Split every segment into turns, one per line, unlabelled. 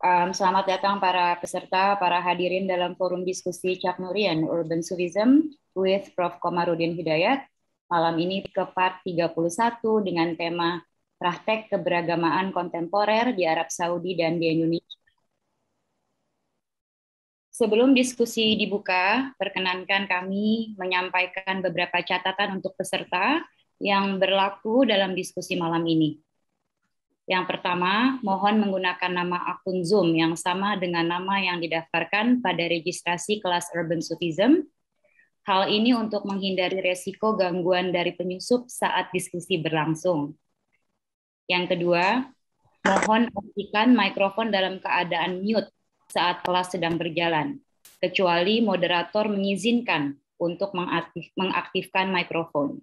Selamat datang para peserta, para hadirin dalam forum diskusi Cak Nurian Urban Sufism with Prof. Komarudin Hidayat. Malam ini ke part 31 dengan tema Praktek Keberagamaan Kontemporer di Arab Saudi dan di Indonesia. Sebelum diskusi dibuka, perkenankan kami menyampaikan beberapa catatan untuk peserta yang berlaku dalam diskusi malam ini. Yang pertama, mohon menggunakan nama akun Zoom yang sama dengan nama yang didaftarkan pada registrasi kelas Urban Sufism. Hal ini untuk menghindari resiko gangguan dari penyusup saat diskusi berlangsung. Yang kedua, mohon aktifkan mikrofon dalam keadaan mute saat kelas sedang berjalan, kecuali moderator mengizinkan untuk mengaktifkan mikrofon.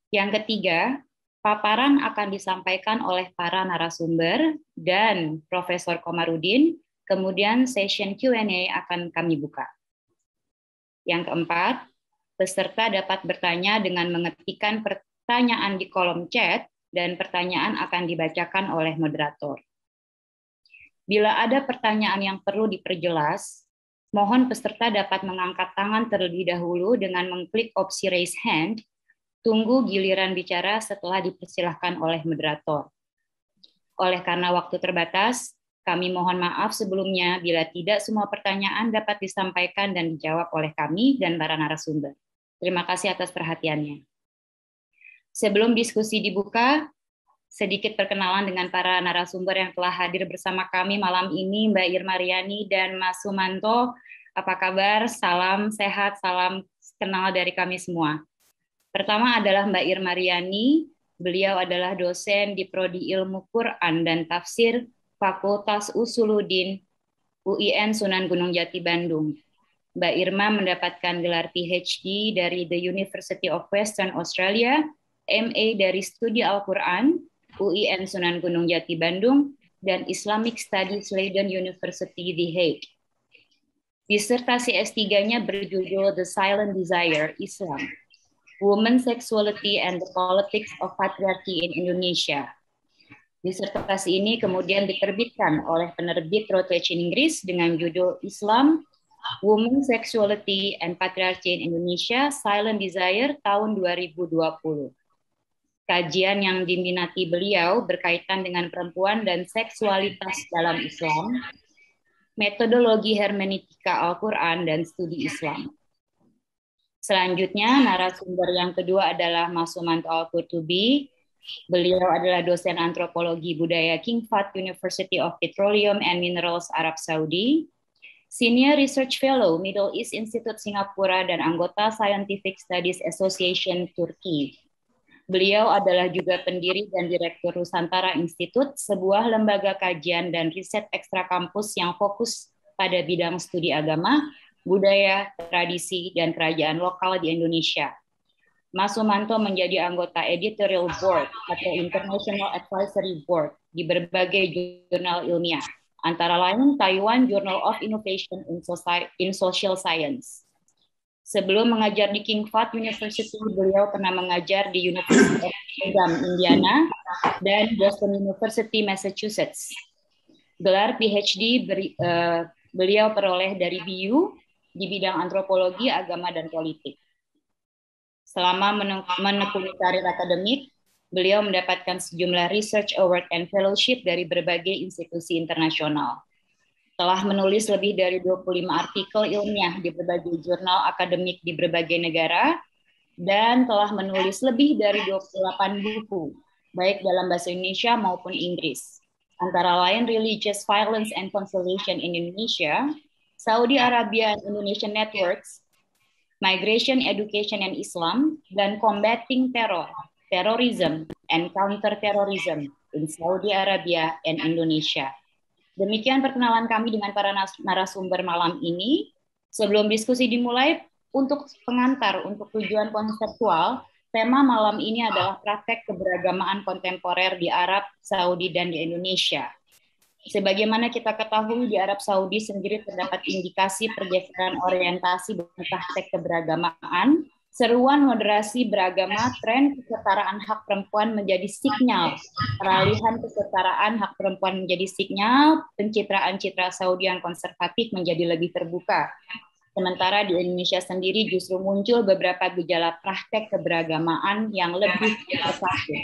Yang ketiga, paparan akan disampaikan oleh para narasumber dan Profesor Komarudin, kemudian session Q&A akan kami buka. Yang keempat, peserta dapat bertanya dengan mengetikkan pertanyaan di kolom chat dan pertanyaan akan dibacakan oleh moderator. Bila ada pertanyaan yang perlu diperjelas, mohon peserta dapat mengangkat tangan terlebih dahulu dengan mengklik opsi raise hand. Tunggu giliran bicara setelah dipersilahkan oleh moderator. Oleh karena waktu terbatas, kami mohon maaf sebelumnya bila tidak semua pertanyaan dapat disampaikan dan dijawab oleh kami dan para narasumber. Terima kasih atas perhatiannya. Sebelum diskusi dibuka, sedikit perkenalan dengan para narasumber yang telah hadir bersama kami malam ini, Mbak Irma Riani dan Mas Sumanto. Apa kabar? Salam sehat, salam kenal dari kami semua. Pertama adalah Mbak Irma Riani, beliau adalah dosen di Prodi Ilmu Quran dan Tafsir Fakultas Usuluddin UIN Sunan Gunung Jati Bandung. Mbak Irma mendapatkan gelar PhD dari The University of Western Australia, MA dari Studi Al-Quran, UIN Sunan Gunung Jati Bandung, dan Islamic Studies Leiden University The Hague. Disertasi S3-nya berjudul The Silent Desire, Islam, Women, Sexuality, and the Politics of Patriarchy in Indonesia. Disertasi ini kemudian diterbitkan oleh penerbit Routledge Inggris dengan judul Islam, Women, Sexuality, and Patriarchy in Indonesia, Silent Desire tahun 2020. Kajian yang diminati beliau berkaitan dengan perempuan dan seksualitas dalam Islam, metodologi hermeneutika Al-Quran, dan studi Islam. Selanjutnya, narasumber yang kedua adalah Mas Sumanto Al-Qurtubi. Beliau adalah dosen antropologi budaya King Fahd University of Petroleum and Minerals Arab Saudi, Senior Research Fellow Middle East Institute Singapura, dan anggota Scientific Studies Association Turki. Beliau adalah juga pendiri dan direktur Nusantara Institute, sebuah lembaga kajian dan riset ekstra kampus yang fokus pada bidang studi agama, budaya, tradisi, dan kerajaan lokal di Indonesia. Mas Sumanto menjadi anggota editorial board atau International Advisory Board di berbagai jurnal ilmiah, antara lain Taiwan Journal of Innovation in Social Science. Sebelum mengajar di King Fahd University, beliau pernah mengajar di University of Indiana dan Boston University, Massachusetts. Gelar PhD beliau peroleh dari BU di bidang antropologi, agama, dan politik. Selama menekuni karir akademik, beliau mendapatkan sejumlah research award and fellowship dari berbagai institusi internasional. Telah menulis lebih dari 25 artikel ilmiah di berbagai jurnal akademik di berbagai negara, dan telah menulis lebih dari 28 buku, baik dalam bahasa Indonesia maupun Inggris. Antara lain Religious Violence and Consolation in Indonesia, Saudi Arabia and Indonesian Networks, Migration, Education, and Islam, dan Combating Terror, Terrorism, and Counter-Terrorism in Saudi Arabia and Indonesia. Demikian perkenalan kami dengan para narasumber malam ini. Sebelum diskusi dimulai, untuk pengantar, untuk tujuan konseptual, tema malam ini adalah praktek keberagamaan kontemporer di Arab, Saudi, dan di Indonesia. Sebagaimana kita ketahui, di Arab Saudi sendiri terdapat indikasi pergeseran orientasi praktek keberagamaan Seruan moderasi beragama, tren kesetaraan hak perempuan menjadi sinyal. Peralihan kesetaraan hak perempuan menjadi sinyal, pencitraan citra Saudian konservatif menjadi lebih terbuka. Sementara di Indonesia sendiri justru muncul beberapa gejala praktek keberagamaan yang lebih tersatu.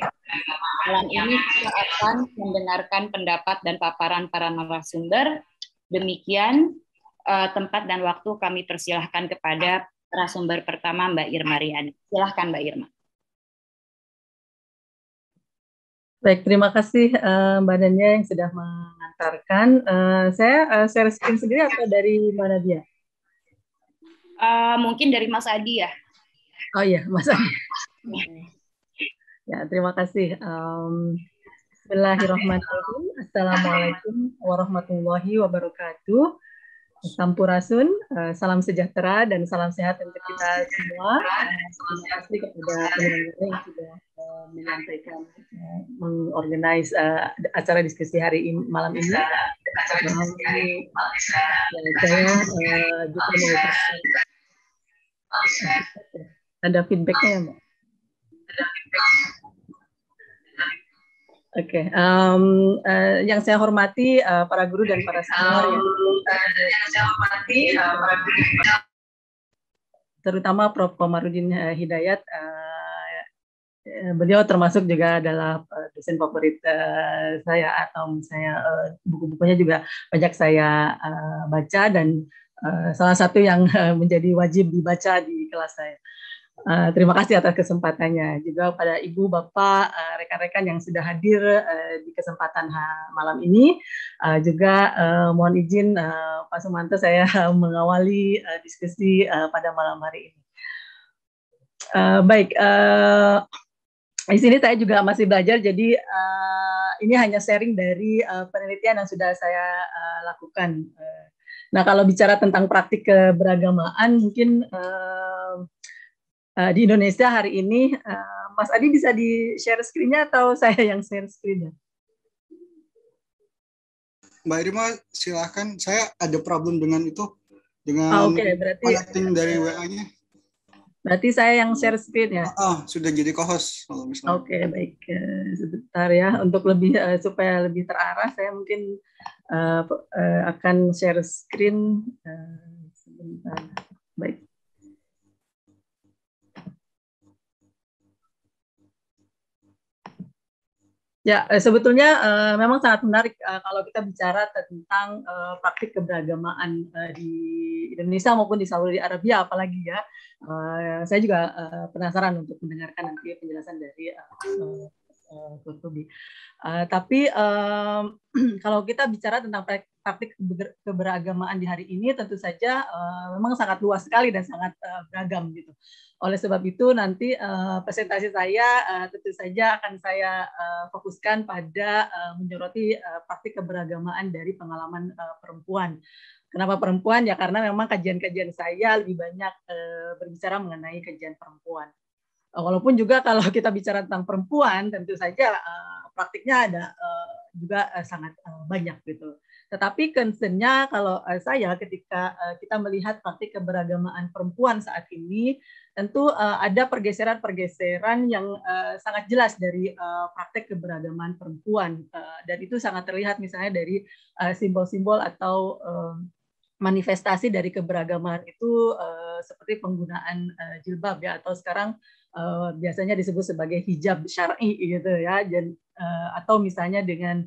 Malam ini kita akan mendengarkan pendapat dan paparan para narasumber. Demikian tempat dan waktu kami persilahkan kepada narasumber pertama, Mbak Irma Riani. Silahkan, Mbak Irma.
Baik, terima kasih Mbak Dania yang sudah mengantarkan. Saya share screen sendiri atau dari mana dia?
Mungkin dari Mas Adi ya.
Oh iya, Mas Adi. Ya, terima kasih. Bismillahirrahmanirrahim. Assalamualaikum warahmatullahi wabarakatuh. Sampurasun, salam sejahtera dan salam sehat untuk kita semua. Terima kasih kepada penyelenggara yang sudah menyampaikan, mengorganize acara diskusi hari ini, malam ini. Saya juga mengucapkan ada feedbacknya ya, Mbak? Oke, yang saya hormati para guru dan para senior terutama Prof. Komarudin Hidayat, beliau termasuk juga adalah dosen favorit saya, atau saya buku-bukunya juga banyak saya baca, dan salah satu yang menjadi wajib dibaca di kelas saya. Terima kasih atas kesempatannya. Juga pada Ibu, Bapak, rekan-rekan yang sudah hadir di kesempatan malam ini. Juga mohon izin Pak Sumanto, saya mengawali diskusi pada malam hari ini. Baik, di sini saya juga masih belajar, jadi ini hanya sharing dari penelitian yang sudah saya lakukan. Nah, kalau bicara tentang praktik keberagamaan, mungkin di Indonesia hari ini, Mas Adi bisa di-share screen-nya atau saya yang share screen-nya?
Mbak Irma, silahkan. Saya ada problem dengan itu, dengan connecting dari WA-nya.
Berarti saya yang share screen ya?
Sudah jadi co-host.
Oke, baik. Sebentar ya, untuk lebih supaya lebih terarah, saya mungkin akan share screen sebentar. Baik. Ya, sebetulnya memang sangat menarik kalau kita bicara tentang praktik keberagamaan di Indonesia maupun di Saudi Arabia, apalagi ya. Saya juga penasaran untuk mendengarkan nanti penjelasan dari Kurtubi. Tapi kalau kita bicara tentang praktik keberagamaan di hari ini, tentu saja memang sangat luas sekali dan sangat beragam gitu. Oleh sebab itu nanti presentasi saya tentu saja akan saya fokuskan pada menyoroti praktik keberagamaan dari pengalaman perempuan. Kenapa perempuan? Ya karena memang kajian-kajian saya lebih banyak berbicara mengenai kajian perempuan. Walaupun juga kalau kita bicara tentang perempuan, tentu saja praktiknya ada juga sangat banyak gitu. Tetapi concern-nya kalau saya ketika kita melihat praktik keberagamaan perempuan saat ini, tentu ada pergeseran-pergeseran yang sangat jelas dari praktik keberagaman perempuan. Dan itu sangat terlihat misalnya dari simbol-simbol atau manifestasi dari keberagaman itu seperti penggunaan jilbab ya, atau sekarang biasanya disebut sebagai hijab syar'i gitu ya, dan atau misalnya dengan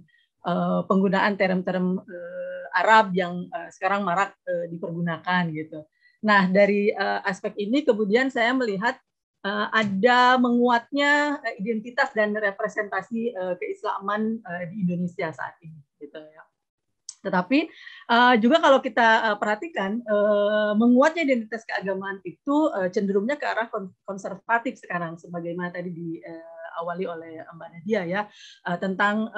penggunaan term-term Arab yang sekarang marak dipergunakan gitu. Nah, dari aspek ini kemudian saya melihat ada menguatnya identitas dan representasi keislaman di Indonesia saat ini gitu ya. Tetapi juga kalau kita perhatikan menguatnya identitas keagamaan itu cenderungnya ke arah konservatif sekarang, sebagaimana tadi diawali oleh Mbak Nadia ya, tentang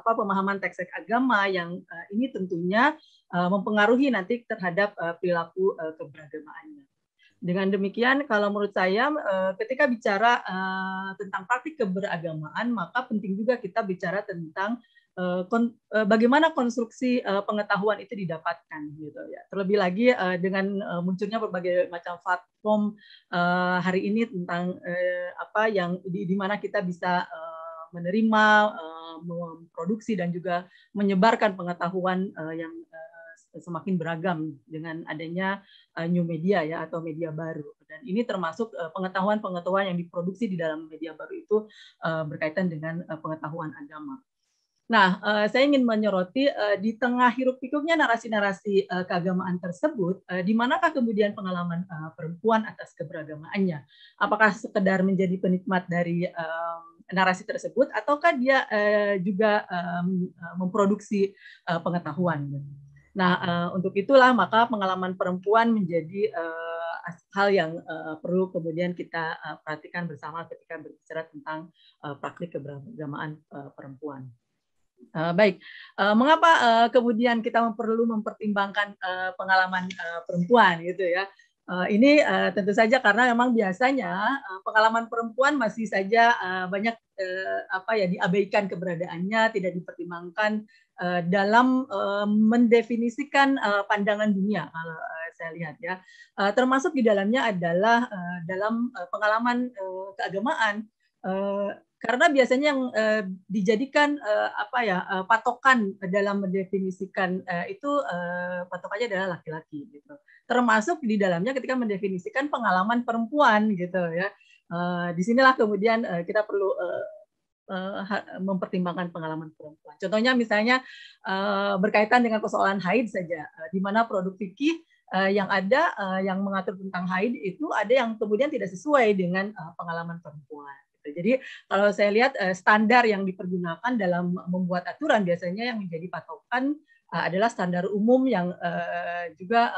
pemahaman teks agama yang ini tentunya mempengaruhi nanti terhadap perilaku keberagamaannya. Dengan demikian, kalau menurut saya ketika bicara tentang praktik keberagamaan, maka penting juga kita bicara tentang bagaimana konstruksi pengetahuan itu didapatkan gitu ya. Terlebih lagi dengan munculnya berbagai macam platform hari ini tentang apa yang di mana kita bisa menerima, memproduksi dan juga menyebarkan pengetahuan yang semakin beragam dengan adanya new media ya atau media baru. Dan ini termasuk pengetahuan-pengetahuan yang diproduksi di dalam media baru itu berkaitan dengan pengetahuan agama. Nah, saya ingin menyoroti di tengah hiruk-pikuknya narasi-narasi keagamaan tersebut, di manakah kemudian pengalaman perempuan atas keberagamaannya? Apakah sekedar menjadi penikmat dari narasi tersebut, ataukah dia juga memproduksi pengetahuan? Nah, untuk itulah maka pengalaman perempuan menjadi hal yang perlu kemudian kita perhatikan bersama ketika berbicara tentang praktik keberagamaan perempuan. Baik, mengapa kemudian kita perlu mempertimbangkan pengalaman perempuan gitu ya? Ini tentu saja karena memang biasanya pengalaman perempuan masih saja banyak apa ya diabaikan keberadaannya, tidak dipertimbangkan dalam mendefinisikan pandangan dunia kalau saya lihat ya. Termasuk di dalamnya adalah dalam pengalaman keagamaan. Karena biasanya yang dijadikan apa ya patokan dalam mendefinisikan itu patokannya adalah laki-laki gitu. Termasuk di dalamnya ketika mendefinisikan pengalaman perempuan gitu ya. Disinilah kemudian kita perlu mempertimbangkan pengalaman perempuan. Contohnya misalnya berkaitan dengan persoalan haid saja, di mana produk fikih yang ada yang mengatur tentang haid itu ada yang kemudian tidak sesuai dengan pengalaman perempuan. Jadi kalau saya lihat standar yang dipergunakan dalam membuat aturan biasanya yang menjadi patokan adalah standar umum yang juga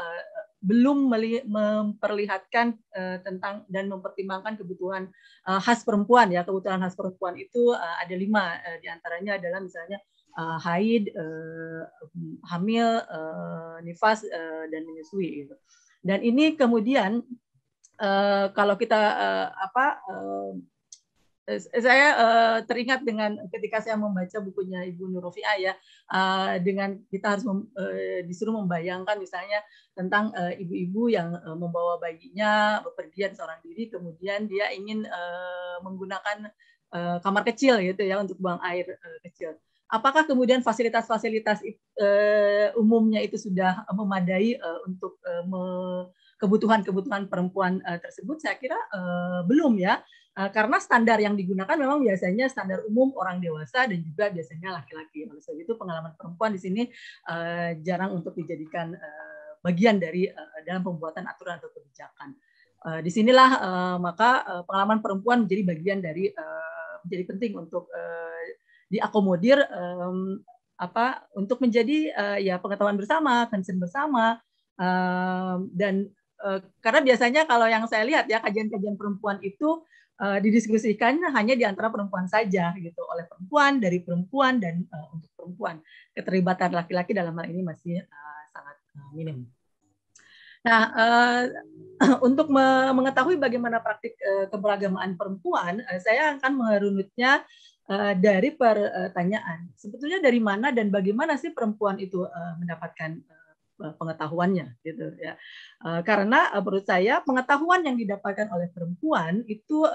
belum memperlihatkan tentang dan mempertimbangkan kebutuhan khas perempuan ya. Kebutuhan khas perempuan itu ada 5 diantaranya adalah misalnya haid, hamil, nifas dan menyusui gitu. Dan ini kemudian kalau kita saya teringat dengan ketika saya membaca bukunya Ibu Nur Rofiah ya, dengan kita harus disuruh membayangkan misalnya tentang ibu-ibu yang membawa bayinya bepergian seorang diri, kemudian dia ingin menggunakan kamar kecil gitu ya untuk buang air kecil. Apakah kemudian fasilitas-fasilitas umumnya itu sudah memadai untuk kebutuhan-kebutuhan perempuan tersebut? Saya kira belum ya. Karena standar yang digunakan memang biasanya standar umum orang dewasa dan juga biasanya laki-laki. Oleh sebab itu pengalaman perempuan di sini jarang untuk dijadikan bagian dari dalam pembuatan aturan atau kebijakan. Disinilah maka pengalaman perempuan menjadi bagian dari menjadi penting untuk diakomodir untuk menjadi ya pengetahuan bersama, concern bersama dan karena biasanya kalau yang saya lihat ya kajian-kajian perempuan itu didiskusikan hanya di antara perempuan saja gitu, oleh perempuan, dari perempuan dan untuk perempuan. Keterlibatan laki-laki dalam hal ini masih sangat minim. Nah, untuk mengetahui bagaimana praktik keberagamaan perempuan, saya akan merunutnya dari pertanyaan. Sebetulnya dari mana dan bagaimana sih perempuan itu mendapatkan pengetahuannya gitu ya. Karena menurut saya pengetahuan yang didapatkan oleh perempuan itu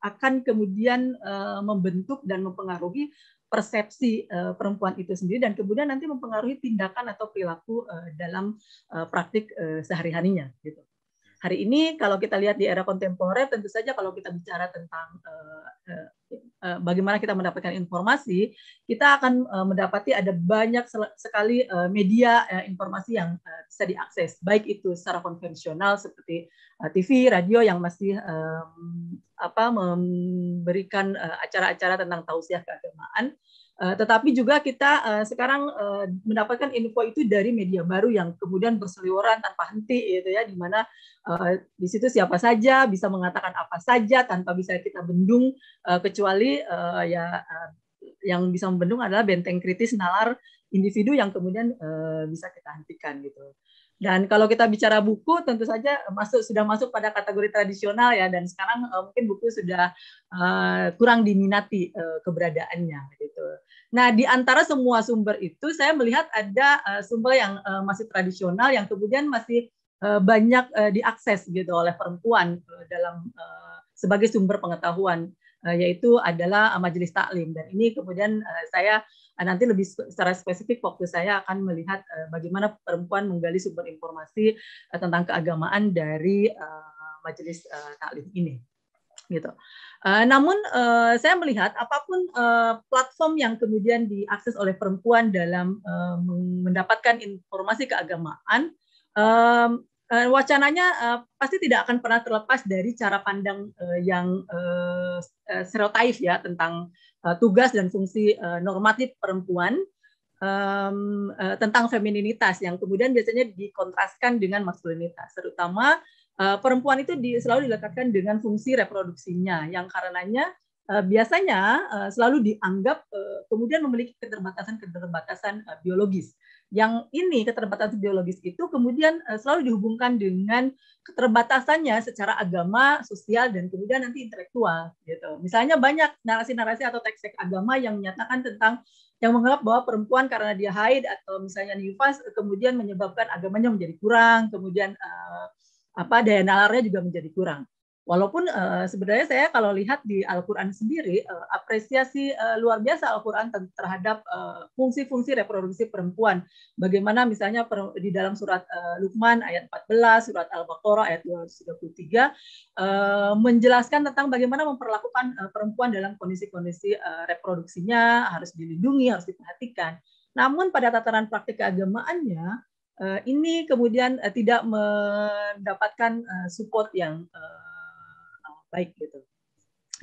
akan kemudian membentuk dan mempengaruhi persepsi perempuan itu sendiri dan kemudian nanti mempengaruhi tindakan atau perilaku dalam praktik sehari-harinya gitu. Hari ini kalau kita lihat di era kontemporer tentu saja kalau kita bicara tentang bagaimana kita mendapatkan informasi, kita akan mendapati ada banyak sekali media informasi yang bisa diakses, baik itu secara konvensional seperti TV, radio yang masih memberikan acara-acara tentang tausiah keagamaan, tetapi juga kita sekarang mendapatkan info itu dari media baru yang kemudian berseliweran tanpa henti, gitu ya, di mana di situ siapa saja bisa mengatakan apa saja tanpa bisa kita bendung, kecuali yang bisa membendung adalah benteng kritis nalar individu yang kemudian bisa kita hentikan gitu. Dan kalau kita bicara buku, tentu saja sudah masuk pada kategori tradisional ya, dan sekarang mungkin buku sudah kurang diminati keberadaannya gitu. Nah, di antara semua sumber itu saya melihat ada sumber yang masih tradisional yang kemudian masih banyak diakses gitu oleh perempuan dalam sebagai sumber pengetahuan, yaitu adalah majelis taklim. Dan ini kemudian saya nanti lebih secara spesifik fokus saya akan melihat bagaimana perempuan menggali sumber informasi tentang keagamaan dari majelis taklim ini. Gitu. Namun saya melihat apapun platform yang kemudian diakses oleh perempuan dalam mendapatkan informasi keagamaan, wacananya pasti tidak akan pernah terlepas dari cara pandang yang stereotip ya tentang tugas dan fungsi normatif perempuan, tentang femininitas yang kemudian biasanya dikontraskan dengan maskulinitas, terutama perempuan itu selalu dilekatkan dengan fungsi reproduksinya yang karenanya biasanya selalu dianggap kemudian memiliki keterbatasan biologis. Yang ini keterbatasan biologis itu kemudian selalu dihubungkan dengan keterbatasannya secara agama, sosial, dan kemudian nanti intelektual. Gitu. Misalnya banyak narasi-narasi atau teks-teks agama yang menyatakan tentang yang menganggap bahwa perempuan karena dia haid atau misalnya nifas kemudian menyebabkan agamanya menjadi kurang, kemudian daya nalarnya juga menjadi kurang. Walaupun sebenarnya saya kalau lihat di Al-Quran sendiri, apresiasi luar biasa Al-Quran terhadap fungsi-fungsi reproduksi perempuan. Bagaimana misalnya di dalam surat Luqman ayat 14, surat Al-Baqarah ayat 233, menjelaskan tentang bagaimana memperlakukan perempuan dalam kondisi-kondisi reproduksinya, harus dilindungi, harus diperhatikan. Namun pada tataran praktik keagamaannya, ini kemudian tidak mendapatkan support yang baik gitu.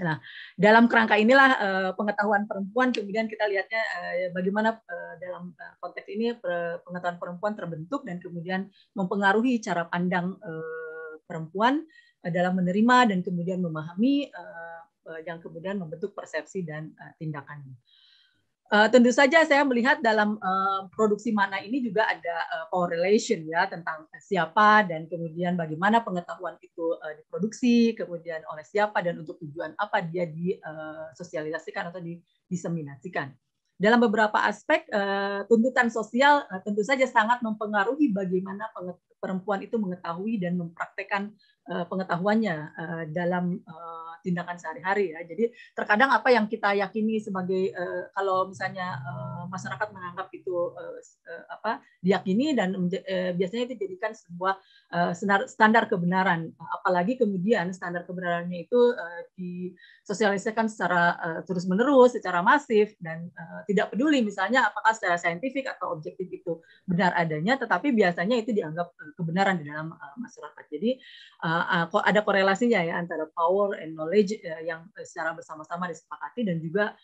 Nah, dalam kerangka inilah pengetahuan perempuan kemudian kita lihatnya bagaimana dalam konteks ini pengetahuan perempuan terbentuk dan kemudian mempengaruhi cara pandang perempuan dalam menerima dan kemudian memahami yang kemudian membentuk persepsi dan tindakannya. Tentu saja saya melihat dalam produksi makna ini juga ada power relation ya tentang siapa dan kemudian bagaimana pengetahuan itu diproduksi, kemudian oleh siapa dan untuk tujuan apa dia disosialisasikan atau diseminasikan. Dalam beberapa aspek tuntutan sosial tentu saja sangat mempengaruhi bagaimana perempuan itu mengetahui dan mempraktekkan pengetahuannya dalam tindakan sehari-hari ya. Jadi terkadang apa yang kita yakini sebagai kalau misalnya masyarakat menganggap itu diyakini dan biasanya itu dijadikan sebuah standar kebenaran. Apalagi kemudian standar kebenarannya itu disosialisasikan secara terus-menerus, secara masif dan tidak peduli misalnya apakah secara saintifik atau objektif itu benar adanya, tetapi biasanya itu dianggap kebenaran di dalam masyarakat. Jadi ada korelasinya ya antara power and knowledge yang secara bersama-sama disepakati dan juga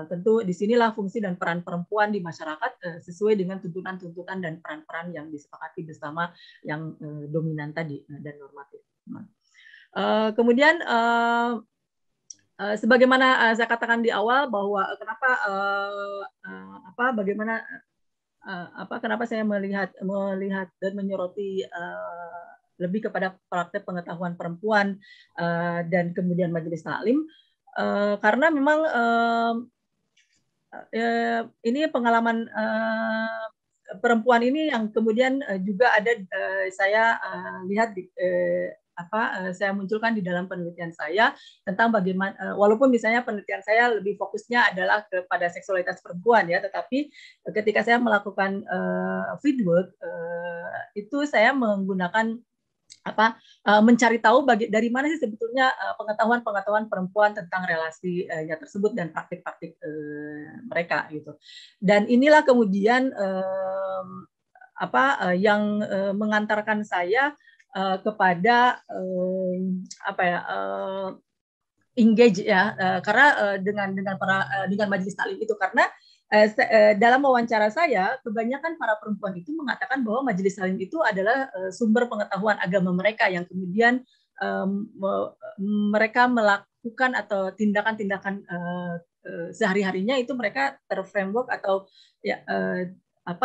tentu disinilah fungsi dan peran perempuan di masyarakat sesuai dengan tuntutan-tuntutan dan peran-peran yang disepakati bersama yang dominan tadi dan normatif. Kemudian sebagaimana saya katakan di awal bahwa kenapa saya melihat dan menyoroti lebih kepada praktek pengetahuan perempuan dan kemudian majelis taklim karena memang ini pengalaman perempuan ini yang kemudian juga ada saya lihat saya munculkan di dalam penelitian saya tentang bagaimana walaupun misalnya penelitian saya lebih fokusnya adalah kepada seksualitas perempuan ya, tetapi ketika saya melakukan fieldwork itu saya menggunakan mencari tahu dari mana sih sebetulnya pengetahuan perempuan tentang relasi tersebut dan praktik-praktik mereka gitu. Dan inilah kemudian yang mengantarkan saya kepada engage ya karena dengan majelis taklim itu karena dalam wawancara saya, kebanyakan para perempuan itu mengatakan bahwa majelis taklim itu adalah sumber pengetahuan agama mereka yang kemudian mereka melakukan atau tindakan-tindakan sehari-harinya itu mereka terframework atau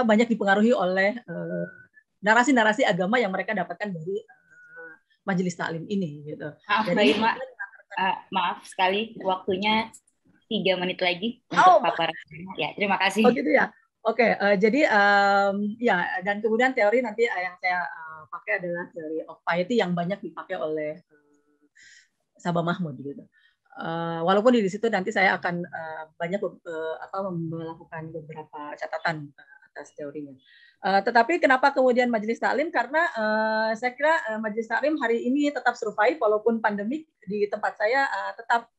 banyak dipengaruhi oleh narasi-narasi agama yang mereka dapatkan dari majelis taklim ini. Gitu.
Maaf sekali waktunya 3 menit lagi untuk paparan. Ya, terima kasih.
Oh gitu ya. Oke, jadi ya, dan kemudian teori nanti yang saya pakai adalah teori of piety yang banyak dipakai oleh Sabah Mahmud gitu. Walaupun di situ nanti saya akan banyak melakukan beberapa catatan atas teorinya. Tetapi kenapa kemudian Majelis Taklim? Karena saya kira Majelis Taklim hari ini tetap survive walaupun pandemik. Di tempat saya tetap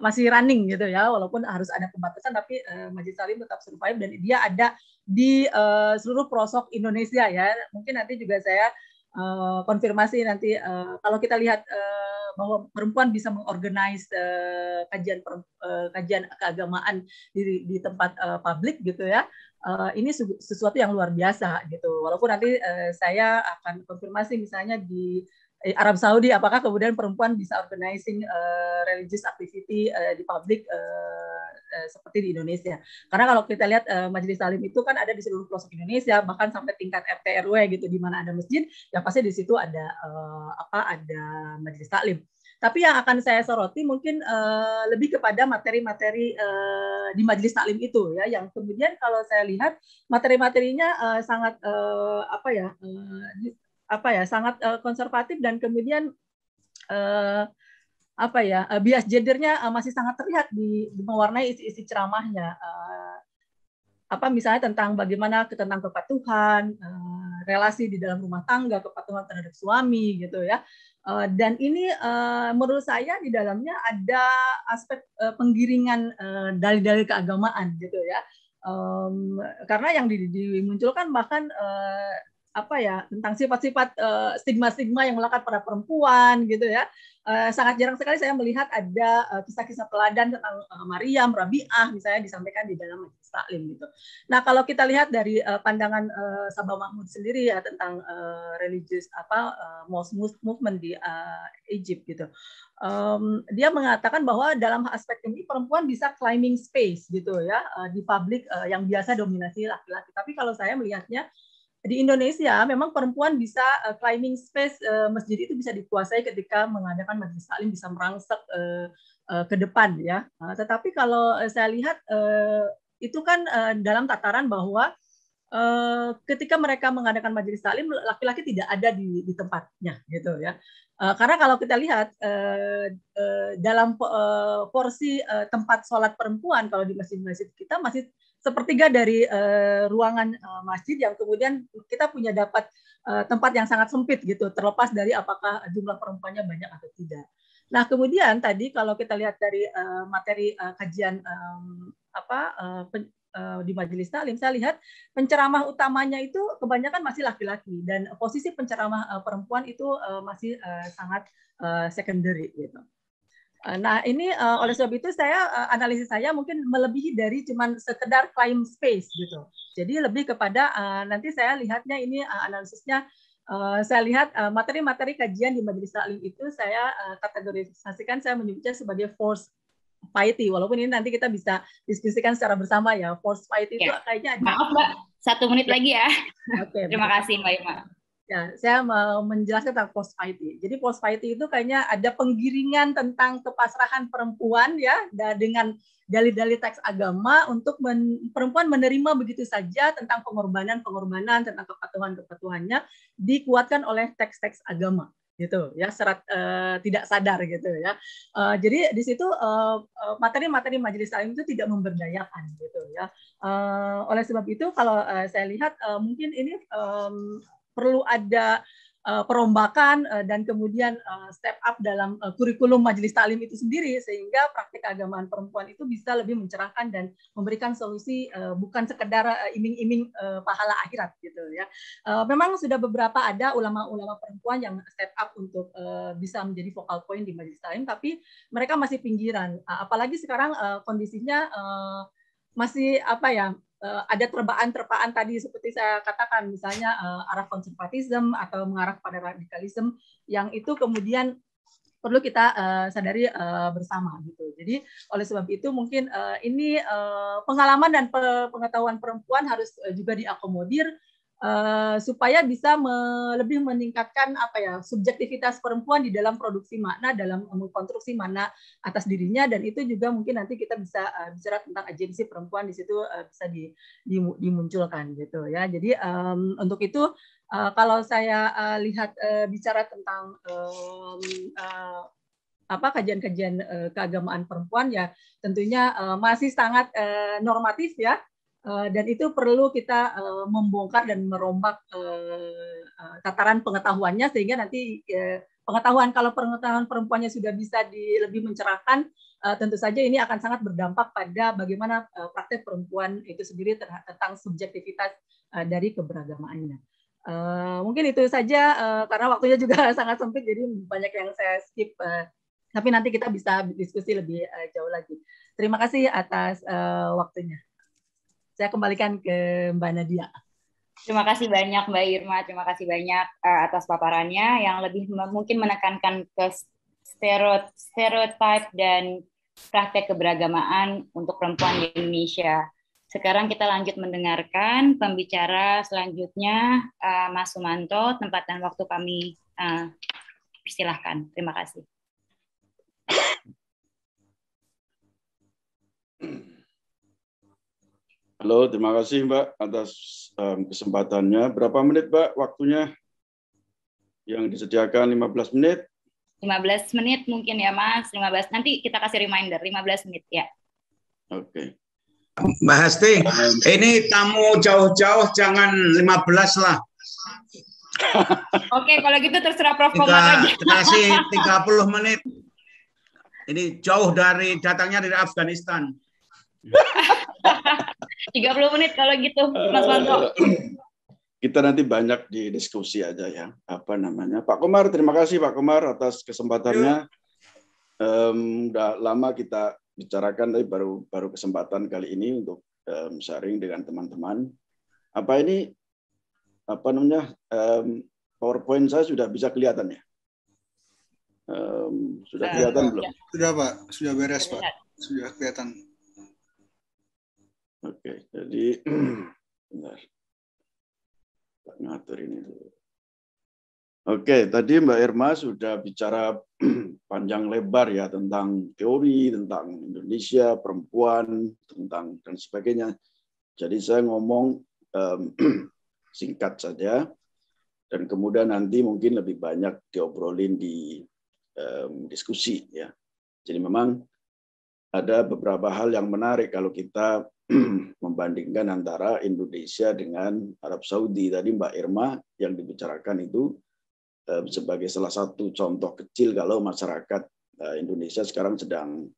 masih running gitu ya, walaupun harus ada pembatasan, tapi Majelis Taklim tetap survive dan dia ada di seluruh pelosok Indonesia ya. Mungkin nanti juga saya konfirmasi nanti kalau kita lihat bahwa perempuan bisa mengorganize kajian keagamaan di tempat publik gitu ya, ini sesuatu yang luar biasa gitu. Walaupun nanti saya akan konfirmasi misalnya di Arab Saudi apakah kemudian perempuan bisa organizing religious activity di publik seperti di Indonesia. Karena kalau kita lihat Majelis Taklim itu kan ada di seluruh pelosok Indonesia, bahkan sampai tingkat RT RW gitu, di mana ada masjid, ya pasti di situ ada ada Majelis Taklim. Tapi yang akan saya soroti mungkin lebih kepada materi-materi di Majelis Taklim itu ya, yang kemudian kalau saya lihat materi-materinya sangat sangat konservatif dan kemudian bias gendernya masih sangat terlihat di mewarnai isi-isi ceramahnya. Misalnya tentang bagaimana tentang kepatuhan, relasi di dalam rumah tangga, kepatuhan terhadap suami gitu ya. Dan ini menurut saya di dalamnya ada aspek penggiringan dalil-dalil keagamaan gitu ya. Karena yang dimunculkan bahkan tentang sifat-sifat stigma-stigma yang melekat pada perempuan gitu ya. Sangat jarang sekali saya melihat ada kisah-kisah teladan tentang Maryam, Rabi'ah misalnya disampaikan di dalam Majelis Taklim gitu. Nah, kalau kita lihat dari pandangan Sabah Mahmud sendiri ya tentang religious movement di Egypt gitu. Dia mengatakan bahwa dalam aspek ini perempuan bisa climbing space gitu ya di publik yang biasa dominasi laki-laki. Tapi kalau saya melihatnya di Indonesia memang perempuan bisa climbing space masjid itu bisa dikuasai ketika mengadakan Majelis Taklim, bisa merangsek ke depan ya. Tetapi kalau saya lihat itu kan dalam tataran bahwa ketika mereka mengadakan Majelis Taklim laki-laki tidak ada di tempatnya gitu ya. Karena kalau kita lihat dalam porsi tempat sholat perempuan kalau di masjid-masjid kita masih sepertiga dari ruangan masjid yang kemudian kita punya dapat tempat yang sangat sempit gitu, terlepas dari apakah jumlah perempuannya banyak atau tidak. Nah, kemudian tadi kalau kita lihat dari materi kajian di Majelis Taklim, saya lihat penceramah utamanya itu kebanyakan masih laki-laki dan posisi penceramah perempuan itu masih sangat secondary gitu. Nah, ini oleh sebab itu saya analisis saya mungkin melebihi dari cuman sekedar claim space gitu. Jadi lebih kepada nanti saya lihatnya ini analisisnya saya lihat materi-materi kajian di Majelis Taklim itu saya kategorisasikan, saya menyebutnya sebagai force piety. Walaupun ini nanti kita bisa diskusikan secara bersama ya. Force piety itu kayaknya ada.
Maaf Mbak, 1 menit lagi ya.
Oke.
Terima kasih Mbak Ima.
Ya, saya mau menjelaskan tentang post piety. Jadi post piety itu kayaknya ada penggiringan tentang kepasrahan perempuan ya, dengan dalil-dalil teks agama untuk perempuan menerima begitu saja tentang pengorbanan, tentang kepatuhan-kepatuhannya dikuatkan oleh teks-teks agama gitu ya, secara tidak sadar gitu ya. Jadi di situ materi-materi Majelis Taklim itu tidak memberdayakan gitu ya. Oleh sebab itu kalau saya lihat mungkin ini perlu ada perombakan dan kemudian step up dalam kurikulum Majelis Taklim itu sendiri sehingga praktik keagamaan perempuan itu bisa lebih mencerahkan dan memberikan solusi bukan sekedar iming-iming pahala akhirat gitu ya. Memang sudah beberapa ada ulama-ulama perempuan yang step up untuk bisa menjadi focal point di Majelis Taklim, tapi mereka masih pinggiran. Apalagi sekarang kondisinya masih ada terpaan tadi seperti saya katakan, misalnya arah konservatisme atau mengarah pada radikalisme yang itu kemudian perlu kita sadari bersama gitu. Jadi oleh sebab itu mungkin ini pengalaman dan pengetahuan perempuan harus juga diakomodir supaya bisa lebih meningkatkan subjektivitas perempuan di dalam produksi makna, dalam mengkonstruksi makna atas dirinya, dan itu juga mungkin nanti kita bisa bicara tentang agensi perempuan di situ bisa dimunculkan gitu ya. Jadi untuk itu kalau saya lihat bicara tentang kajian-kajian keagamaan perempuan ya tentunya masih sangat normatif ya. Dan itu perlu kita membongkar dan merombak tataran pengetahuannya sehingga nanti kalau pengetahuan perempuannya sudah bisa lebih mencerahkan, tentu saja ini akan sangat berdampak pada bagaimana praktek perempuan itu sendiri tentang subjektivitas dari keberagamaannya. Mungkin itu saja karena waktunya juga sangat sempit jadi banyak yang saya skip, tapi nanti kita bisa diskusi lebih jauh lagi. Terima kasih atas waktunya. Saya kembalikan ke Mbak Nadia.
Terima kasih banyak Mbak Irma, terima kasih banyak atas paparannya yang lebih mungkin menekankan ke stereotip dan praktek keberagamaan untuk perempuan di Indonesia. Sekarang kita lanjut mendengarkan pembicara selanjutnya, Mas Sumanto. Tempat dan waktu kami persilahkan. Terima kasih.
Halo, terima kasih Mbak atas kesempatannya. Berapa menit Mbak waktunya yang disediakan? 15 menit?
15 menit mungkin ya Mas, 15. Nanti kita kasih reminder, 15 menit ya.
Oke.
Mbak Hasti, ini tamu jauh-jauh jangan 15 lah.
Oke, kalau gitu terserah Prof. Komar aja.
Kasih 30 menit. Ini jauh datangnya dari Afghanistan.
30 menit kalau gitu, Mas Manto.
Kita nanti banyak di diskusi aja ya. Pak Komar, terima kasih Pak Komar atas kesempatannya. Udah lama kita bicarakan, tapi baru kesempatan kali ini untuk sharing dengan teman-teman. PowerPoint saya sudah bisa kelihatan ya? Sudah kelihatan belum?
Sudah Pak, sudah beres Pak, sudah kelihatan.
Oke, jadi bentar. Pak ngatur ini dulu. Oke, tadi Mbak Irma sudah bicara panjang lebar ya tentang teori, tentang Indonesia, perempuan, tentang dan sebagainya. Jadi saya ngomong singkat saja, dan kemudian nanti mungkin lebih banyak diobrolin di diskusi ya. Jadi memang ada beberapa hal yang menarik kalau kita membandingkan antara Indonesia dengan Arab Saudi. Tadi Mbak Irma yang dibicarakan itu sebagai salah satu contoh kecil kalau masyarakat Indonesia sekarang sedang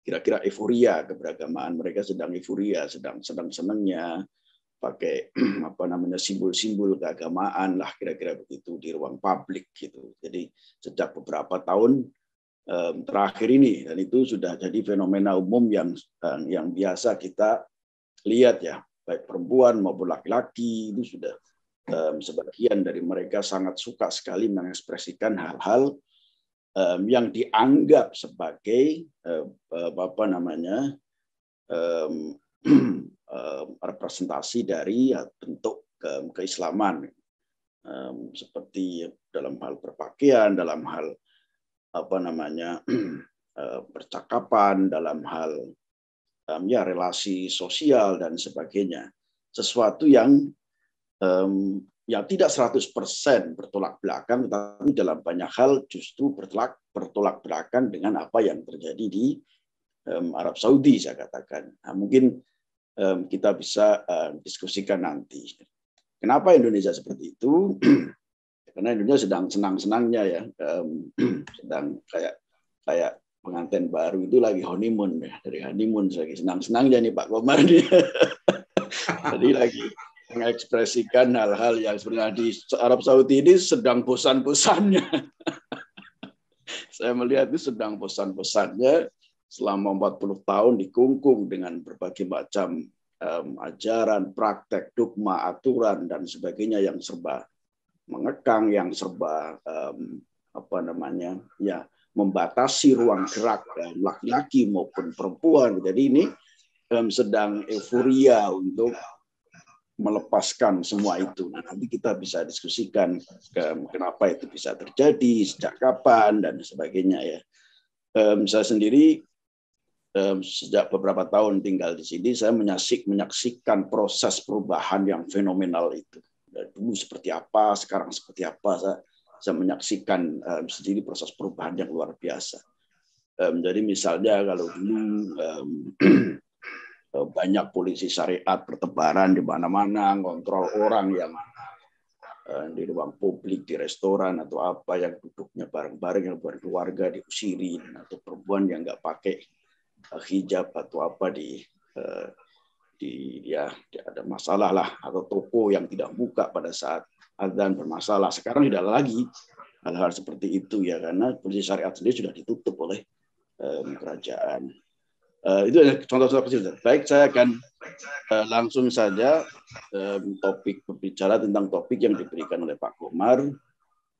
kira-kira euforia keberagamaan. Mereka sedang euforia, sedang senang-senangnya pakai simbol-simbol keagamaan lah kira-kira begitu di ruang publik gitu. Jadi sejak beberapa tahun terakhir ini, dan itu sudah jadi fenomena umum yang biasa kita lihat ya, baik perempuan maupun laki-laki itu sudah sebagian dari mereka sangat suka sekali mengekspresikan hal-hal yang dianggap sebagai representasi dari bentuk keislaman, seperti dalam hal berpakaian, dalam hal percakapan, dalam hal relasi sosial dan sebagainya. Sesuatu yang tidak 100% bertolak belakang, tetapi dalam banyak hal justru bertolak belakang dengan apa yang terjadi di Arab Saudi, saya katakan. Nah, mungkin kita bisa diskusikan nanti. Kenapa Indonesia seperti itu? Karena Indonesia sedang senang-senangnya ya, sedang kayak pengantin baru itu lagi honeymoon ya, dari honeymoon lagi senang-senangnya nih Pak Komar nih. Jadi lagi mengekspresikan hal-hal yang sebenarnya di Arab Saudi ini sedang bosan-bosannya. Saya melihat itu sedang bosan-bosannya selama 40 tahun dikungkung dengan berbagai macam ajaran, praktek, dogma, aturan dan sebagainya yang serba mengekang, yang serba membatasi ruang gerak laki-laki maupun perempuan. Jadi ini sedang euforia untuk melepaskan semua itu. Nah, nanti kita bisa diskusikan kenapa itu bisa terjadi, sejak kapan dan sebagainya ya. Saya sendiri sejak beberapa tahun tinggal di sini, saya menyaksikan proses perubahan yang fenomenal itu. Dulu seperti apa, sekarang seperti apa, saya menyaksikan sendiri proses perubahan yang luar biasa. Jadi misalnya kalau dulu banyak polisi syariat bertebaran di mana-mana, kontrol orang yang di ruang publik, di restoran atau apa, yang duduknya bareng-bareng, yang berkeluarga diusirin, atau perempuan yang nggak pakai hijab atau apa ada masalah lah, atau toko yang tidak buka pada saat adzan bermasalah. Sekarang tidak lagi hal-hal seperti itu ya, karena polisi syariat sendiri sudah ditutup oleh kerajaan. Itu contoh-contoh kecil. Baik, saya akan langsung saja berbicara tentang topik yang diberikan oleh Pak Komar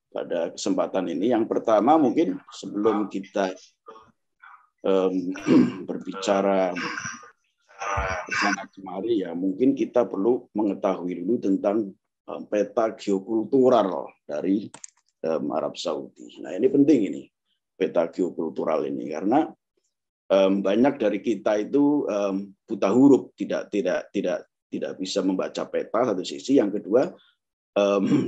pada kesempatan ini. Yang pertama, mungkin sebelum kita berbicara bersama kemari ya, mungkin kita perlu mengetahui dulu tentang peta geokultural dari Arab Saudi. Nah, ini penting ini, peta geokultural ini, karena banyak dari kita itu buta huruf, tidak bisa membaca peta satu sisi. Yang kedua,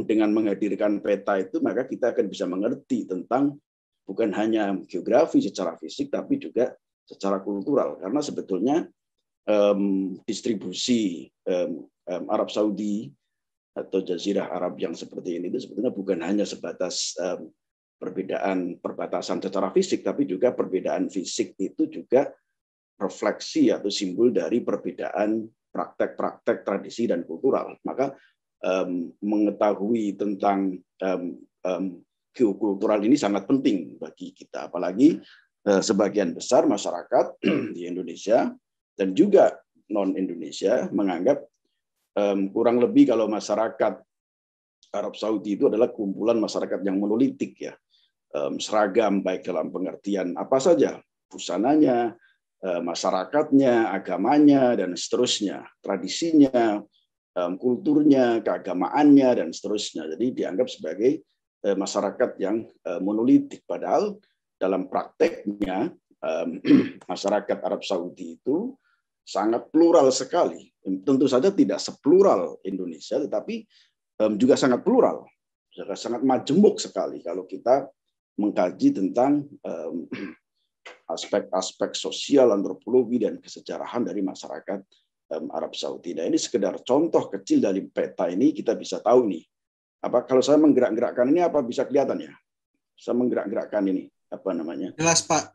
dengan menghadirkan peta itu maka kita akan bisa mengerti tentang bukan hanya geografi secara fisik tapi juga secara kultural, karena sebetulnya distribusi Arab Saudi atau Jazirah Arab yang seperti ini itu sebetulnya bukan hanya sebatas perbatasan secara fisik, tapi juga perbedaan fisik itu juga refleksi atau simbol dari perbedaan praktek-praktek tradisi dan kultural. Maka mengetahui tentang geokultural ini sangat penting bagi kita, apalagi sebagian besar masyarakat di Indonesia dan juga non-Indonesia menganggap kurang lebih kalau masyarakat Arab Saudi itu adalah kumpulan masyarakat yang monolitik ya, seragam baik dalam pengertian apa saja, busananya, masyarakatnya, agamanya, dan seterusnya, tradisinya, kulturnya, keagamaannya, dan seterusnya. Jadi dianggap sebagai masyarakat yang monolitik, padahal dalam prakteknya masyarakat Arab Saudi itu sangat plural sekali. Tentu saja tidak seplural Indonesia, tetapi juga sangat plural, sangat majemuk sekali kalau kita mengkaji tentang aspek-aspek sosial, antropologi, dan kesejarahan dari masyarakat Arab Saudi. Nah, ini sekedar contoh kecil dari peta ini, kita bisa tahu nih. Apa kalau saya menggerak-gerakkan ini apa bisa kelihatan ya? Saya menggerak-gerakkan ini apa namanya?
Jelas Pak.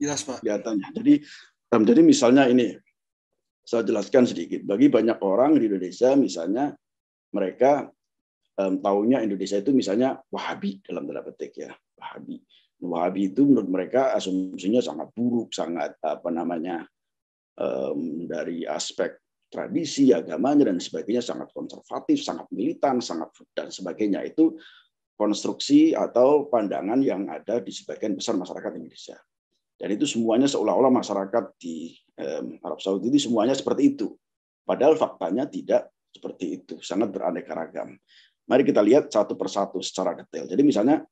Jelas Pak.
Kelihatannya. Jadi misalnya ini saya jelaskan sedikit. Bagi banyak orang di Indonesia, misalnya mereka tahunya Indonesia itu misalnya Wahabi dalam tanda petik ya. Wahabi itu menurut mereka asumsinya sangat buruk, sangat dari aspek tradisi agamanya dan sebagainya sangat konservatif, sangat militan, sangat dan sebagainya. Itu konstruksi atau pandangan yang ada di sebagian besar masyarakat Indonesia. Dan itu semuanya seolah-olah masyarakat di Arab Saudi itu semuanya seperti itu. Padahal faktanya tidak seperti itu, sangat beraneka ragam. Mari kita lihat satu persatu secara detail. Jadi misalnya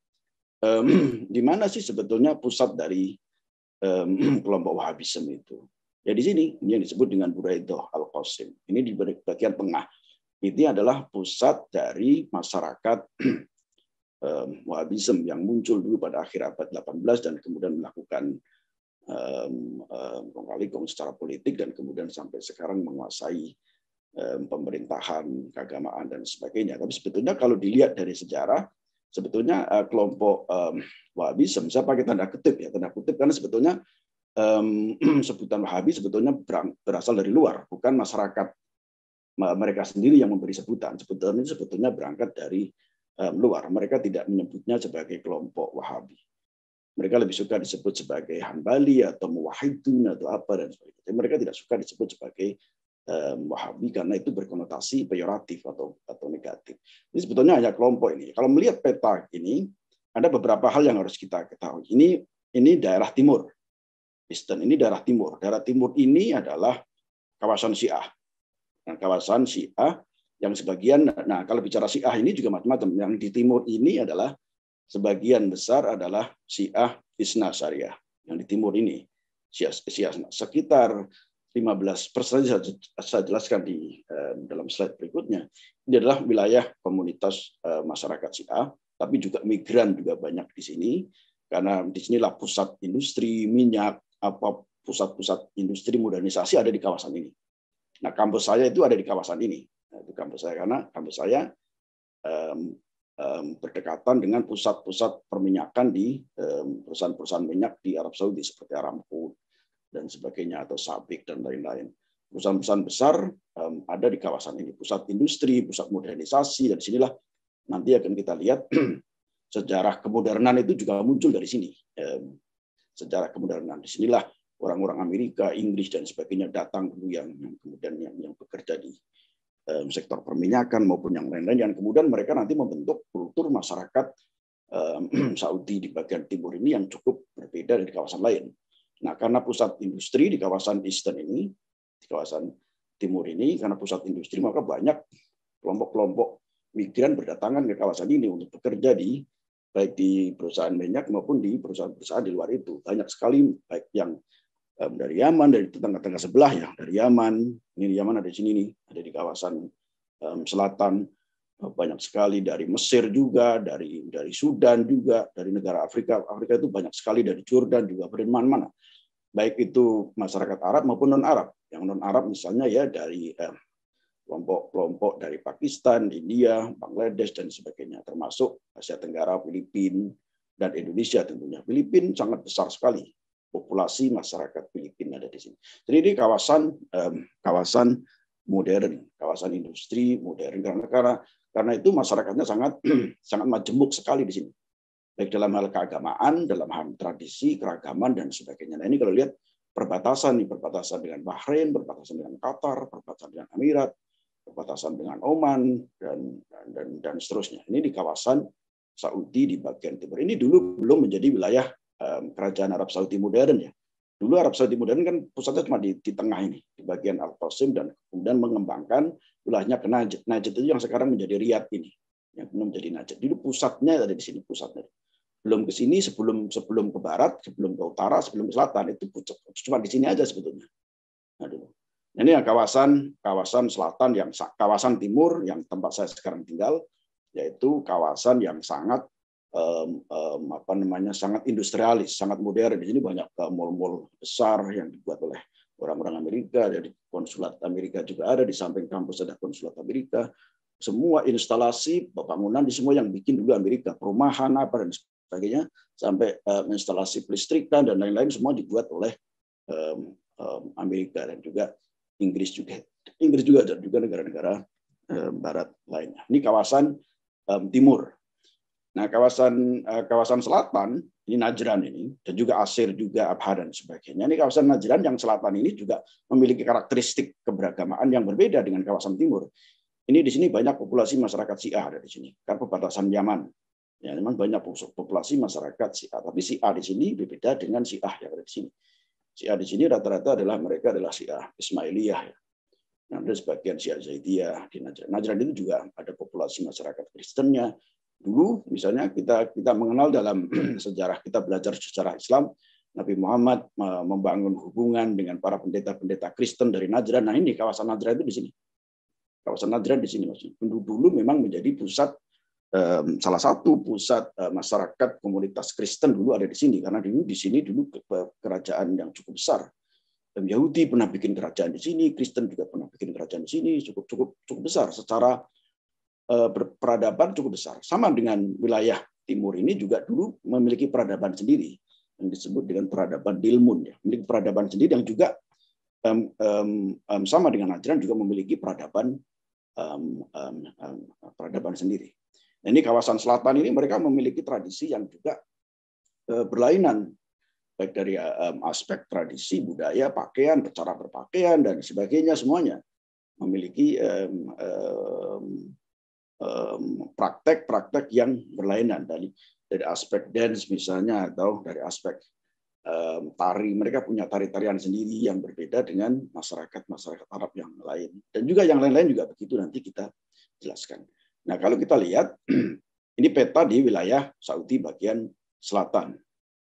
di mana sih sebetulnya pusat dari kelompok Wahabisme itu? Ya di sini, ini yang disebut dengan Buraidah Al-Qasim. Ini di bagian tengah. Ini adalah pusat dari masyarakat Wahabisme yang muncul dulu pada akhir abad 18 dan kemudian melakukan kong secara politik dan kemudian sampai sekarang menguasai pemerintahan, keagamaan dan sebagainya. Tapi sebetulnya kalau dilihat dari sejarah, sebetulnya kelompok Wahabisme, saya pakai tanda kutip ya, tanda kutip karena sebetulnya sebutan Wahabi sebetulnya berasal dari luar, bukan masyarakat mereka sendiri yang memberi sebutan. Sebetulnya berangkat dari luar. Mereka tidak menyebutnya sebagai kelompok Wahabi. Mereka lebih suka disebut sebagai Hanbali atau Muwahhidun atau apa dan sebagainya. Mereka tidak suka disebut sebagai Wahabi karena itu berkonotasi peyoratif atau negatif. Ini sebetulnya hanya kelompok ini. Kalau melihat peta ini, ada beberapa hal yang harus kita ketahui. Ini daerah timur. Eastern ini daerah timur. Daerah timur ini adalah kawasan Syiah. Nah, kawasan Syiah yang sebagian, nah kalau bicara Syiah ini juga macam-macam. Yang di timur ini adalah sebagian besar adalah Syiah Isna Syariah. Yang di timur ini Syiah sekitar 15%, saya jelaskan di dalam slide berikutnya. Ini adalah wilayah komunitas masyarakat Syiah, tapi juga migran juga banyak di sini, karena di sinilah pusat industri minyak, pusat-pusat industri modernisasi ada di kawasan ini. Nah, kampus saya itu ada di kawasan ini. Nah, itu kampus saya, karena kampus saya berdekatan dengan pusat-pusat perminyakan di perusahaan-perusahaan minyak di Arab Saudi seperti Aramco dan sebagainya, atau Sabik dan lain-lain. Perusahaan-perusahaan besar ada di kawasan ini, pusat industri, pusat modernisasi, dan sinilah nanti akan kita lihat sejarah kemodernan itu juga muncul dari sini. Sejarah kemodernan di sinilah orang-orang Amerika, Inggris dan sebagainya datang dulu yang kemudian yang bekerja di sektor perminyakan maupun yang lain-lain, yang kemudian mereka nanti membentuk kultur masyarakat Saudi di bagian timur ini yang cukup berbeda dari kawasan lain. Nah, karena pusat industri di kawasan Eastern ini, di kawasan timur ini, karena pusat industri, maka banyak kelompok-kelompok migran berdatangan ke kawasan ini untuk bekerja baik di perusahaan minyak maupun di perusahaan-perusahaan di luar itu. Banyak sekali, baik yang dari Yaman, dari tetangga-tetangga sebelah ya, dari Yaman, ini Yaman ada di sini nih, ada di kawasan selatan, banyak sekali dari Mesir juga, dari Sudan juga, dari negara Afrika itu banyak sekali, dari Jordan juga, dari mana-mana. Baik itu masyarakat Arab maupun non-Arab. Yang non-Arab misalnya ya dari kelompok-kelompok dari Pakistan, India, Bangladesh dan sebagainya, termasuk Asia Tenggara, Filipina dan Indonesia tentunya. Filipina sangat besar sekali. Populasi masyarakat Filipina ada di sini. Jadi ini kawasan modern, kawasan industri modern, karena itu masyarakatnya sangat majemuk sekali di sini. Baik dalam hal keagamaan, dalam hal tradisi, keragaman dan sebagainya. Nah, ini kalau lihat perbatasan dengan Bahrain, perbatasan dengan Qatar, perbatasan dengan Emirat, perbatasan dengan Oman dan seterusnya. Ini di kawasan Saudi di bagian timur. Ini dulu belum menjadi wilayah kerajaan Arab Saudi modern ya. Dulu Arab Saudi modern kan pusatnya cuma di tengah ini, di bagian Al-Qasim, dan kemudian mengembangkan wilayahnya ke Najd. Najd itu yang sekarang menjadi Riyadh ini, yang belum menjadi Najd. Dulu pusatnya ada di sini, pusatnya. Belum ke sini, sebelum ke barat, sebelum ke utara, sebelum ke selatan, itu cuma di sini aja sebetulnya. Nah, dulu. Ini yang kawasan selatan, yang kawasan timur yang tempat saya sekarang tinggal, yaitu kawasan yang sangat sangat industrialis, sangat modern. Di sini banyak mall-mall besar yang dibuat oleh orang-orang Amerika, dari konsulat Amerika juga ada, di samping kampus ada konsulat Amerika. Semua instalasi bangunan di semua yang bikin dulu Amerika, perumahan apa dan sebagainya, sampai instalasi listrikan dan lain-lain semua dibuat oleh Amerika dan juga Inggris juga dan juga negara-negara barat lainnya. Ini kawasan timur. Nah, kawasan selatan ini Najran ini, dan juga Asir juga Abha dan sebagainya. Ini kawasan Najran yang selatan ini juga memiliki karakteristik keberagamaan yang berbeda dengan kawasan timur. Ini di sini banyak populasi masyarakat Syiah ada di sini, karena perbatasan Yaman. Ya, memang banyak populasi masyarakat Syiah, tapi Syiah di sini berbeda dengan Syiah yang ada di sini. Syiah di sini rata-rata mereka adalah Syiah Ismailiyah. Ya. Nah, ada sebagian Syiah Zaidiyah di Najran. Najran itu juga ada populasi masyarakat Kristennya. Dulu misalnya kita mengenal dalam sejarah, kita belajar sejarah Islam, Nabi Muhammad membangun hubungan dengan para pendeta-pendeta Kristen dari Najran. Nah, ini kawasan Najran itu di sini. Kawasan Najran di sini maksudnya. Dulu memang menjadi pusat, salah satu pusat masyarakat komunitas Kristen dulu ada di sini, karena di sini kerajaan yang cukup besar. Yahudi pernah bikin kerajaan di sini, Kristen juga pernah bikin kerajaan di sini, cukup besar secara peradaban, cukup besar. Sama dengan wilayah timur ini juga dulu memiliki peradaban sendiri yang disebut dengan peradaban Dilmun, ya. Memiliki peradaban sendiri yang juga sama dengan Najran juga memiliki peradaban sendiri. Nah, ini kawasan selatan ini mereka memiliki tradisi yang juga berlainan, baik dari aspek tradisi, budaya, pakaian, cara berpakaian dan sebagainya, semuanya memiliki praktek-praktek yang berlainan dari aspek dance misalnya, atau dari aspek tari, mereka punya tari-tarian sendiri yang berbeda dengan masyarakat Arab yang lain. Dan juga yang lain-lain juga begitu, nanti kita jelaskan. Nah, kalau kita lihat, ini peta di wilayah Saudi bagian selatan,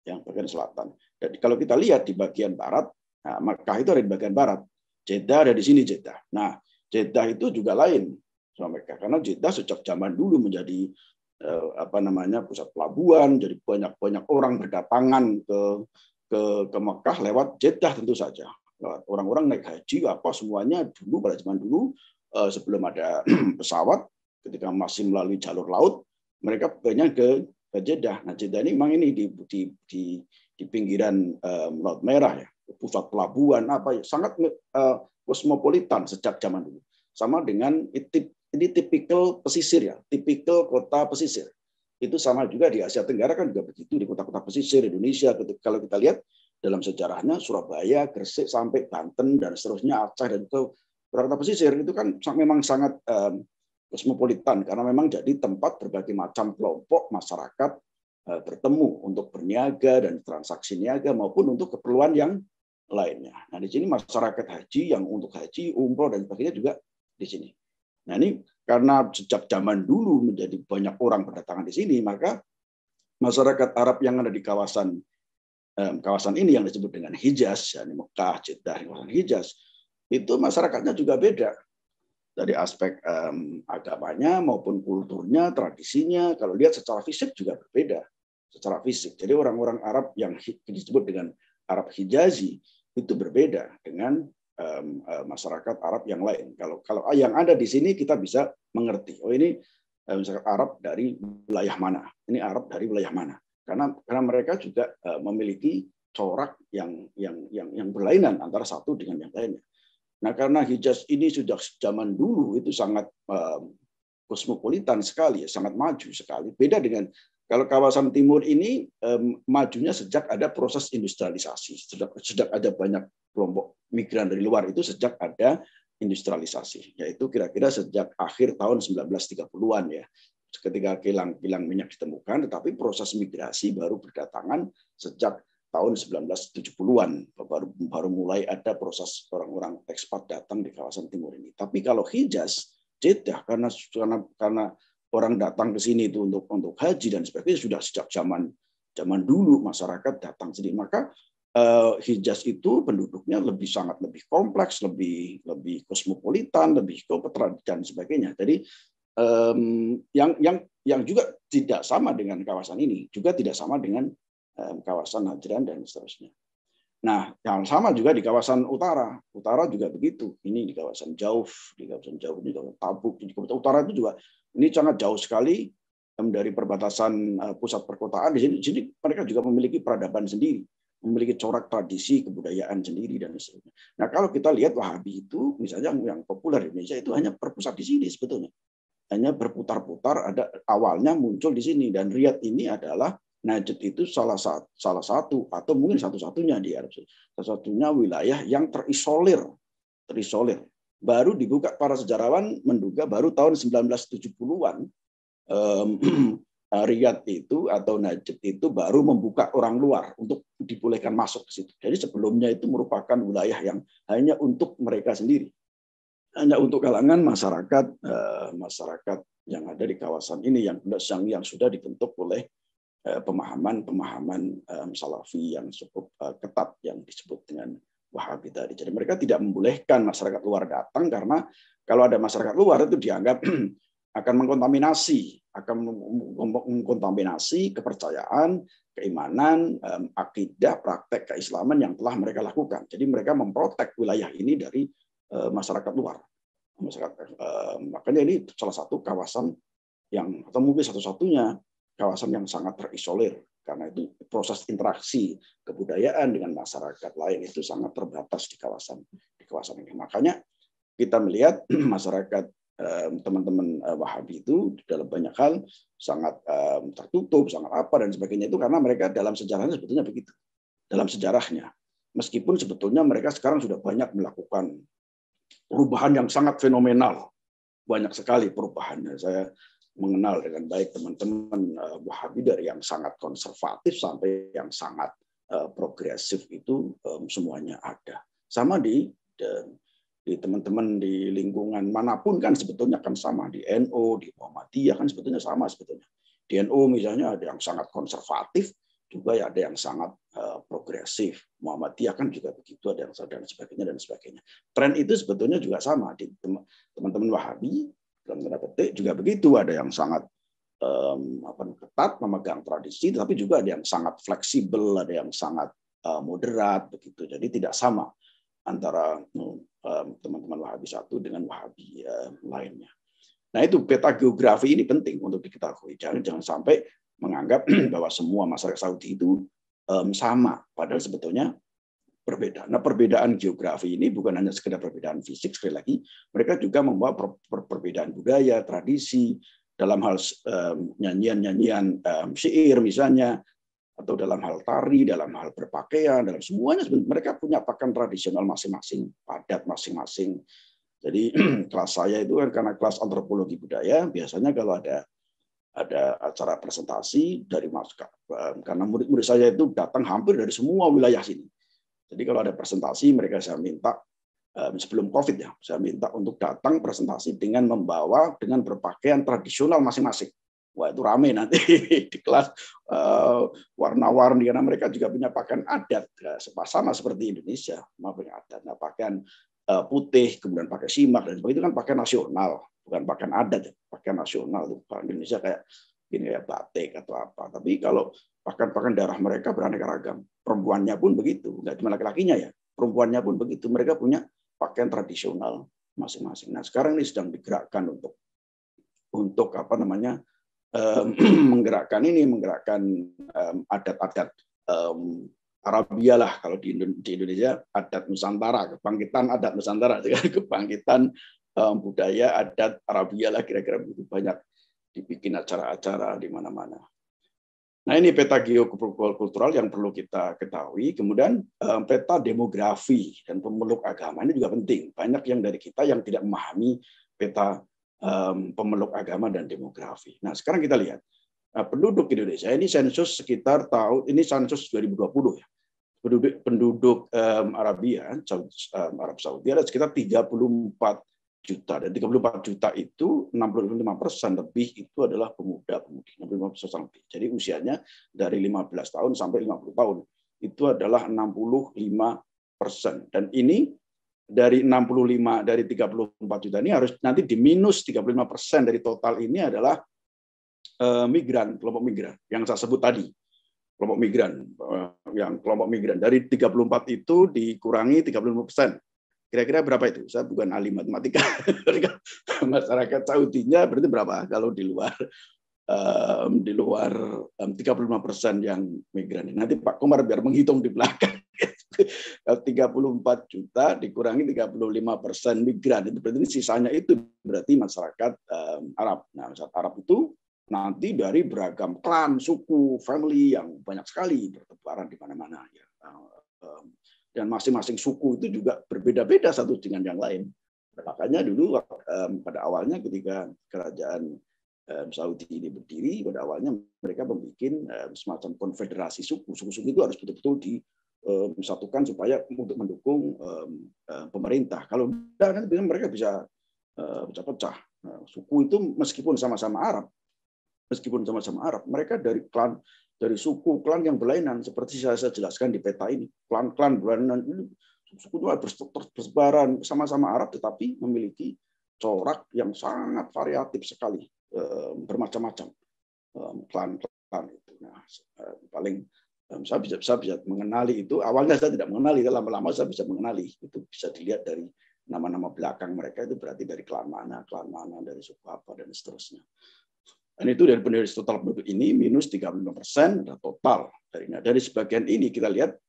yang bagian selatan. Dan kalau kita lihat di bagian barat, nah, Makkah itu ada di bagian barat, Jeddah ada di sini Jeddah. Nah, Jeddah itu juga lain sama Makkah, karena Jeddah sejak zaman dulu menjadi pusat pelabuhan, jadi banyak orang berdatangan ke Mekah lewat Jeddah tentu saja. Orang-orang naik haji apa semuanya dulu pada zaman dulu sebelum ada pesawat, ketika masih melalui jalur laut, mereka banyak ke Jeddah. Nah, Jeddah ini memang ini di pinggiran Laut Merah ya, pusat pelabuhan sangat kosmopolitan sejak zaman dulu. Sama dengan ini tipikal pesisir ya, tipikal kota pesisir. Itu sama juga di Asia Tenggara kan juga begitu, di kota-kota pesisir Indonesia. Kalau kita lihat dalam sejarahnya Surabaya, Gresik sampai Banten dan seterusnya, Aceh dan ke kota pesisir itu kan memang sangat kosmopolitan karena memang jadi tempat berbagai macam kelompok masyarakat bertemu untuk berniaga dan transaksi niaga maupun untuk keperluan yang lainnya. Nah, di sini masyarakat haji yang untuk haji, umroh dan sebagainya juga di sini. Nah, ini karena sejak zaman dulu menjadi banyak orang berdatangan di sini, maka masyarakat Arab yang ada di kawasan ini yang disebut dengan Hijaz, yakni Mekah, Jeddah, kawasan Hijaz, itu masyarakatnya juga beda dari aspek agamanya maupun kulturnya, tradisinya. Kalau lihat secara fisik juga berbeda, secara fisik. Jadi orang-orang Arab yang disebut dengan Arab Hijazi itu berbeda dengan masyarakat Arab yang lain. Kalau yang ada di sini kita bisa mengerti, oh ini masyarakat Arab dari wilayah mana, ini Arab dari wilayah mana, karena mereka juga memiliki corak yang berlainan antara satu dengan yang lainnya. Nah, karena Hijaz ini sudah zaman dulu itu sangat kosmopolitan sekali, sangat maju sekali. Beda dengan kalau kawasan timur ini majunya sejak ada proses industrialisasi, sejak ada banyak kelompok migran dari luar itu sejak ada industrialisasi, yaitu kira-kira sejak akhir tahun 1930-an ya, ketika kilang minyak ditemukan, tetapi proses migrasi baru berdatangan sejak tahun 1970-an, baru mulai ada proses orang-orang ekspat datang di kawasan timur ini. Tapi kalau Hijaz, Jeddah, karena orang datang ke sini itu untuk haji dan sebagainya sudah sejak zaman dulu masyarakat datang sini, maka Hijaz itu penduduknya sangat lebih kompleks, lebih kosmopolitan, lebih kompeten dan sebagainya. Jadi yang juga tidak sama dengan kawasan ini, juga tidak sama dengan kawasan Najran dan seterusnya. Nah, yang sama juga di kawasan utara juga begitu. Ini di kawasan Jauf, di kawasan Tabuk, di kawasan utara itu juga ini sangat jauh sekali dari perbatasan pusat perkotaan. Di sini mereka juga memiliki peradaban sendiri, memiliki corak tradisi kebudayaan sendiri dan sebagainya. Nah, kalau kita lihat Wahabi itu misalnya yang populer di Indonesia itu hanya berpusat di sini sebetulnya. Hanya berputar-putar, ada awalnya muncul di sini, dan Riyadh ini adalah Najd itu salah satu atau mungkin satu-satunya di Arab Saudi, satu-satunya wilayah yang terisolir. Baru dibuka, para sejarawan menduga baru tahun 1970-an Riyadh itu atau Najd itu baru membuka orang luar untuk dibolehkan masuk ke situ. Jadi sebelumnya itu merupakan wilayah yang hanya untuk mereka sendiri, hanya untuk kalangan masyarakat yang ada di kawasan ini yang sudah dibentuk oleh pemahaman Salafi yang cukup ketat yang disebut dengan Wahabi tadi. Jadi mereka tidak membolehkan masyarakat luar datang karena kalau ada masyarakat luar itu dianggap akan mengkontaminasi kepercayaan, keimanan, akidah, praktek keislaman yang telah mereka lakukan. Jadi mereka memprotek wilayah ini dari masyarakat luar. Makanya ini salah satu kawasan atau mungkin satu-satunya kawasan yang sangat terisolir, karena itu proses interaksi kebudayaan dengan masyarakat lain itu sangat terbatas di kawasan ini. Makanya kita melihat masyarakat teman-teman Wahabi itu dalam banyak hal sangat tertutup, sangat apa dan sebagainya itu karena mereka dalam sejarahnya sebetulnya begitu. Dalam sejarahnya, meskipun sebetulnya mereka sekarang sudah banyak melakukan perubahan yang sangat fenomenal, banyak sekali perubahannya. Saya mengenal dengan baik teman-teman Wahabi dari yang sangat konservatif sampai yang sangat progresif itu semuanya ada. Sama di teman-teman di lingkungan manapun kan sebetulnya kan sama, di NU, di Muhammadiyah kan sebetulnya sama sebetulnya. Di NU misalnya ada yang sangat konservatif, juga ya ada yang sangat progresif. Muhammadiyah kan juga begitu, ada yang dan sebagainya dan sebagainya. Tren itu sebetulnya juga sama di teman-teman Wahabi dalam tanda petik juga begitu, ada yang sangat ketat memegang tradisi, tapi juga ada yang sangat fleksibel, ada yang sangat moderat begitu. Jadi tidak sama antara teman-teman Wahabi satu dengan Wahabi lainnya. Nah itu peta geografi ini penting untuk diketahui. Jangan sampai menganggap bahwa semua masyarakat Saudi itu sama, padahal sebetulnya berbeda. Nah perbedaan geografi ini bukan hanya sekedar perbedaan fisik, sekali lagi mereka juga membawa perbedaan budaya, tradisi, dalam hal nyanyian-nyanyian syair misalnya, atau dalam hal tari, dalam hal berpakaian, dalam semuanya mereka punya pakaian tradisional masing-masing, adat masing-masing. Jadi kelas saya itu kan karena kelas antropologi budaya, biasanya kalau ada acara presentasi dari karena murid-murid saya itu datang hampir dari semua wilayah sini. Jadi kalau ada presentasi mereka saya minta sebelum COVID ya, saya minta untuk datang presentasi dengan berpakaian tradisional masing-masing. Wah itu rame nanti di kelas warna-warni karena mereka juga punya pakaian adat sama seperti Indonesia, punya adat. Nah, pakaian putih kemudian pakai simak dan sebagainya itu kan pakaian nasional, bukan pakaian adat ya, pakaian nasional itu Indonesia kayak gini ya batik atau apa. Tapi kalau pakaian daerah mereka beraneka ragam. Perempuannya pun begitu, nggak cuma laki-lakinya ya. Perempuannya pun begitu, mereka punya pakaian tradisional masing-masing. Nah sekarang ini sedang digerakkan untuk apa namanya menggerakkan adat-adat Arabia lah kalau di Indonesia adat Nusantara, kebangkitan adat Nusantara, kebangkitan budaya adat Arabia lah kira-kira begitu, banyak dibikin acara-acara di mana-mana. Nah ini peta geokultural yang perlu kita ketahui. Kemudian peta demografi dan pemeluk agama ini juga penting. Banyak yang dari kita yang tidak memahami peta pemeluk agama dan demografi. Nah sekarang kita lihat penduduk Indonesia ini sensus sekitar ini sensus 2020 ya. Penduduk Arabia, Arab Saudi ada sekitar 34 juta, dan 34 juta itu 65% lebih itu adalah pemuda-pemudi, 65% lebih. Jadi usianya dari 15 tahun sampai 50 tahun itu adalah 65%. Dan ini dari 34 juta ini harus nanti diminus 35% dari total ini adalah migran, kelompok migran yang saya sebut tadi. Kelompok migran dari 34 itu dikurangi 35%. Kira-kira berapa itu? Saya bukan ahli matematika. Masyarakat Saudinya berarti berapa? Kalau di luar 35% yang migran. Nanti Pak Komar biar menghitung di belakang. 34 juta dikurangi 35% migran. Itu berarti sisanya itu berarti masyarakat Arab. Nah, masyarakat Arab itu nanti dari beragam klan, suku, family yang banyak sekali bertebaran di mana-mana. Ya. Dan masing-masing suku itu juga berbeda-beda satu dengan yang lain. Makanya dulu pada awalnya ketika kerajaan Saudi ini berdiri, pada awalnya mereka membuat semacam konfederasi suku. Suku-suku itu harus betul-betul disatukan supaya untuk mendukung pemerintah. Kalau tidak, nanti mereka bisa pecah-pecah. Suku itu meskipun sama-sama Arab, mereka dari klan, dari suku klan yang berlainan seperti saya jelaskan di peta ini. Klan-klan berlainan ini suku itu bersebaran sama-sama Arab tetapi memiliki corak yang sangat variatif sekali, bermacam-macam klan-klan itu. Nah, paling saya bisa mengenali itu. Awalnya saya tidak mengenali, lama-lama saya bisa mengenali. Itu bisa dilihat dari nama-nama belakang mereka itu berarti dari klan mana, dari suku apa dan seterusnya. Dan itu dari total penduduk ini minus 35% total. Dari sebagian ini kita lihat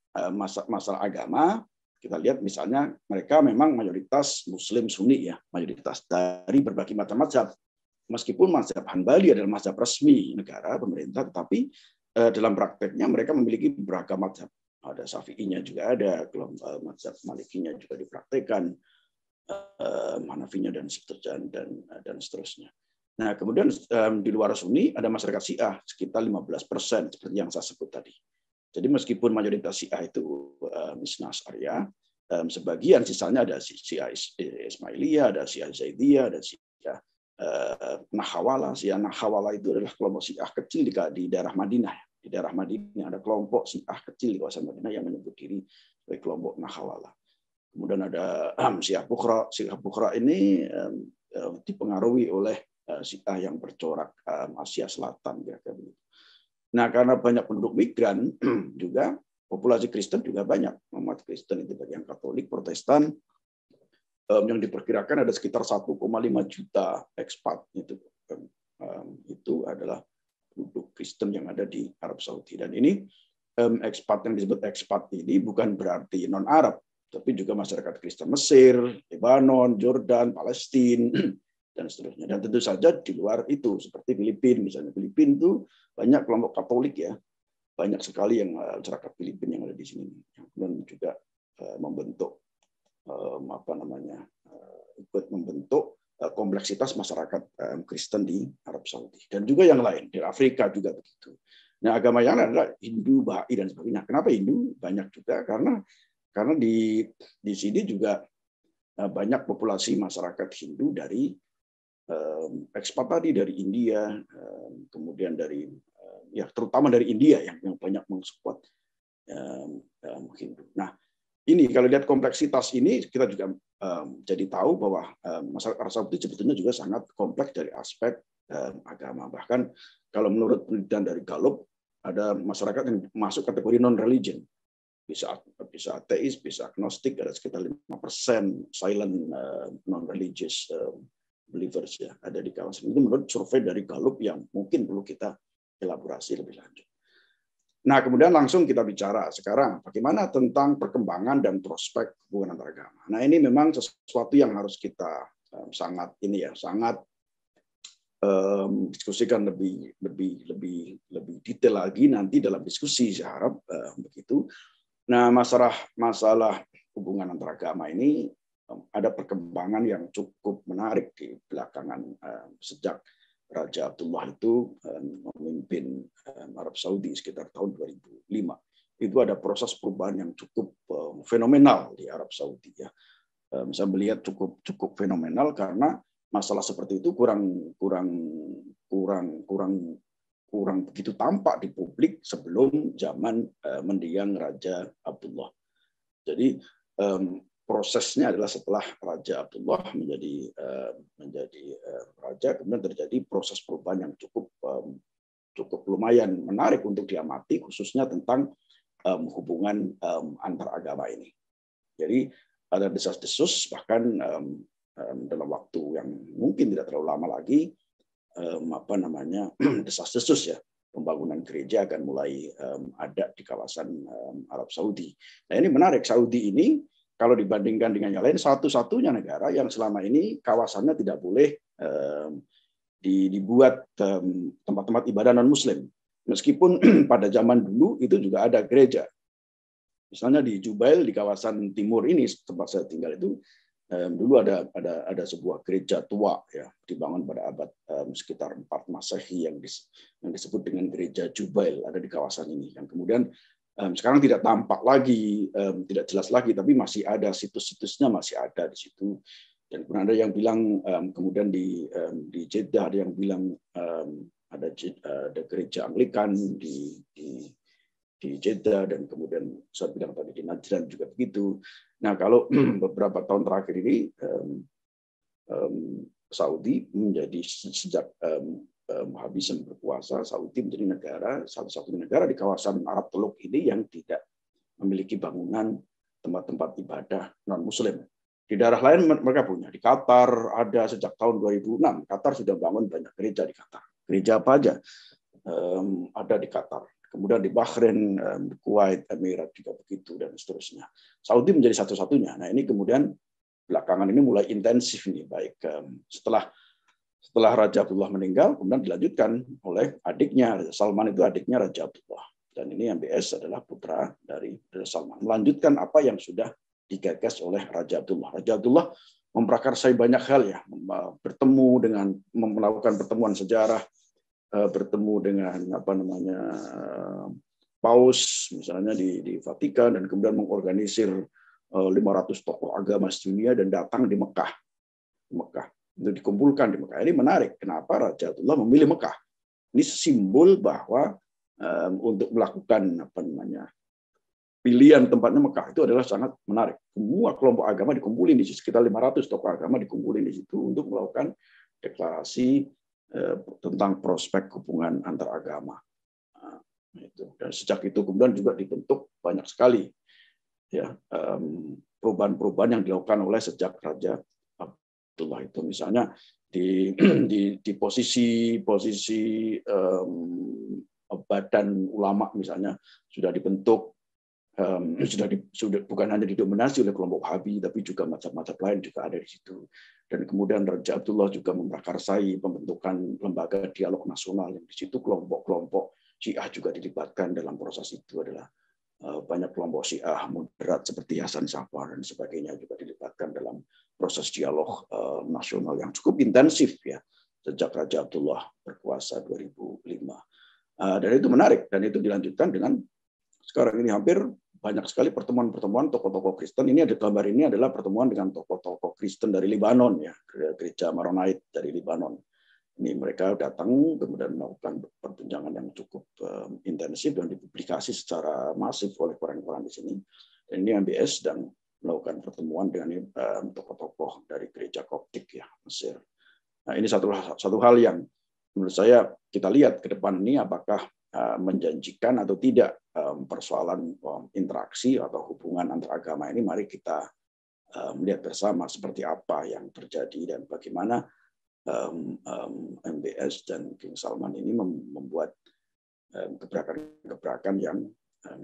masalah agama, kita lihat misalnya mereka memang mayoritas Muslim Sunni ya, mayoritas dari berbagai macam mazhab. Meskipun mazhab Hanbali adalah mazhab resmi negara pemerintah, tetapi dalam prakteknya mereka memiliki beragam mazhab. Ada Syafi'inya juga ada, mazhab Malikinya juga dipraktekkan, Hanafinya dan seterusnya. Nah, kemudian di luar Sunni ada masyarakat Syiah sekitar 15% seperti yang saya sebut tadi. Jadi meskipun mayoritas Syiah itu Isna Asy'ariyah, sebagian sisanya ada Syiah Ismailiyah, ada Syiah Zaidiyah, ada Syiah Nahawala. Syiah Nahawala itu adalah kelompok Syiah kecil di daerah Madinah. Di daerah Madinah ada kelompok Syiah kecil di kawasan Madinah yang menyebut diri sebagai kelompok Nahawala. Kemudian ada Syiah Bukhra. Syiah Bukhra ini dipengaruhi oleh Syiah yang bercorak Asia Selatan, kira-kira begitu. Nah, karena banyak penduduk migran juga, populasi Kristen juga banyak. Umat Kristen itu bagian Katolik, Protestan, yang diperkirakan ada sekitar 1,5 juta ekspat. Itu adalah penduduk Kristen yang ada di Arab Saudi. Dan ini ekspat yang disebut ekspat ini bukan berarti non-Arab, tapi juga masyarakat Kristen Mesir, Lebanon, Jordan, Palestina, dan seterusnya. Dan tentu saja di luar itu, seperti Filipina, misalnya Filipina itu banyak kelompok Katolik ya, banyak sekali yang masyarakat Filipina yang ada di sini, dan juga membentuk ikut membentuk kompleksitas masyarakat Kristen di Arab Saudi, dan juga yang lain di Afrika juga begitu. Nah, agama yang lain adalah Hindu, Bahai dan sebagainya. Kenapa Hindu? Banyak juga karena di sini juga banyak populasi masyarakat Hindu dari ekspat tadi dari India, kemudian dari terutama dari India yang banyak mensupport Hindu. Nah, ini kalau lihat kompleksitas ini kita juga jadi tahu bahwa masyarakat Arab Saudi sebetulnya juga sangat kompleks dari aspek agama. Bahkan kalau menurut penelitian dari Gallup ada masyarakat yang masuk kategori non-religion. Bisa ateis, bisa agnostik, ada sekitar 5% silent non-religious believers ya ada di kawasan itu menurut survei dari Gallup yang mungkin perlu kita elaborasi lebih lanjut. Nah, kemudian langsung kita bicara sekarang bagaimana tentang perkembangan dan prospek hubungan antar agama. Nah, ini memang sesuatu yang harus kita sangat diskusikan lebih detail lagi nanti dalam diskusi, saya harap begitu. Nah, masalah hubungan antar agama ini ada perkembangan yang cukup menarik di belakangan sejak Raja Abdullah itu memimpin Arab Saudi sekitar tahun 2005. Itu ada proses perubahan yang cukup fenomenal di Arab Saudi ya. Saya melihat cukup fenomenal karena masalah seperti itu kurang begitu tampak di publik sebelum zaman mendiang Raja Abdullah. Jadi prosesnya adalah setelah Raja Abdullah menjadi raja, kemudian terjadi proses perubahan yang cukup lumayan menarik untuk diamati, khususnya tentang hubungan antar agama ini. Jadi ada desas-desus, bahkan dalam waktu yang mungkin tidak terlalu lama lagi, desas-desus ya, pembangunan gereja akan mulai ada di kawasan Arab Saudi. Nah, ini menarik, Saudi ini kalau dibandingkan dengan yang lain, satu-satunya negara yang selama ini kawasannya tidak boleh dibuat tempat-tempat ibadah non-Muslim. Meskipun pada zaman dulu itu juga ada gereja. Misalnya di Jubail, di kawasan timur ini, tempat saya tinggal itu, dulu ada sebuah gereja tua ya, dibangun pada abad sekitar 4 Masehi yang disebut dengan gereja Jubail, ada di kawasan ini. Yang kemudian sekarang tidak tampak lagi, tidak jelas lagi, tapi masih ada situs-situsnya, masih ada di situ. Dan kemudian ada yang bilang kemudian di Jeddah, ada yang bilang ada gereja Anglikan di Jeddah, dan kemudian saya bilang tadi di Najran juga begitu. Nah, kalau beberapa tahun terakhir ini Saudi menjadi sejak habis berkuasa, Saudi menjadi satu-satunya negara di kawasan Arab Teluk ini yang tidak memiliki bangunan tempat-tempat ibadah non-Muslim. Di daerah lain mereka punya. Di Qatar ada sejak tahun 2006. Qatar sudah bangun banyak gereja di Qatar. Gereja apa aja ada di Qatar. Kemudian di Bahrain, Kuwait, Emirat juga begitu, dan seterusnya. Saudi menjadi satu-satunya. Nah, ini kemudian belakangan ini mulai intensif nih, baik setelah Raja Abdullah meninggal, kemudian dilanjutkan oleh adiknya, Salman itu adiknya Raja Abdullah. Dan ini MBS adalah putra dari Salman. Melanjutkan apa yang sudah digagas oleh Raja Abdullah. Raja Abdullah memprakarsai banyak hal ya, bertemu dengan, melakukan pertemuan sejarah, bertemu dengan paus misalnya di Vatikan, dan kemudian mengorganisir 500 tokoh agama dunia dan datang di Mekah. Itu dikumpulkan di Mekah. Ini menarik. Kenapa Raja Abdullah memilih Mekah? Ini simbol bahwa untuk melakukan pilihan tempatnya Mekah itu adalah sangat menarik. Semua kelompok agama dikumpulin di situ, sekitar 500 tokoh agama dikumpulin di situ untuk melakukan deklarasi tentang prospek hubungan antar agama. Dan sejak itu kemudian juga dibentuk banyak sekali ya perubahan-perubahan yang dilakukan oleh sejak Raja Abdullah itu. Misalnya di posisi badan ulama misalnya sudah dibentuk, sudah bukan hanya didominasi oleh kelompok Wahabi, tapi juga macam-macam lain juga ada di situ. Dan kemudian Raja Abdullah juga memprakarsai pembentukan lembaga dialog nasional, yang di situ kelompok-kelompok Syiah juga dilibatkan dalam proses itu. Adalah banyak kelompok Syiah moderat seperti Hasan Safar dan sebagainya juga dilibatkan dalam proses dialog nasional yang cukup intensif ya sejak Raja Abdullah berkuasa 2005. Dan itu menarik, dan itu dilanjutkan dengan sekarang ini hampir banyak sekali pertemuan-pertemuan tokoh-tokoh Kristen. Ini ada gambar, ini adalah pertemuan dengan tokoh-tokoh Kristen dari Libanon ya, gereja Maronite dari Libanon. Ini mereka datang kemudian melakukan perbincangan yang cukup intensif dan dipublikasi secara masif oleh koran-koran di sini. Dan ini MBS dan melakukan pertemuan dengan tokoh-tokoh dari gereja Koptik ya, Mesir. Nah, ini satu hal yang menurut saya kita lihat ke depan ini apakah menjanjikan atau tidak persoalan interaksi atau hubungan antar agama ini. Mari kita melihat bersama seperti apa yang terjadi dan bagaimana MBS dan King Salman ini membuat gebrakan-gebrakan yang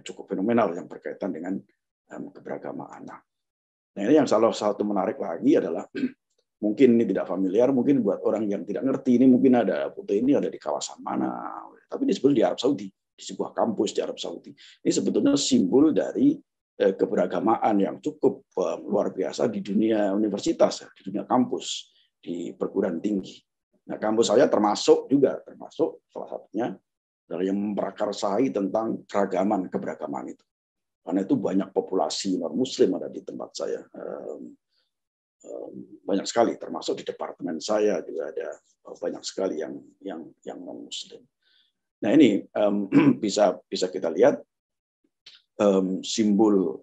cukup fenomenal yang berkaitan dengan keberagamaan. Nah, ini yang salah satu menarik lagi adalah mungkin ini tidak familiar, mungkin buat orang yang tidak ngerti, ini mungkin ada foto ini ada di kawasan mana, tapi ini sebetulnya di Arab Saudi, di sebuah kampus di Arab Saudi. Ini sebetulnya simbol dari keberagamaan yang cukup luar biasa di dunia universitas, di dunia kampus, di perguruan tinggi. Nah, kampus saya termasuk salah satunya dari yang memprakarsai tentang keberagaman itu. Karena itu banyak populasi non-Muslim ada di tempat saya. Banyak sekali, termasuk di departemen saya juga ada banyak sekali yang non-Muslim. Nah, ini bisa kita lihat simbol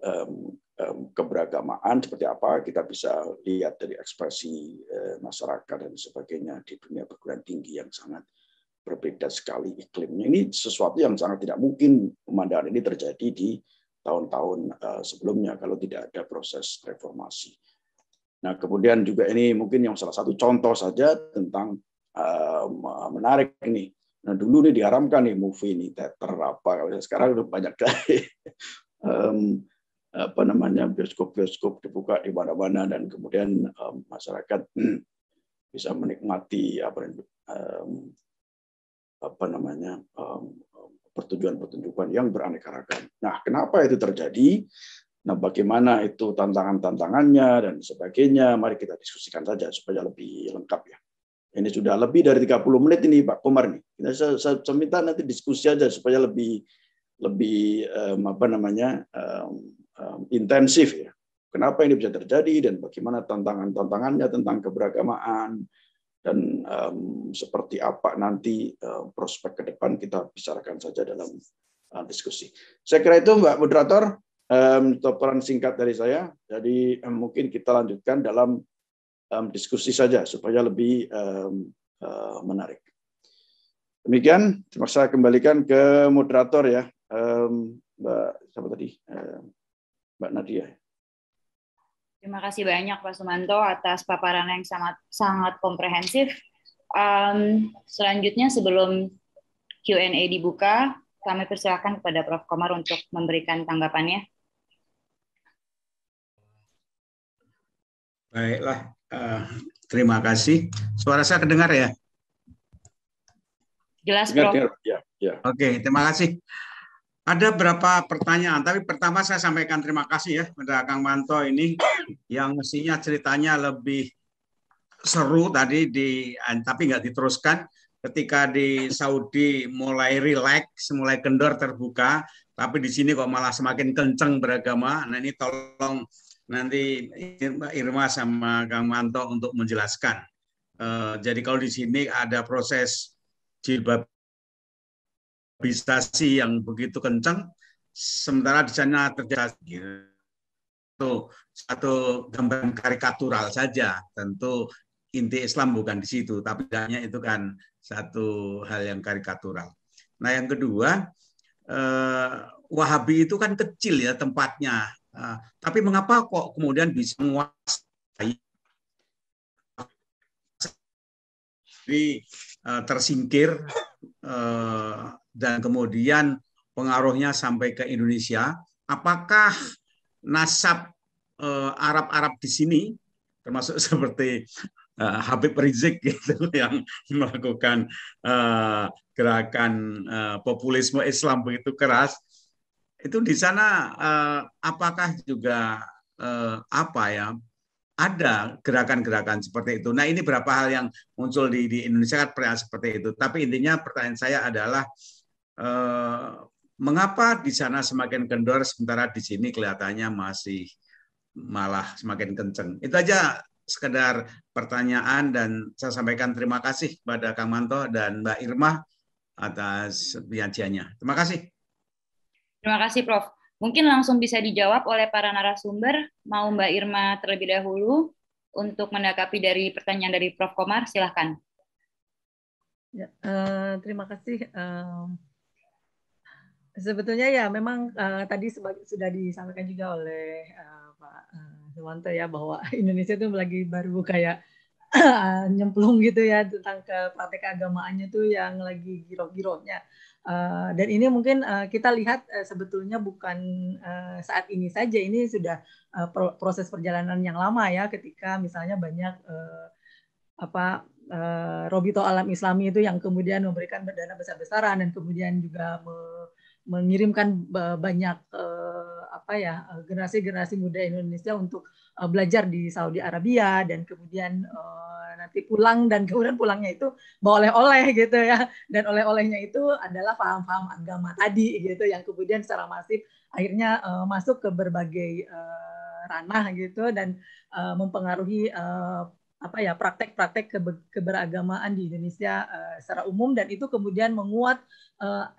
keberagamaan seperti apa. Kita bisa lihat dari ekspresi masyarakat dan sebagainya di dunia perguruan tinggi yang sangat berbeda sekali iklimnya. Ini sesuatu yang sangat tidak mungkin pemandangan ini terjadi di tahun-tahun sebelumnya kalau tidak ada proses reformasi. Nah, kemudian juga ini mungkin yang salah satu contoh saja tentang menarik ini. Nah, dulu nih diharamkan nih movie ini, teater apa, sekarang udah banyak kali bioskop-bioskop dibuka di mana-mana dan kemudian masyarakat bisa menikmati pertunjukan-pertunjukan yang beraneka ragam. Nah, kenapa itu terjadi? Nah, bagaimana itu tantangan-tantangannya dan sebagainya, mari kita diskusikan saja supaya lebih lengkap ya. Ini sudah lebih dari 30 menit ini Pak Komar nih. Saya minta nanti diskusi aja supaya lebih intensif ya. Kenapa ini bisa terjadi dan bagaimana tantangannya tentang keberagamaan dan seperti apa nanti prospek ke depan kita bicarakan saja dalam diskusi. Saya kira itu Mbak Moderator. Laporan singkat dari saya, jadi mungkin kita lanjutkan dalam diskusi saja supaya lebih menarik. Demikian, terima kasih, saya kembalikan ke moderator ya, Mbak siapa tadi, Mbak Nadia.
Terima kasih banyak Pak Sumanto atas paparan yang sangat komprehensif. Selanjutnya sebelum Q&A dibuka, kami persilakan kepada Prof. Komar untuk memberikan tanggapannya.
Baiklah, terima kasih. Suara saya kedengar ya?
Jelas, Prof.
Ya. Oke, terima kasih. Ada beberapa pertanyaan, tapi pertama saya sampaikan terima kasih ya kepada Kang Manto ini yang mestinya ceritanya lebih seru tadi tapi nggak diteruskan. ketika di Saudi mulai rileks, mulai kendor terbuka, tapi di sini kok malah semakin kenceng beragama. Nah ini tolong nanti Mbak Irma sama Kang Manto untuk menjelaskan. Jadi kalau di sini ada proses jilbabisasi yang begitu kenceng, sementara di sana terjadi satu gambaran karikatural saja. Tentu inti Islam bukan di situ, tapi hanya itu kan satu hal yang karikatural. Nah yang kedua, Wahabi itu kan kecil ya tempatnya, tapi mengapa kok kemudian bisa menguasai, tersingkir dan kemudian pengaruhnya sampai ke Indonesia? Apakah nasab Arab-Arab di sini, termasuk seperti Habib Rizik gitu yang melakukan gerakan populisme Islam begitu keras, itu di sana apakah juga ada gerakan-gerakan seperti itu? Nah ini beberapa hal yang muncul di Indonesia kan pernah seperti itu. Tapi intinya pertanyaan saya adalah mengapa di sana semakin kendor sementara di sini kelihatannya masih malah semakin kenceng? Itu aja sekedar pertanyaan dan saya sampaikan terima kasih kepada Kang Manto dan Mbak Irma atas penyajiannya. Terima kasih.
Terima kasih Prof. Mungkin langsung bisa dijawab oleh para narasumber. Mau Mbak Irma terlebih dahulu untuk menanggapi dari pertanyaan dari Prof. Komar, silahkan.
Ya, terima kasih. Sebetulnya ya memang tadi sudah disampaikan juga oleh Pak Suwanto ya bahwa Indonesia itu lagi baru kayak nyemplung gitu ya tentang ke praktek keagamaannya tuh yang lagi giro-gironya. Dan ini mungkin kita lihat sebetulnya bukan saat ini saja, ini sudah proses perjalanan yang lama ya, ketika misalnya banyak Robito Alam Islami itu yang kemudian memberikan dana besar-besaran dan kemudian juga mengirimkan banyak generasi-generasi muda Indonesia untuk belajar di Saudi Arabia dan kemudian nanti pulang dan kemudian pulangnya itu bawa oleh-oleh gitu ya, dan oleh-olehnya itu adalah paham-paham agama tadi gitu yang kemudian secara masif akhirnya masuk ke berbagai ranah gitu dan mempengaruhi praktek-praktek keberagamaan di Indonesia secara umum, dan itu kemudian menguat.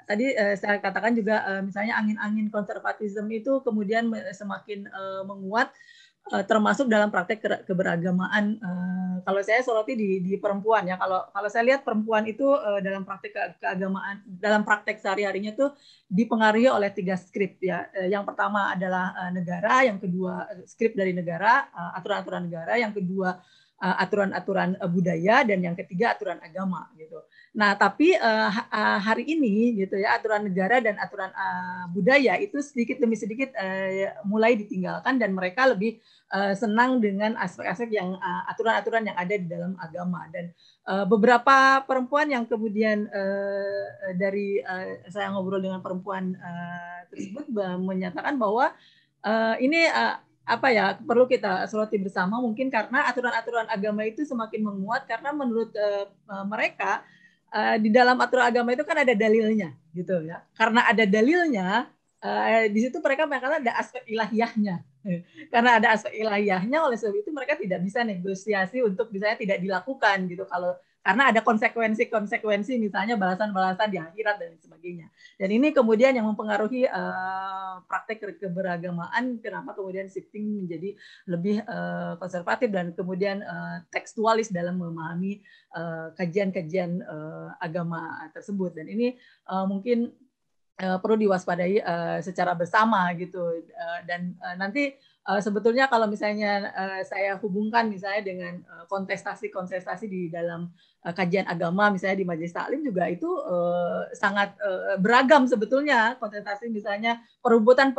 Tadi saya katakan juga misalnya angin-angin konservatisme itu kemudian semakin menguat, termasuk dalam praktek keberagamaan. Kalau saya soroti di perempuan ya, kalau saya lihat perempuan itu dalam praktek keagamaan, dalam praktek sehari-harinya tuh dipengaruhi oleh 3 skrip ya. Yang pertama adalah negara, yang kedua skrip dari negara, aturan-aturan negara, yang kedua aturan-aturan budaya, dan yang ketiga aturan agama gitu. Nah, tapi hari ini gitu ya, aturan negara dan aturan budaya itu sedikit demi sedikit mulai ditinggalkan, dan mereka lebih senang dengan aspek-aspek yang aturan-aturan yang ada di dalam agama. Dan beberapa perempuan yang kemudian dari saya ngobrol dengan perempuan tersebut menyatakan bahwa ini perlu kita soroti bersama, mungkin karena aturan-aturan agama itu semakin menguat, karena menurut mereka di dalam aturan agama itu kan ada dalilnya gitu ya. Karena ada dalilnya, di situ mereka mengatakan ada aspek ilahiyahnya. Karena ada aspek ilahiyahnya, oleh sebab itu mereka tidak bisa negosiasi untuk misalnya tidak dilakukan gitu, karena ada konsekuensi misalnya balasan-balasan di akhirat dan sebagainya. Dan ini kemudian yang mempengaruhi praktek keberagamaan, kenapa kemudian shifting menjadi lebih konservatif dan kemudian tekstualis dalam memahami kajian-kajian agama tersebut. Dan ini mungkin perlu diwaspadai secara bersama gitu. Dan nanti sebetulnya kalau misalnya saya hubungkan misalnya dengan kontestasi di dalam kajian agama, misalnya di Majelis Taklim juga itu sangat beragam sebetulnya kontestasi, misalnya perebutan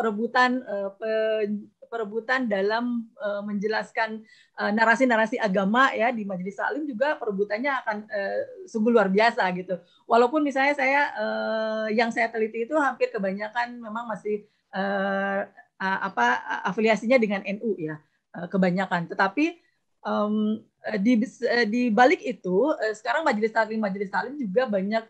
dalam menjelaskan narasi-narasi agama ya di Majelis Taklim juga perebutannya akan sungguh luar biasa gitu. Walaupun misalnya saya yang saya teliti itu hampir kebanyakan memang masih afiliasinya dengan NU ya, kebanyakan. Tetapi di balik itu sekarang majelis taklim juga banyak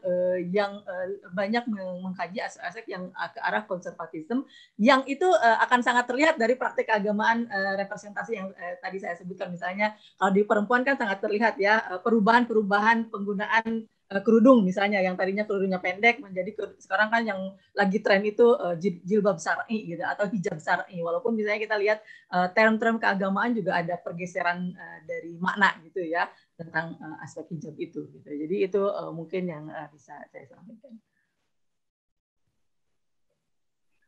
yang banyak mengkaji aspek-aspek yang ke arah konservatisme yang itu akan sangat terlihat dari praktik keagamaan representasi yang tadi saya sebutkan. Misalnya kalau di perempuan kan sangat terlihat ya perubahan penggunaan kerudung misalnya yang tadinya kerudungnya pendek menjadi sekarang kan yang lagi tren itu jilbab syar'i gitu atau hijab syar'i, walaupun misalnya kita lihat term-term keagamaan juga ada pergeseran dari makna gitu ya tentang aspek hijab itu gitu. Jadi itu mungkin yang bisa saya sampaikan.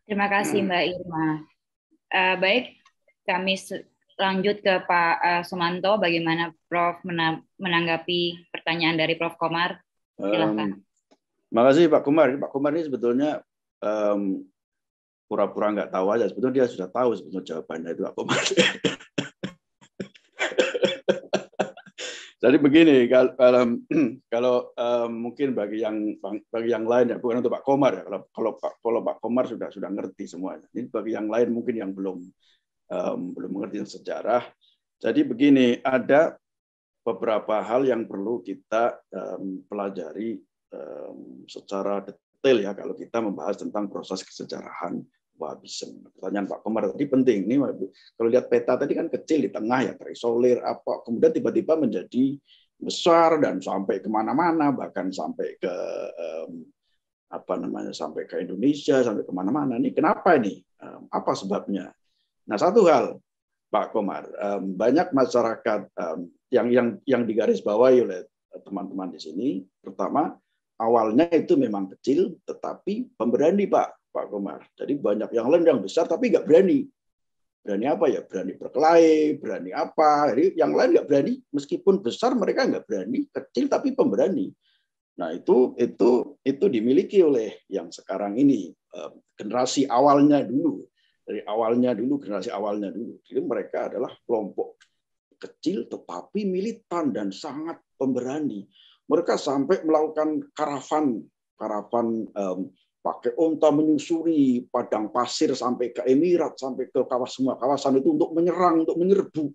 Terima kasih Mbak Irma. Baik, kami lanjut ke Pak Sumanto. Bagaimana Prof menanggapi pertanyaan dari Prof Komar? Silakan.
Terima kasih Pak Komar. Pak Komar ini sebetulnya pura-pura nggak tahu aja. Sebetulnya dia sudah tahu sebetulnya jawabannya itu Pak Komar. Jadi begini, kalau mungkin bagi yang lain ya, bukan untuk Pak Komar ya. Kalau Pak Komar sudah ngerti semuanya. Ini bagi yang lain mungkin yang belum mengerti sejarah. Jadi begini, ada beberapa hal yang perlu kita pelajari secara detail ya kalau kita membahas tentang proses kesejarahan Wahhabisme. Pertanyaan Pak Komar tadi penting. Ini kalau lihat peta tadi kan kecil di tengah ya, terisolir apa, kemudian tiba-tiba menjadi besar dan sampai kemana-mana, bahkan sampai ke sampai ke Indonesia, sampai kemana-mana. Ini kenapa ini? Apa sebabnya? Nah, satu hal Pak Komar, banyak masyarakat yang digarisbawahi oleh teman-teman di sini. Pertama, awalnya itu memang kecil, tetapi pemberani Pak Komar. Jadi banyak yang lain yang besar, tapi nggak berani. Berani apa ya? Berani berkelahi, berani apa? Jadi yang lain nggak berani, meskipun besar mereka nggak berani, kecil tapi pemberani. Nah itu dimiliki oleh yang sekarang ini generasi awalnya dulu. Dari awalnya dulu, generasi awalnya dulu. Jadi mereka adalah kelompok kecil tetapi militan dan sangat pemberani. Mereka sampai melakukan karavan pakai unta menyusuri padang pasir sampai ke Emirat, sampai ke semua kawasan itu untuk menyerang, untuk menyerbu.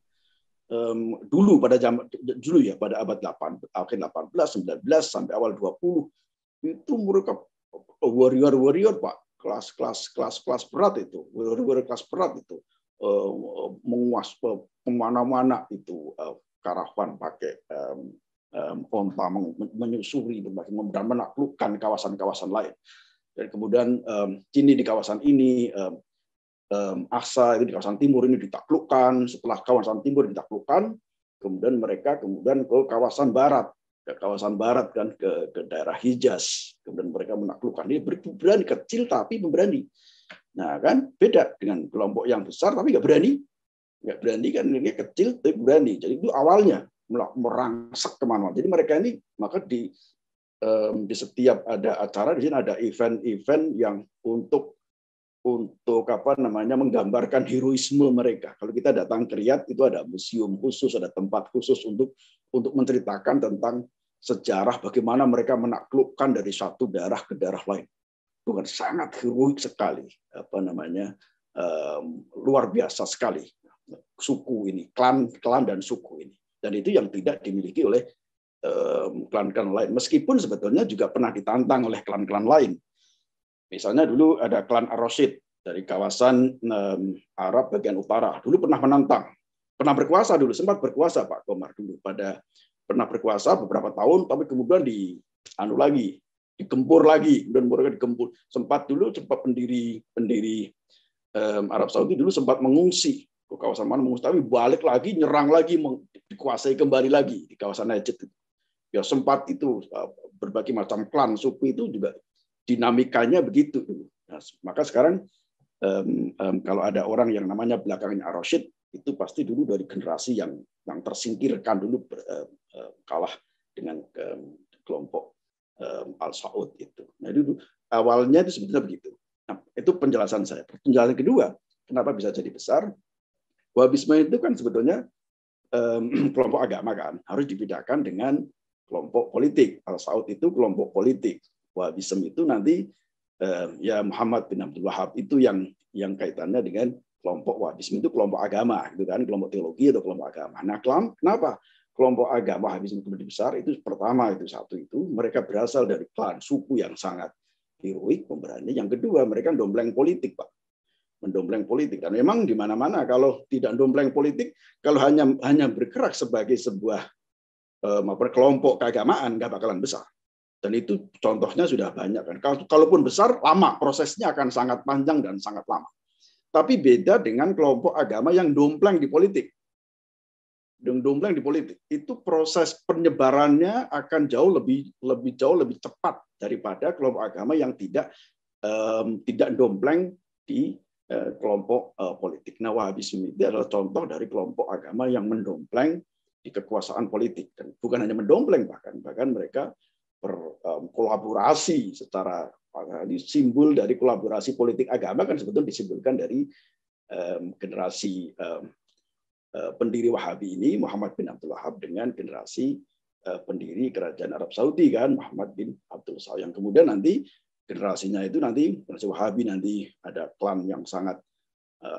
Dulu pada abad 8, akhir 18, 19 sampai awal 20 itu mereka warrior Pak. Kelas berat itu, kelas berat itu menguas kemana-mana itu karavan pakai onta menyusuri dan menaklukkan kawasan-kawasan lain. Dan kemudian Cini di kawasan ini, Asa itu di kawasan timur ini ditaklukkan. Setelah kawasan timur ditaklukkan, kemudian mereka ke kawasan barat. Kan ke daerah Hijaz, kemudian mereka menaklukkan. Ini berani, kecil tapi pemberani. Nah kan beda dengan kelompok yang besar tapi nggak berani kan, ini kecil tapi berani. Jadi itu awalnya merangsek kemana. Jadi mereka ini maka di setiap ada acara di sini ada event-event yang untuk menggambarkan heroisme mereka. Kalau kita datang ke Riyadh itu ada museum khusus, ada tempat khusus untuk menceritakan tentang sejarah bagaimana mereka menaklukkan dari satu daerah ke daerah lain. Bukan sangat heroik sekali, luar biasa sekali suku ini, klan dan suku ini. Dan itu yang tidak dimiliki oleh klan-klan lain. Meskipun sebetulnya juga pernah ditantang oleh klan-klan lain. Misalnya dulu ada klan Ar-Rasyid dari kawasan Arab bagian utara. Dulu pernah menantang, pernah berkuasa dulu, sempat berkuasa Pak Komar dulu. Pernah berkuasa beberapa tahun, tapi kemudian digempur lagi, dan mereka digempur. Sempat pendiri Arab Saudi dulu sempat mengungsi ke kawasan mana, tapi balik lagi, nyerang lagi, dikuasai kembali lagi di kawasan Najd. Ya sempat itu berbagai macam klan suku itu juga dinamikanya begitu. Nah, maka sekarang kalau ada orang yang namanya belakangnya Ar-Rasyid, itu pasti dulu dari generasi yang tersingkirkan dulu kalah dengan kelompok Al-Saud itu. Nah itu awalnya itu sebetulnya begitu. Nah, itu penjelasan saya. Penjelasan kedua, kenapa bisa jadi besar? Wahhabisme itu kan sebetulnya kelompok agama kan, harus dibedakan dengan kelompok politik. Al-Saud itu kelompok politik. Wahhabisme itu nanti ya Muhammad bin Abdul Wahhab itu yang kaitannya dengan kelompok Wahabisme itu kelompok agama, gitu kan, kelompok teologi atau kelompok agama. Nah, kenapa kelompok agama Wahabisme kemudian besar? Itu pertama itu satu itu mereka berasal dari klan suku yang sangat heroik, pemberani. Yang kedua mereka dompleng politik, Pak. Mendompleng politik, dan memang di mana-mana kalau tidak dompleng politik, kalau hanya bergerak sebagai sebuah kelompok keagamaan nggak bakalan besar. Dan itu contohnya sudah banyak kan. Kalaupun besar, lama prosesnya akan sangat panjang dan sangat lama. Tapi beda dengan kelompok agama yang dompleng di politik. Dompleng di politik itu proses penyebarannya akan jauh lebih cepat daripada kelompok agama yang tidak dompleng di kelompok politik. Nah, Wahabisme itu adalah contoh dari kelompok agama yang mendompleng di kekuasaan politik, dan bukan hanya mendompleng, bahkan mereka berkolaborasi secara simbol dari kolaborasi politik agama kan sebetulnya disimbolkan dari generasi pendiri Wahabi ini, Muhammad bin Abdul Wahab, dengan generasi pendiri kerajaan Arab Saudi kan, Muhammad bin Abdul Saud, yang kemudian nanti generasinya itu nanti generasi Wahabi nanti ada klan yang sangat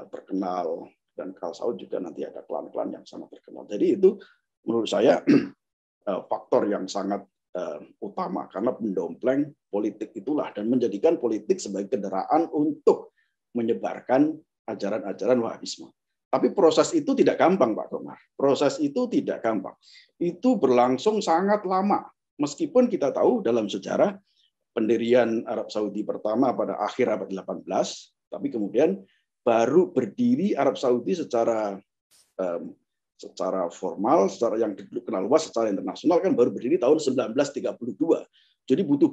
terkenal, dan Al Saud juga nanti ada klan-klan yang sangat terkenal. Jadi itu menurut saya faktor yang sangat utama, karena mendompleng politik itulah dan menjadikan politik sebagai kendaraan untuk menyebarkan ajaran-ajaran Wahabisme. Tapi proses itu tidak gampang, Pak Komar. Proses itu tidak gampang. Itu berlangsung sangat lama. Meskipun kita tahu dalam sejarah pendirian Arab Saudi pertama pada akhir abad 18, tapi kemudian baru berdiri Arab Saudi secara formal, secara yang dikenal luas, secara internasional kan baru berdiri tahun 1932. Jadi butuh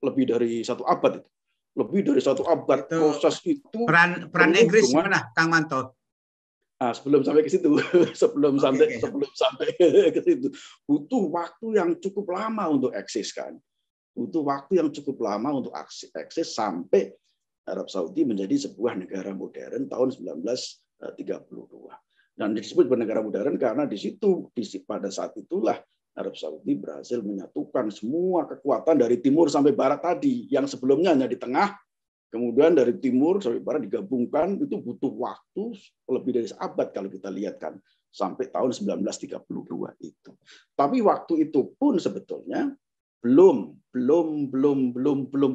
lebih dari satu abad itu. Lebih dari satu abad itu, proses itu.
Peran Inggris mana, Kang Manto?
Nah, sebelum sampai ke situ, sebelum sampai ke situ, butuh waktu yang cukup lama untuk eksis kan. Butuh waktu yang cukup lama untuk eksis sampai Arab Saudi menjadi sebuah negara modern tahun 1932. Dan disebut negara modern karena di situ pada saat itulah Arab Saudi berhasil menyatukan semua kekuatan dari timur sampai barat tadi, yang sebelumnya hanya di tengah, kemudian dari timur sampai barat digabungkan. Itu butuh waktu lebih dari seabad kalau kita lihat kan, sampai tahun 1932 itu. Tapi waktu itu pun sebetulnya belum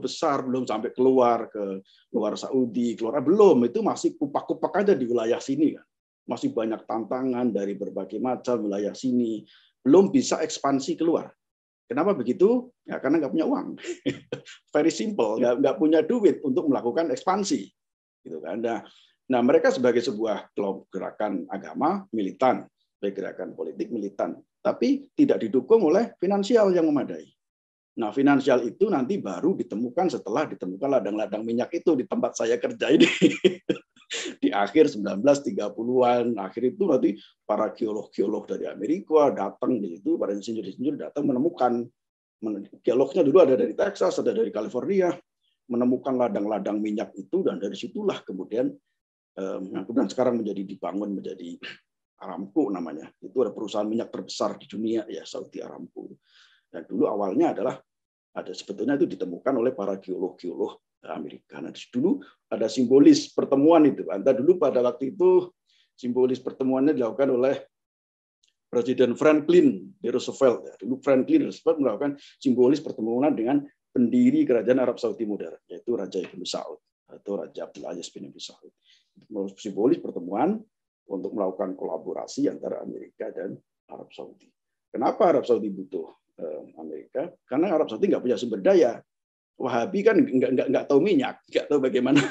besar, belum sampai keluar ke luar Saudi, belum, itu masih kupak-kupak aja di wilayah sini kan. Masih banyak tantangan dari berbagai macam wilayah sini, belum bisa ekspansi keluar. Kenapa begitu? Ya karena nggak punya uang. Very simple, nggak punya duit untuk melakukan ekspansi, gitu kan. Nah, mereka sebagai sebuah kelompok gerakan agama militan, sebagai gerakan politik militan, tapi tidak didukung oleh finansial yang memadai. Nah, finansial itu nanti baru ditemukan setelah ditemukan ladang-ladang minyak itu di tempat saya kerja ini. Di akhir 1930-an, akhir itu nanti para geolog-geolog dari Amerika datang di situ, para insinyur-insinyur datang menemukan. Geolognya dulu ada dari Texas, ada dari California, menemukan ladang-ladang minyak itu, dan dari situlah kemudian sekarang dibangun menjadi Aramco namanya. Itu ada perusahaan minyak terbesar di dunia ya, Saudi Aramco. Dan dulu awalnya sebetulnya itu ditemukan oleh para geolog-geolog Amerika. Nah, dulu ada simbolis pertemuan itu. Dulu pada waktu itu simbolis pertemuannya dilakukan oleh Presiden Franklin D. Roosevelt. Dulu Franklin Roosevelt melakukan simbolis pertemuan dengan pendiri kerajaan Arab Saudi modern, yaitu Raja Ibn Saud atau Raja Abdul Aziz bin Ibn Saud. Simbolis pertemuan untuk melakukan kolaborasi antara Amerika dan Arab Saudi. Kenapa Arab Saudi butuh Amerika? Karena Arab Saudi nggak punya sumber daya. Wahabi kan nggak tahu minyak, nggak tahu bagaimana,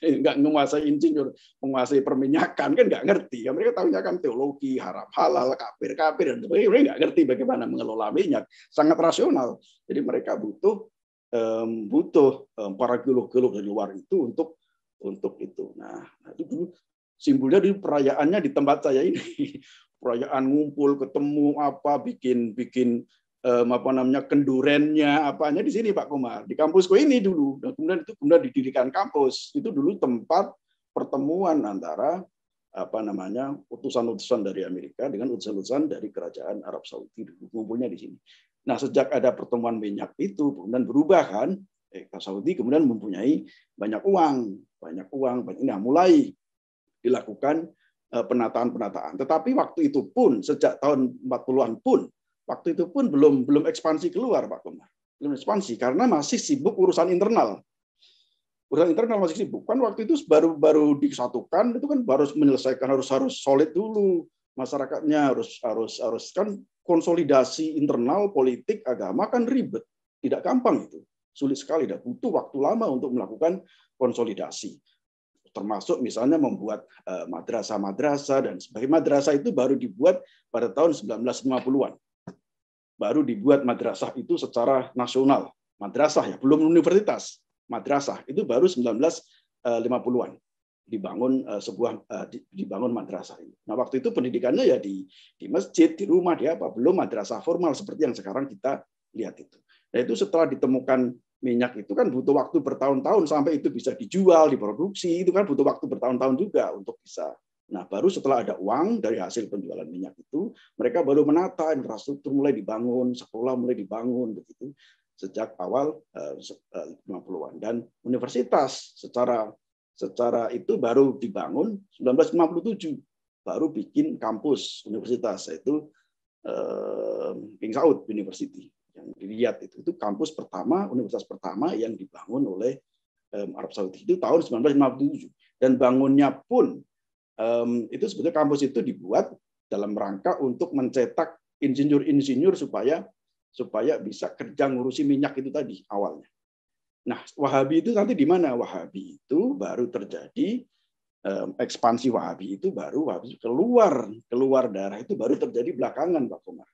nggak menguasai insinyur, menguasai perminyakan, kan nggak ngerti. Mereka tahunya kan teologi, haram halal, kafir, dan sebagainya. Mereka nggak ngerti bagaimana mengelola minyak. Sangat rasional. Jadi mereka butuh para geolog-geolog dari luar itu untuk itu. Nah, itu dulu simbolnya di perayaannya di tempat saya ini. Perayaan ngumpul, ketemu bikin kendurennya apanya di sini Pak Komar, di kampusku ini dulu. Dan kemudian didirikan kampus. Itu dulu tempat pertemuan antara utusan-utusan dari Amerika dengan utusan-utusan dari kerajaan Arab Saudi, dulu ngumpulnya di sini. Nah, sejak ada pertemuan minyak itu kemudian berubah kan, Saudi kemudian mempunyai banyak uang. Nah, mulai dilakukan penataan-penataan. Tetapi waktu itu pun sejak tahun 40-an pun waktu itu pun belum ekspansi keluar, Pak Komar. Belum ekspansi karena masih sibuk urusan internal. Urusan internal masih sibuk. Kan waktu itu baru disatukan, itu kan harus menyelesaikan, harus solid dulu. Masyarakatnya harus kan konsolidasi internal politik agama kan ribet. Tidak gampang itu. Sulit sekali, dan butuh waktu lama untuk melakukan konsolidasi. Termasuk misalnya membuat madrasah-madrasah dan sebagainya. Madrasah itu baru dibuat pada tahun 1950-an. Baru dibuat madrasah itu secara nasional. Madrasah ya, belum universitas. Madrasah itu baru 1950-an dibangun dibangun madrasah ini. Nah, waktu itu pendidikannya ya di masjid, di rumah, di apa, belum madrasah formal seperti yang sekarang kita lihat itu. Nah, itu setelah ditemukan minyak itu kan butuh waktu bertahun-tahun sampai itu bisa dijual, diproduksi, itu kan butuh waktu bertahun-tahun juga untuk bisa. Nah, baru setelah ada uang dari hasil penjualan minyak itu, mereka baru menata infrastruktur, mulai dibangun, sekolah mulai dibangun begitu sejak awal 50-an, dan universitas secara itu baru dibangun 1957, baru bikin kampus universitas, yaitu King Saud University yang dilihat itu kampus pertama, universitas pertama yang dibangun oleh Arab Saudi itu tahun 1957, dan bangunnya pun itu sebetulnya kampus itu dibuat dalam rangka untuk mencetak insinyur-insinyur supaya bisa kerja ngurusi minyak itu tadi awalnya. Nah, Wahabi itu nanti di mana? Wahabi itu baru terjadi ekspansi Wahabi itu baru Wahabi keluar daerah itu baru terjadi belakangan, Pak Komar.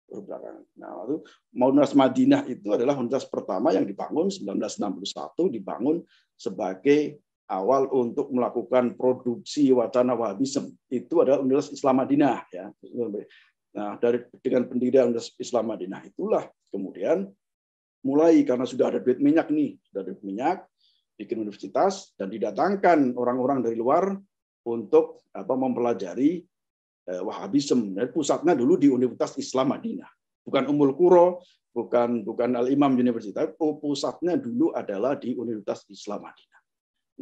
Baru belakangan. Nah, itu Universitas Madinah itu adalah universitas pertama yang dibangun 1961, dibangun sebagai awal untuk melakukan produksi wacana Wahabisme. Itu adalah Universitas Islam Madinah ya. Nah, dengan pendirian Islam Madinah itulah kemudian mulai, karena sudah ada duit minyak nih, sudah ada duit minyak, bikin universitas dan didatangkan orang-orang dari luar untuk mempelajari Wahabisme. Dan pusatnya dulu di Universitas Islam Madinah, bukan Ummul Qura, bukan Al Imam University, pusatnya dulu adalah di Universitas Islam Madinah.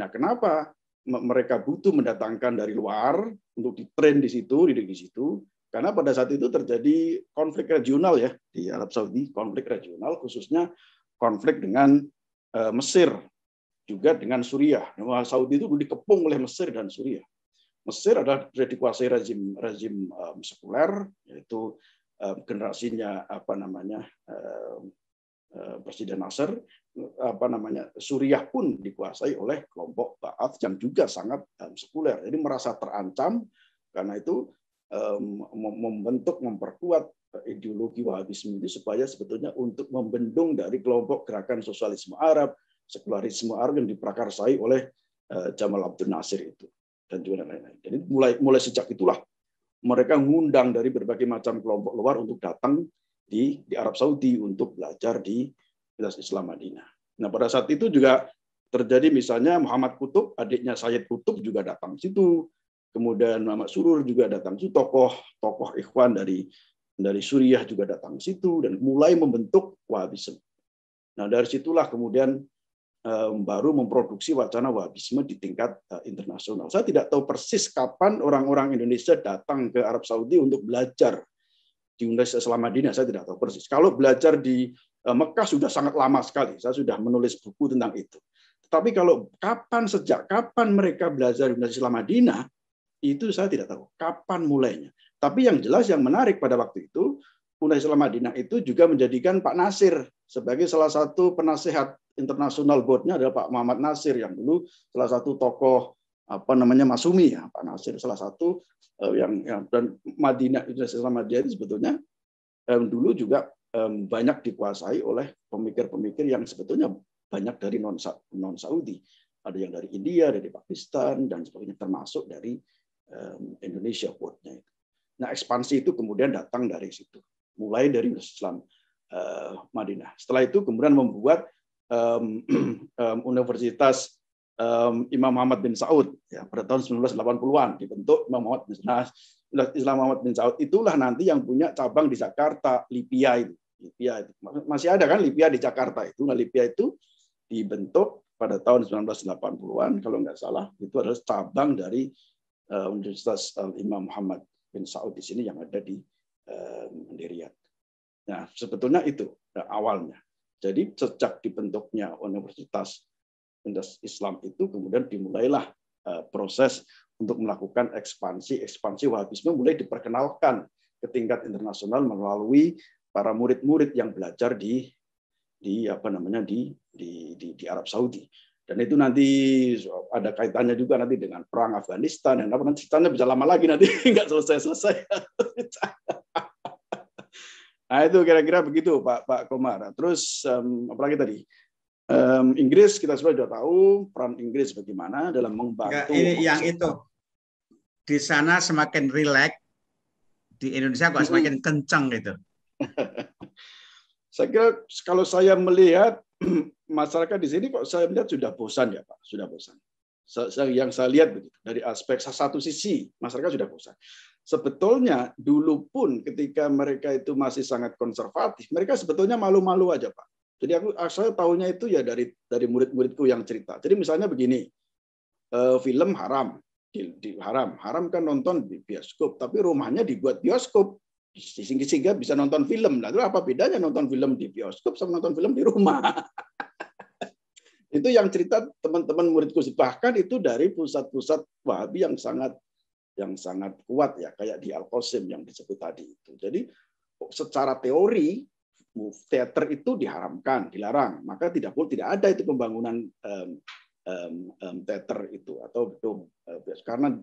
Nah, kenapa mereka butuh mendatangkan dari luar untuk ditrain di situ, dididik di situ? Karena pada saat itu terjadi konflik regional ya di Arab Saudi, konflik regional khususnya konflik dengan Mesir, juga dengan Suriah. Nah, Saudi itu dikepung oleh Mesir dan Suriah. Mesir adalah dikuasai rezim sekuler, yaitu generasinya Presiden Nasser. Suriah pun dikuasai oleh kelompok Ba'ath yang juga sangat sekuler. Jadi merasa terancam, karena itu memperkuat ideologi Wahabisme ini supaya sebetulnya untuk membendung dari kelompok gerakan sosialisme Arab, sekularisme Arab yang diprakarsai oleh Jamal Abdel Nasir itu dan juga lain-lain. Jadi mulai sejak itulah mereka ngundang dari berbagai macam kelompok luar untuk datang di Arab Saudi untuk belajar di Universitas Islam Madinah. Nah, pada saat itu juga terjadi misalnya Muhammad Qutb, adiknya Sayyid Qutb juga datang di situ. Kemudian Muhammad Surur juga datang di situ, tokoh Ikhwan dari Suriah juga datang di situ dan mulai membentuk Wahabisme. Nah, dari situlah kemudian baru memproduksi wacana Wahabisme di tingkat internasional. Saya tidak tahu persis kapan orang-orang Indonesia datang ke Arab Saudi untuk belajar di Universitas Islam Madinah, saya tidak tahu persis. Kalau belajar di Mekah sudah sangat lama sekali, saya sudah menulis buku tentang itu. Tetapi kalau sejak kapan mereka belajar di Universitas Islam Madinah, itu saya tidak tahu kapan mulainya. Tapi yang jelas, yang menarik pada waktu itu, Universitas Islam Madinah itu juga menjadikan Pak Nasir sebagai salah satu penasehat internasional board-nya adalah Pak Muhammad Nasir yang dulu salah satu tokoh Masumi ya. Pak Nasir salah satu yang dan Madinah, Universitas Islam Madinah itu sebetulnya dulu juga banyak dikuasai oleh pemikir-pemikir yang sebetulnya banyak dari non Saudi. Ada yang dari India, dari Pakistan dan sebagainya, termasuk dari Indonesia board-nya itu. Nah, ekspansi itu kemudian datang dari situ, mulai dari Islam Madinah. Setelah itu kemudian membuat Universitas Imam Muhammad bin Saud ya, pada tahun 1980-an dibentuk Imam Muhammad bin Saud. Nah, Islam Muhammad bin Saud itulah nanti yang punya cabang di Jakarta, Lipia itu. Lipia itu masih ada kan, Lipia di Jakarta itu. Nah, Lipia itu dibentuk pada tahun 1980-an kalau nggak salah, itu adalah cabang dari Universitas Imam Muhammad bin Saud di sini yang ada di Riyadh. Nah, sebetulnya itu awalnya. Jadi sejak dibentuknya Universitas Islam itu kemudian dimulailah proses untuk melakukan ekspansi Wahabisme mulai diperkenalkan ke tingkat internasional melalui para murid-murid yang belajar di Arab Saudi. Dan itu nanti ada kaitannya juga nanti dengan perang Afghanistan dan nanti ceritanya bisa lama lagi nanti nggak selesai. Nah itu kira-kira begitu Pak Komar. Terus apalagi tadi Inggris kita sudah tahu peran Inggris bagaimana dalam membantu.
Ini yang itu di sana semakin rileks, di Indonesia kok semakin kencang gitu.
Saya kira kalau saya melihat masyarakat di sini kok saya melihat sudah bosan ya Pak, sudah bosan. Yang saya lihat begitu dari aspek satu sisi masyarakat sudah bosan. Sebetulnya dulu pun ketika mereka itu masih sangat konservatif, mereka sebetulnya malu-malu aja Pak. Jadi saya tahunya itu ya dari murid-muridku yang cerita. Jadi misalnya begini, film haram kan nonton di bioskop, tapi rumahnya dibuat bioskop. Sehingga bisa nonton film. Nah, itu apa bedanya nonton film di bioskop sama nonton film di rumah? Itu yang cerita teman-teman muridku. Bahkan itu dari pusat-pusat Wahabi yang sangat kuat ya, kayak di Al-Qasim yang disebut tadi itu. Jadi secara teori teater itu diharamkan, dilarang. Maka tidak ada itu pembangunan teater itu atau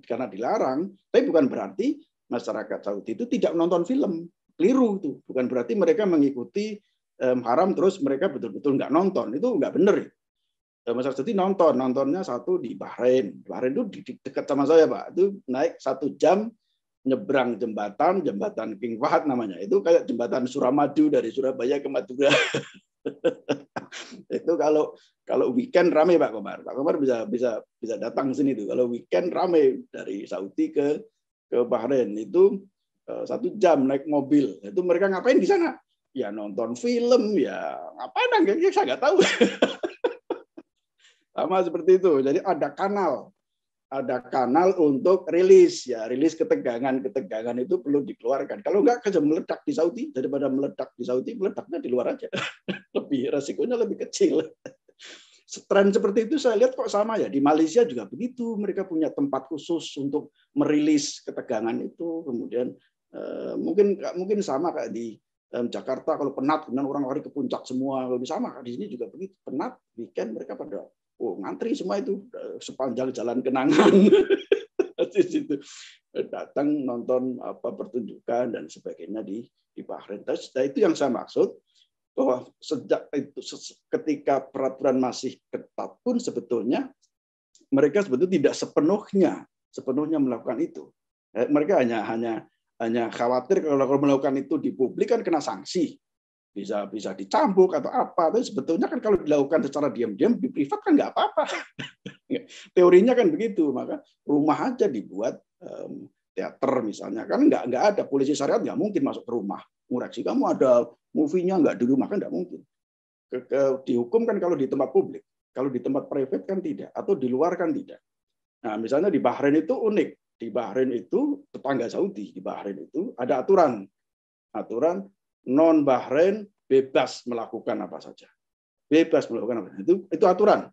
karena dilarang. Tapi bukan berarti masyarakat Saudi itu tidak menonton film, keliru itu. Bukan berarti mereka mengikuti haram terus mereka betul-betul nggak nonton, itu nggak benar. Masyarakat Saudi nontonnya satu di Bahrain. Bahrain itu dekat sama saya Pak, itu naik 1 jam nyebrang jembatan King Fahd namanya. Itu kayak jembatan Suramadu dari Surabaya ke Madura. Itu kalau weekend ramai Pak Komar. Pak Komar bisa datang sini tuh. Kalau weekend ramai dari Saudi ke Bahrain itu 1 jam naik mobil. Itu mereka ngapain di sana? Ya nonton film, ya ngapain? Saya nggak tahu. Sama seperti itu. Jadi ada kanal untuk rilis ketegangan itu perlu dikeluarkan. Kalau nggak akan meledak di Saudi, daripada meledak di Saudi, meledaknya di luar aja. Resikonya lebih kecil. Tren seperti itu saya lihat kok sama ya. Di Malaysia juga begitu. Mereka punya tempat khusus untuk merilis ketegangan itu. Kemudian mungkin sama kayak di Jakarta kalau penat kemudian orang lari ke puncak semua. Lebih sama di sini juga begitu. Penat weekend mereka pada ngantri semua itu sepanjang jalan kenangan. Di situ datang nonton pertunjukan dan sebagainya di Bahrain. Nah, itu yang saya maksud. Bahwa sejak itu ketika peraturan masih ketat pun sebetulnya mereka sebetulnya tidak sepenuhnya melakukan itu. Mereka hanya khawatir kalau melakukan itu di publik kan kena sanksi, bisa dicambuk atau apa. Tapi sebetulnya kan kalau dilakukan secara diam-diam di privat kan nggak apa-apa. Teorinya kan begitu. Maka rumah aja dibuat teater misalnya, kan nggak ada polisi syariat nggak mungkin masuk ke rumah ngoreksi kamu ada movie-nya nggak di rumah, kan nggak mungkin. Dihukum kan kalau di tempat publik, kalau di tempat private kan tidak, atau di luar kan tidak. Nah misalnya di Bahrain itu unik, di Bahrain itu tetangga Saudi, di Bahrain itu ada aturan non Bahrain bebas melakukan apa saja, itu aturan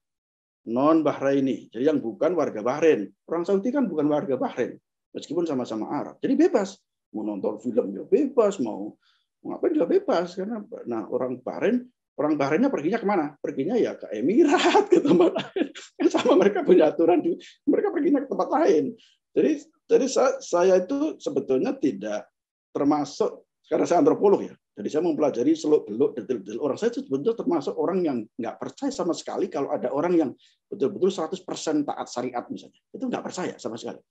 non Bahraini, jadi yang bukan warga Bahrain. Orang Saudi kan bukan warga Bahrain, meskipun sama-sama Arab, jadi bebas. Mau nonton film juga bebas, mau ngapain juga bebas. Karena orang Bahrainnya perginya kemana? Perginya ya ke Emirat, ke tempat lain. Sama mereka punya aturan, mereka perginya ke tempat lain. Jadi saya itu sebetulnya tidak termasuk, karena saya antropolog ya, jadi saya mempelajari seluk-beluk detail-detail orang. Saya sebetulnya termasuk orang yang nggak percaya sama sekali kalau ada orang yang betul-betul 100% taat syariat misalnya. Itu nggak percaya sama sekali.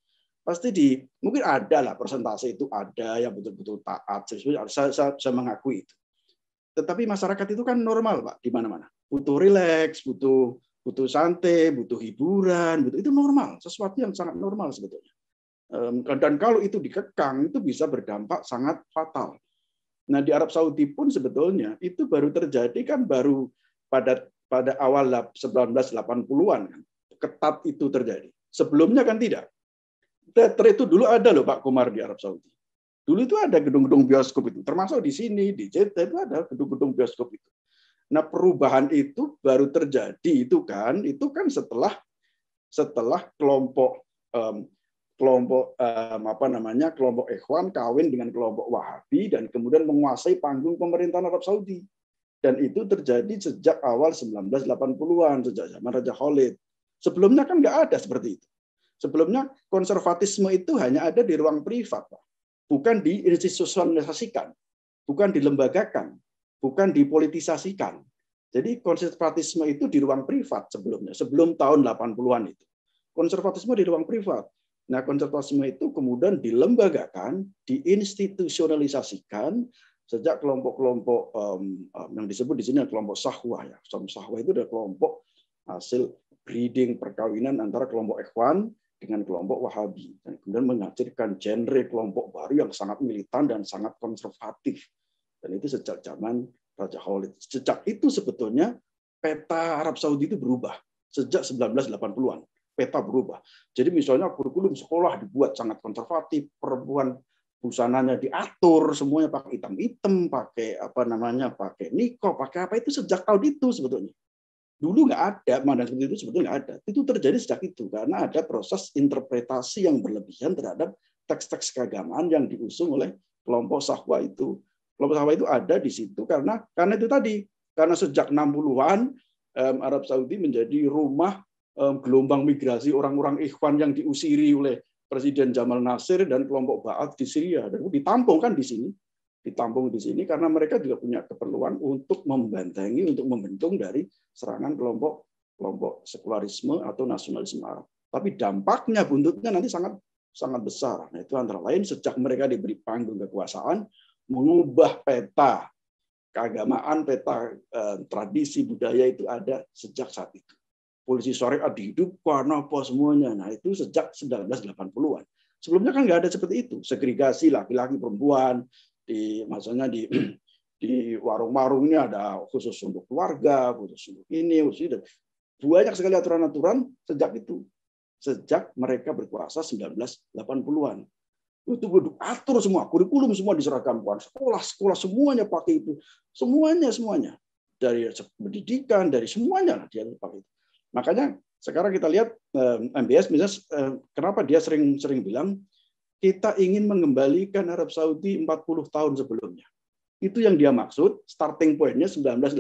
Pasti mungkin ada lah persentase itu ada yang betul-betul taat. Saya mengakui itu. Tetapi masyarakat itu kan normal Pak di mana-mana. Butuh rileks, butuh santai, butuh hiburan, itu normal. Sesuatu yang sangat normal sebetulnya. Dan kalau itu dikekang itu bisa berdampak sangat fatal. Nah di Arab Saudi pun sebetulnya itu baru terjadi kan baru pada awal 1980-an kan. Ketat itu terjadi. Sebelumnya kan tidak. Teater itu dulu ada loh Pak Komar di Arab Saudi. Dulu itu ada gedung-gedung bioskop itu, termasuk di sini di Jeddah itu ada gedung-gedung bioskop itu. Nah, perubahan itu baru terjadi itu kan setelah kelompok kelompok Ikhwan kawin dengan kelompok Wahabi dan kemudian menguasai panggung pemerintahan Arab Saudi. Dan itu terjadi sejak awal 1980-an, sejak zaman Raja Khalid. Sebelumnya kan nggak ada seperti itu. Sebelumnya konservatisme itu hanya ada di ruang privat, Pak. Bukan diinstitusionalisasikan, bukan dilembagakan, bukan dipolitisasikan. Jadi konservatisme itu di ruang privat sebelumnya, sebelum tahun 80-an itu. Konservatisme di ruang privat. Nah, konservatisme itu kemudian dilembagakan, diinstitusionalisasikan sejak kelompok-kelompok yang disebut di sini kelompok Sahwah ya. Sahwah itu adalah kelompok hasil breeding perkawinan antara kelompok Ikhwan dengan kelompok Wahabi, dan kemudian menghasilkan genre kelompok baru yang sangat militan dan sangat konservatif. Dan itu sejak zaman Raja Khalid. Sejak itu sebetulnya peta Arab Saudi itu berubah sejak 1980-an. Peta berubah. Jadi misalnya kurikulum sekolah dibuat sangat konservatif, perempuan busananya diatur, semuanya pakai hitam-hitam, pakai pakai nikoh, pakai apa, itu sejak tahun itu sebetulnya. Dulu nggak ada, mana seperti itu sebetulnya nggak ada. Itu terjadi sejak itu karena ada proses interpretasi yang berlebihan terhadap teks-teks keagamaan yang diusung oleh kelompok Sahwah itu. Kelompok Sahwah itu ada di situ karena itu tadi, karena sejak 60-an Arab Saudi menjadi rumah gelombang migrasi orang-orang Ikhwan yang diusiri oleh Presiden Jamal Nasir dan kelompok Ba'ath di Syria, dan ditampung kan di sini. Ditampung di sini karena mereka juga punya keperluan untuk membentengi, untuk membendung dari serangan kelompok sekularisme atau nasionalisme Arab. Tapi dampaknya, buntutnya nanti sangat besar. Nah, itu antara lain sejak mereka diberi panggung kekuasaan, mengubah peta keagamaan, peta tradisi budaya itu ada sejak saat itu. Polisi syariat dihidupkan, apa semuanya. Nah, itu sejak 1980-an. Sebelumnya kan nggak ada seperti itu. Segregasi laki-laki perempuan, di warung-warung ini ada khusus untuk keluarga, khusus untuk ini, khusus itu. Banyak sekali aturan-aturan sejak itu. Sejak mereka berkuasa 1980-an. Itu atur semua, kurikulum semua diseragamkan. Sekolah semuanya pakai itu. Semuanya. Dari pendidikan, dari semuanya dia pakai itu. Makanya sekarang kita lihat MBS misalnya, kenapa dia sering bilang kita ingin mengembalikan Arab Saudi 40 tahun sebelumnya. Itu yang dia maksud, starting point-nya 1980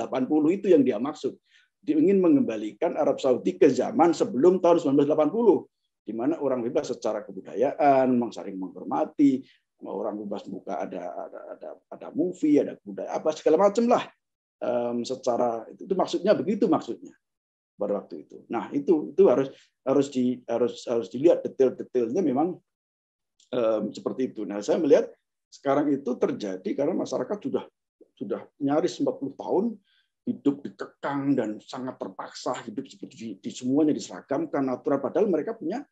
itu yang dia maksud. Dia ingin mengembalikan Arab Saudi ke zaman sebelum tahun 1980, di mana orang bebas secara kebudayaan, saling menghormati, orang bebas buka ada movie, ada budaya apa segala macam lah. Secara itu maksudnya begitu maksudnya pada waktu itu. Nah, itu harus dilihat detail-detailnya memang seperti itu. Nah, saya melihat sekarang itu terjadi karena masyarakat sudah nyaris 40 tahun hidup dikekang dan sangat terpaksa hidup seperti di semuanya diseragamkan aturan, padahal mereka punya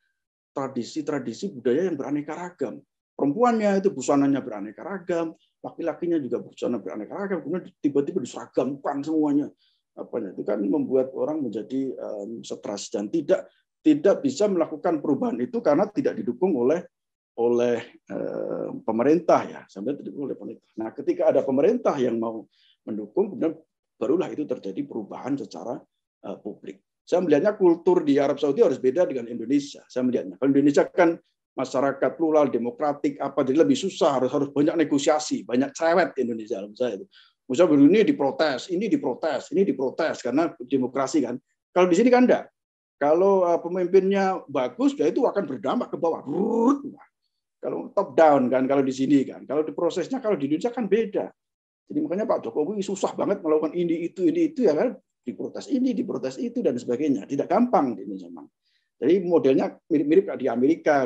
tradisi budaya yang beraneka ragam. Perempuannya itu busananya beraneka ragam, laki-lakinya juga busana beraneka ragam, kemudian tiba-tiba diseragamkan semuanya. Itu kan membuat orang menjadi stres dan tidak bisa melakukan perubahan itu karena tidak didukung oleh pemerintah ya, sampai didukung oleh pemerintah. Nah, ketika ada pemerintah yang mau mendukung, kemudian barulah itu terjadi perubahan secara publik. Saya melihatnya kultur di Arab Saudi harus beda dengan Indonesia. Saya melihatnya, kalau Indonesia kan masyarakat plural, demokratik, jadi lebih susah, harus banyak negosiasi, banyak cerewet Indonesia. Misalnya ini diprotes karena demokrasi kan. Kalau di sini kan enggak. Kalau pemimpinnya bagus, ya itu akan berdampak ke bawah. Kalau top down kan, kalau di sini kan, kalau di prosesnya kalau di Indonesia kan beda. Jadi makanya Pak Jokowi susah banget melakukan ini itu ya kan, diprotes ini, diprotes itu dan sebagainya. Tidak gampang di Indonesia memang. Jadi modelnya mirip-mirip di Amerika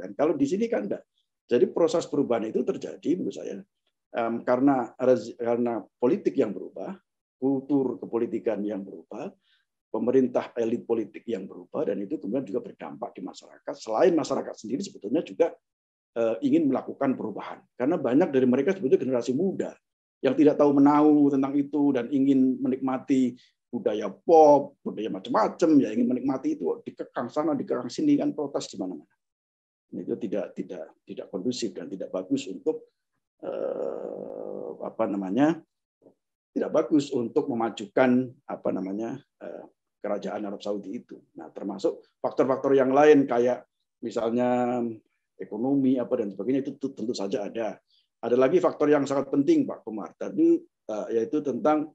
kan. Kalau di sini kan enggak. Jadi proses perubahan itu terjadi menurut saya karena politik yang berubah, kultur kepolitikan yang berubah, pemerintah elit politik yang berubah, dan itu kemudian juga berdampak di masyarakat. Selain masyarakat sendiri sebetulnya juga ingin melakukan perubahan. Karena banyak dari mereka sebetulnya generasi muda yang tidak tahu menahu tentang itu dan ingin menikmati budaya pop, budaya macam-macam, ya ingin menikmati itu, dikekang sana, dikekang sini, kan protes di mana-mana. Itu tidak kondusif dan tidak bagus untuk tidak bagus untuk memajukan kerajaan Arab Saudi itu. Nah, termasuk faktor-faktor yang lain kayak misalnya ekonomi dan sebagainya itu tentu saja ada. Ada lagi faktor yang sangat penting, Pak Komar, tadi yaitu tentang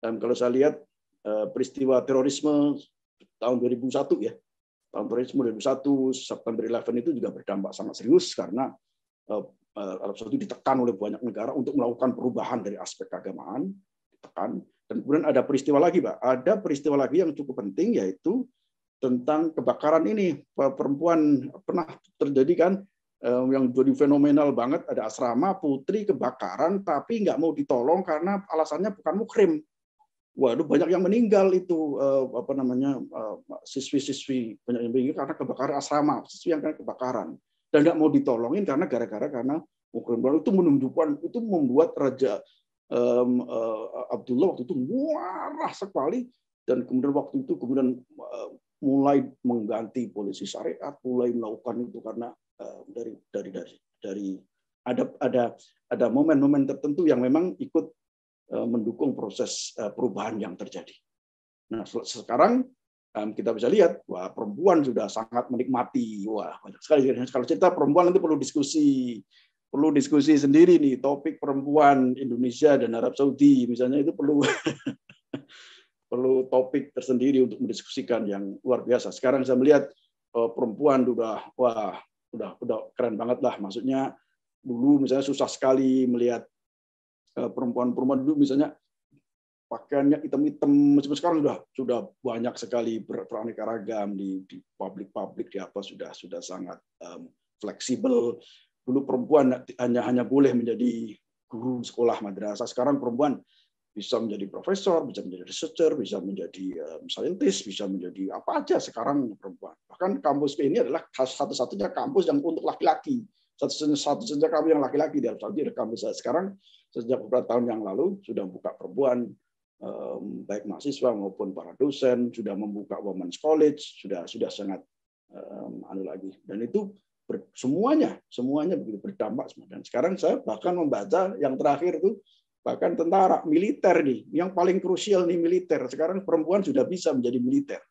kalau saya lihat peristiwa terorisme tahun 2001 ya. Tahun terorisme 2001, September 11 itu juga berdampak sangat serius karena Arab Saudi ditekan oleh banyak negara untuk melakukan perubahan dari aspek keagamaan, ditekan. Dan kemudian ada peristiwa lagi, Pak. Ada peristiwa lagi yang cukup penting, yaitu tentang kebakaran ini. Perempuan pernah terjadi kan, yang jadi fenomenal banget, ada asrama putri kebakaran, tapi nggak mau ditolong karena alasannya bukan muhrim. Waduh, banyak yang meninggal itu, siswi-siswi banyak yang meninggal karena kebakaran asrama, siswi yang kena kebakaran. Dan nggak mau ditolongin karena karena muhrim. Itu menunjukkan, itu membuat Raja Abdullah waktu itu marah sekali, dan kemudian waktu itu mulai mengganti polisi syariat, mulai melakukan itu karena dari ada momen-momen tertentu yang memang ikut mendukung proses perubahan yang terjadi. Nah, sekarang kita bisa lihat wah perempuan sudah sangat menikmati, wah banyak sekali. Kalau cerita perempuan nanti perlu diskusi sendiri nih, topik perempuan Indonesia dan Arab Saudi misalnya, itu perlu topik tersendiri untuk mendiskusikan yang luar biasa. Sekarang saya melihat perempuan udah keren banget lah. Maksudnya dulu misalnya susah sekali melihat perempuan dulu misalnya pakaiannya hitam-hitam, meskipun sekarang sudah banyak sekali beraneka ragam di publik di apa sudah sangat fleksibel. Dulu perempuan hanya boleh menjadi guru sekolah madrasah. Sekarang perempuan bisa menjadi profesor, bisa menjadi researcher, bisa menjadi scientist, bisa menjadi apa aja sekarang perempuan. Bahkan kampus ini adalah satu-satunya kampus yang untuk laki-laki. Satu-satunya kampus yang laki-laki di Arab Saudi adalah kampus saya. Sekarang sejak beberapa tahun yang lalu sudah buka perempuan, baik mahasiswa maupun para dosen, sudah membuka women's college, sudah sangat lagi. Dan itu semuanya begitu berdampak semua. Dan sekarang saya bahkan membaca yang terakhir itu bahkan tentara militer nih, yang paling krusial nih militer. Sekarang perempuan sudah bisa menjadi militer.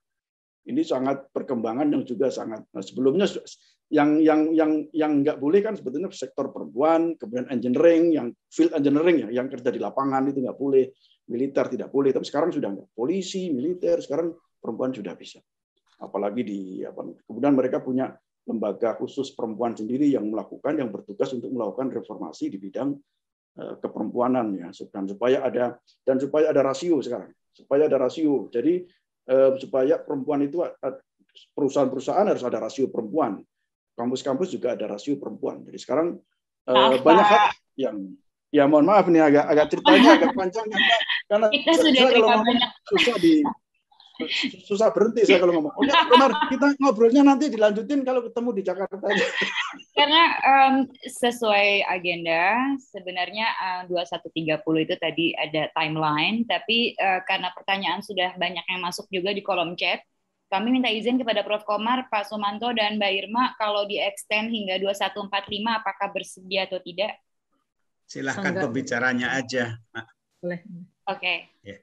Ini sangat perkembangan yang juga sangat. Nah, sebelumnya yang nggak boleh kan sebetulnya sektor perempuan, kemudian engineering, yang field engineering ya, yang kerja di lapangan itu nggak boleh, militer tidak boleh. Tapi sekarang sudah nggak, polisi, militer, sekarang perempuan sudah bisa. Apalagi kemudian mereka punya lembaga khusus perempuan sendiri yang bertugas untuk melakukan reformasi di bidang keperempuanan ya, dan supaya ada rasio sekarang, jadi supaya perempuan itu, perusahaan-perusahaan harus ada rasio perempuan, kampus-kampus juga ada rasio perempuan. Jadi sekarang banyak hal yang mohon maaf nih agak ceritanya agak panjang karena
kita sudah
kalau ngomong susah berhenti saya kalau ngomong. Oke, Komar, kita ngobrolnya nanti dilanjutin kalau ketemu di Jakarta.
Karena sesuai agenda sebenarnya 21.30 itu tadi ada timeline, tapi karena pertanyaan sudah banyak yang masuk juga di kolom chat, kami minta izin kepada Prof. Komar, Pak Sumanto, dan Mbak Irma kalau di-extend hingga 21.45 apakah bersedia atau tidak?
Silahkan pembicaranya aja.
Boleh.
Oke. Yeah.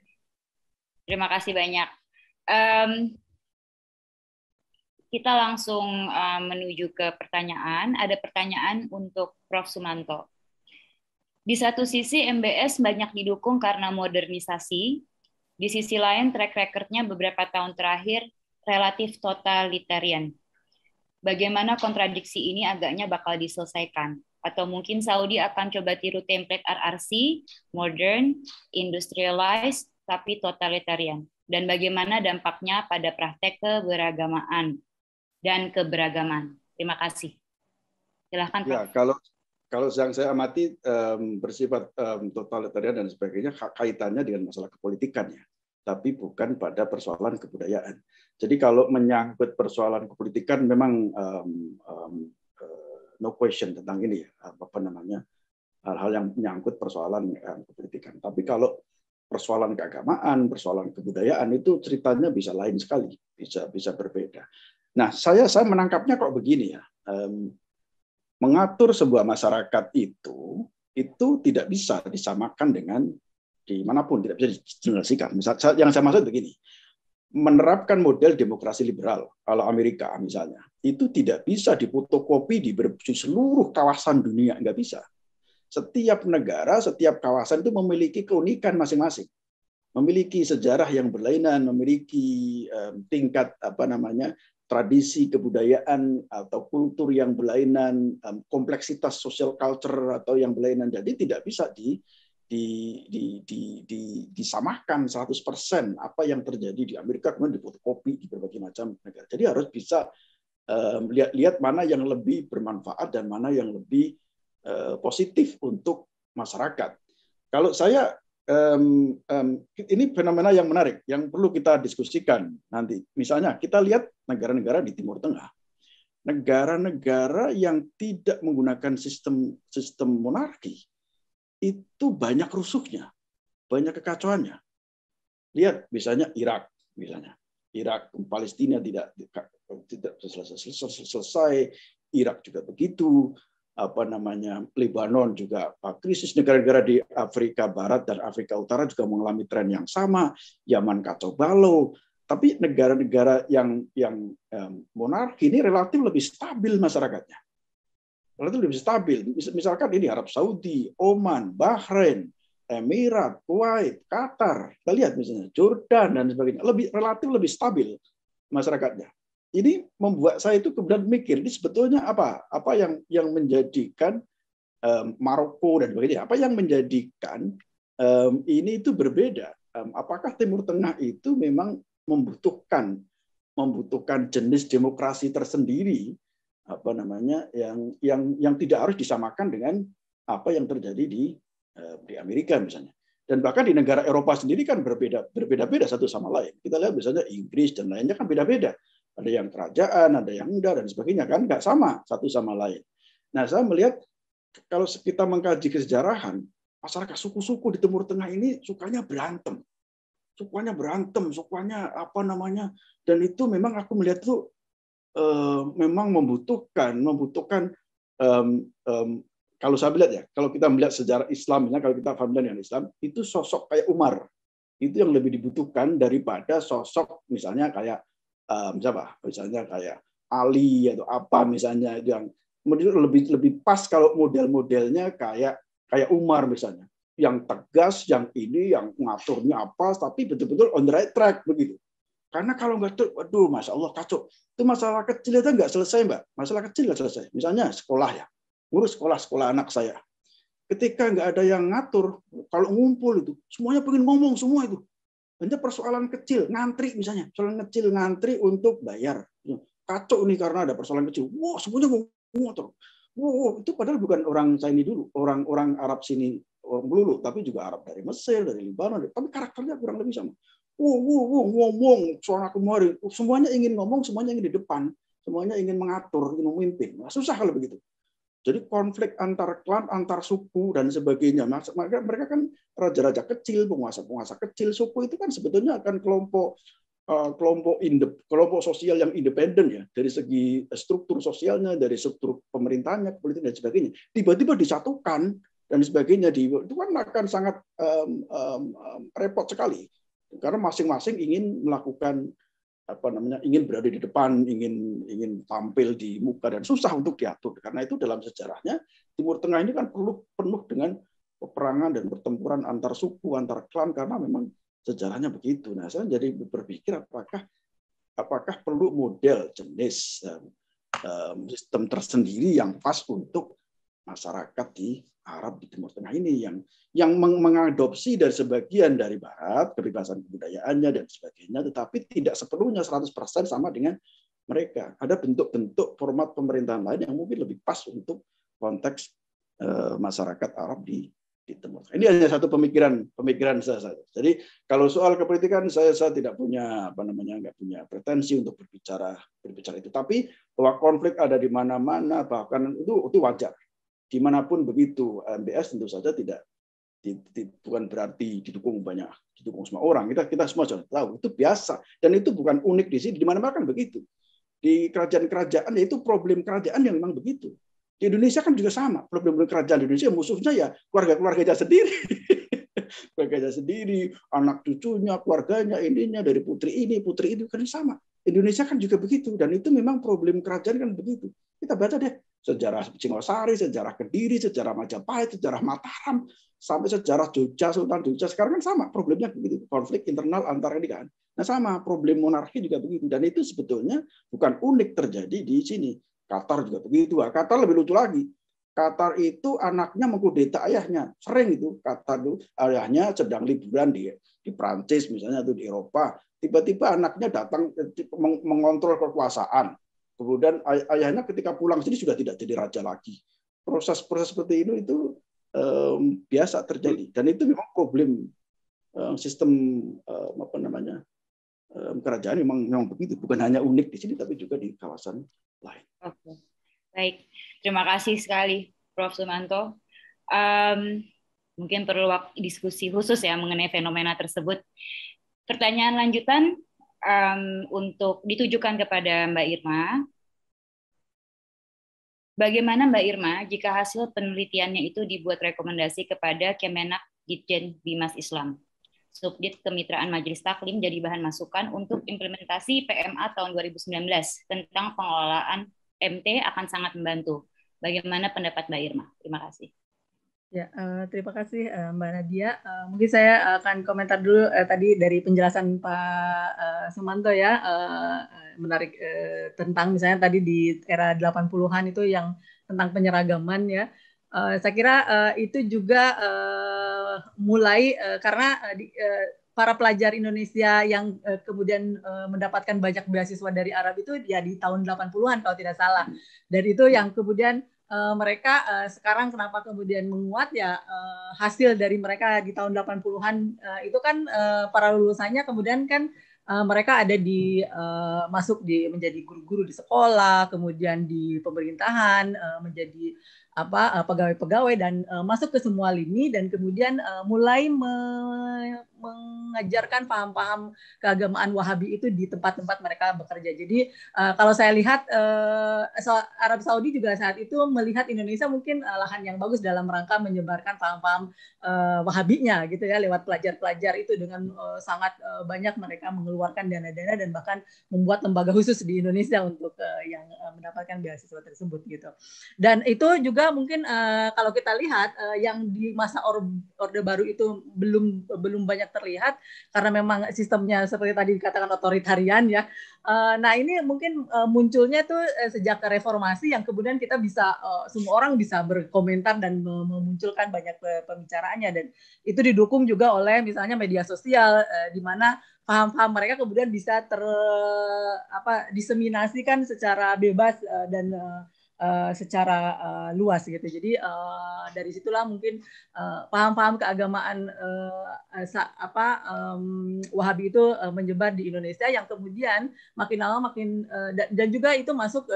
Terima kasih banyak. Kita langsung menuju ke pertanyaan. Ada pertanyaan untuk Prof. Sumanto. Di satu sisi MBS banyak didukung karena modernisasi. Di sisi lain track record-nya beberapa tahun terakhir relatif totalitarian. Bagaimana kontradiksi ini agaknya bakal diselesaikan? Atau mungkin Saudi akan coba tiru template RRC, modern, industrialized, tapi totalitarian. Dan bagaimana dampaknya pada praktek keberagamaan dan keberagaman. Terima kasih. Silahkan, Pak.
Ya, kalau yang saya amati bersifat totalitarian dan sebagainya, kaitannya dengan masalah kepolitikan ya, tapi bukan pada persoalan kebudayaan. Jadi kalau menyangkut persoalan kepolitikan memang no question tentang ini ya, hal-hal yang menyangkut persoalan kepolitikan. Tapi kalau persoalan keagamaan, persoalan kebudayaan itu ceritanya bisa lain sekali, bisa berbeda. Nah, saya menangkapnya kok begini ya. mengatur sebuah masyarakat itu tidak bisa disamakan dengan dimanapun, tidak bisa digeneralisasikan. Misal, yang saya maksud begini, menerapkan model demokrasi liberal, kalau Amerika misalnya, itu tidak bisa difotokopi di seluruh kawasan dunia, nggak bisa. Setiap negara, setiap kawasan itu memiliki keunikan masing-masing, memiliki sejarah yang berlainan, memiliki tingkat tradisi kebudayaan atau kultur yang berlainan, kompleksitas social culture atau yang berlainan. Jadi tidak bisa disamakan 100% apa yang terjadi di Amerika kemudian difotokopi di berbagai macam negara. Jadi harus bisa lihat mana yang lebih bermanfaat dan mana yang lebih positif untuk masyarakat. Kalau saya ini fenomena yang menarik yang perlu kita diskusikan nanti. Misalnya kita lihat negara-negara di Timur Tengah, negara-negara yang tidak menggunakan sistem monarki itu banyak rusuhnya, banyak kekacauannya. Lihat misalnya Irak, Palestina tidak selesai, Irak juga begitu. Lebanon juga krisis, negara-negara di Afrika Barat dan Afrika Utara juga mengalami tren yang sama, Yaman kacau balau, tapi negara-negara yang monarki ini relatif lebih stabil masyarakatnya. Relatif lebih stabil. Misalkan ini Arab Saudi, Oman, Bahrain, Emirat, Kuwait, Qatar, kita lihat misalnya Jordan dan sebagainya, relatif lebih stabil masyarakatnya. Ini membuat saya itu kemudian mikir, ini sebetulnya apa yang menjadikan Maroko dan sebagainya, apa yang menjadikan ini itu berbeda? Apakah Timur Tengah itu memang membutuhkan jenis demokrasi tersendiri, yang tidak harus disamakan dengan apa yang terjadi di Amerika misalnya. Dan bahkan di negara Eropa sendiri kan berbeda-beda satu sama lain. Kita lihat misalnya Inggris dan lainnya kan beda-beda. Ada yang kerajaan, ada yang enggak, dan sebagainya, kan nggak sama satu sama lain. Nah, saya melihat kalau kita mengkaji kesejarahan, masyarakat suku-suku di Timur Tengah ini sukanya berantem, dan itu memang aku melihat itu memang membutuhkan kalau saya lihat ya, kalau kita melihat sejarah Islam, kalau kita familiar dengan Islam, itu sosok kayak Umar itu yang lebih dibutuhkan daripada sosok misalnya kayak misalnya kayak Ali atau apa misalnya, yang lebih pas kalau model-modelnya kayak Umar misalnya, yang tegas, yang ini, yang ngaturnya apa, tapi betul-betul on the right track begitu. Karena kalau nggak tuh, waduh, masya Allah kacau. Itu masalah kecil itu nggak selesai, Mbak. Masalah kecil nggak selesai. Misalnya sekolah ya, ngurus sekolah anak saya. Ketika nggak ada yang ngatur, kalau ngumpul itu semuanya pengen ngomong semua itu. Hanya persoalan kecil, ngantri misalnya, persoalan kecil ngantri untuk bayar. Kacau nih karena ada persoalan kecil. Wah, semuanya ngotor. Wow, itu padahal bukan orang Chinese dulu, orang Arab sini, orang melulu, tapi juga Arab dari Mesir, dari Libanon, tapi karakternya kurang lebih sama. Ngomong, suara kemarin, semuanya ingin ngomong, semuanya ingin di depan, semuanya ingin mengatur, ingin memimpin. Nah, susah kalau begitu. Jadi konflik antar klan, antar suku dan sebagainya. Mereka kan raja-raja kecil, penguasa-penguasa kecil, suku itu kan sebetulnya akan kelompok sosial yang independen ya, dari segi struktur sosialnya, dari struktur pemerintahnya, politik dan sebagainya. Tiba-tiba disatukan dan sebagainya, itu kan akan sangat repot sekali. Karena masing-masing ingin melakukan ingin berada di depan, ingin tampil di muka, dan susah untuk diatur. Karena itu dalam sejarahnya Timur Tengah ini kan penuh dengan peperangan dan pertempuran antar suku, antar klan, karena memang sejarahnya begitu. Nah, saya jadi berpikir apakah perlu model jenis sistem tersendiri yang pas untuk masyarakat di Arab di Timur Tengah ini, yang mengadopsi dari sebagian dari Barat, kebebasan kebudayaannya dan sebagainya, tetapi tidak sepenuhnya 100% sama dengan mereka. Ada bentuk-bentuk format pemerintahan lain yang mungkin lebih pas untuk konteks masyarakat Arab di Timur Tengah. Ini hanya satu pemikiran saya saja. Jadi kalau soal kepolitikan saya tidak punya nggak punya pretensi untuk berbicara itu. Tapi bahwa konflik ada di mana-mana, bahkan itu wajar. Dimanapun begitu, MBS tentu saja bukan berarti didukung semua orang. Kita semua sudah tahu itu biasa, dan itu bukan unik di sini, di mana-mana kan begitu. di kerajaan-kerajaan, yaitu problem kerajaan yang memang begitu. Di Indonesia kan juga sama, problem kerajaan di Indonesia musuhnya ya keluarga-keluarganya sendiri. Keluarganya sendiri, anak cucunya, keluarganya, ininya, dari putri ini, putri itu kan sama. Indonesia kan juga begitu, dan itu memang problem kerajaan kan begitu. Kita baca deh sejarah Singosari, sejarah Kediri, sejarah Majapahit, sejarah Mataram, sampai sejarah Jogja, Sultan Jogja, sekarang kan sama problemnya begitu, konflik internal antara ini kan. Nah sama, problem monarki juga begitu, dan itu sebetulnya bukan unik terjadi di sini. Qatar juga begitu. Qatar lebih lucu lagi. Qatar itu anaknya mengkudeta ayahnya. Sering itu Qatar itu ayahnya sedang liburan di Prancis misalnya atau di Eropa. Tiba-tiba anaknya datang mengontrol kekuasaan. Kemudian ayahnya ketika pulang sini sudah tidak jadi raja lagi. Proses-proses seperti itu biasa terjadi. Dan itu memang problem sistem kerajaan memang begitu. Bukan hanya unik di sini tapi juga di kawasan lain.
Oke. Baik, terima kasih sekali Prof. Sumanto. Mungkin perlu diskusi khusus ya mengenai fenomena tersebut. Pertanyaan lanjutan untuk ditujukan kepada Mbak Irma. Bagaimana Mbak Irma jika hasil penelitiannya itu dibuat rekomendasi kepada Kemenak Ditjen Bimas Islam? Subdit Kemitraan Majelis Taklim jadi bahan masukan untuk implementasi PMA tahun 2019 tentang pengelolaan MT akan sangat membantu. Bagaimana pendapat Mbak Irma? Terima kasih.
Ya, terima kasih Mbak Nadia. Mungkin saya akan komentar dulu tadi dari penjelasan Pak Sumanto ya, menarik tentang misalnya tadi di era 80-an itu yang tentang penyeragaman ya. Saya kira itu juga mulai karena para pelajar Indonesia yang kemudian mendapatkan banyak beasiswa dari Arab itu ya di tahun 80-an kalau tidak salah. Dari itu yang kemudian mereka sekarang kenapa kemudian menguat ya hasil dari mereka di tahun 80-an itu kan para lulusannya kemudian kan mereka ada di masuk di menjadi guru-guru di sekolah, kemudian di pemerintahan, menjadi pegawai-pegawai dan masuk ke semua lini dan kemudian mulai mengajarkan paham-paham keagamaan Wahabi itu di tempat-tempat mereka bekerja. Jadi kalau saya lihat Arab Saudi juga saat itu melihat Indonesia mungkin lahan yang bagus dalam rangka menyebarkan paham-paham Wahabinya gitu ya lewat pelajar-pelajar itu dengan sangat banyak mereka mengeluarkan dana-dana dan bahkan membuat lembaga khusus di Indonesia untuk yang mendapatkan beasiswa tersebut gitu. Dan itu juga mungkin kalau kita lihat yang di masa Orde Baru itu belum banyak terlihat karena memang sistemnya seperti tadi dikatakan otoritarian ya. Nah ini mungkin munculnya tuh sejak reformasi yang kemudian kita bisa semua orang bisa berkomentar dan memunculkan banyak pembicaraannya dan itu didukung juga oleh misalnya media sosial di mana paham-paham mereka kemudian bisa diseminasikan secara bebas dan secara luas gitu. Jadi dari situlah mungkin paham-paham keagamaan Wahabi itu menyebar di Indonesia yang kemudian makin lama makin dan juga itu masuk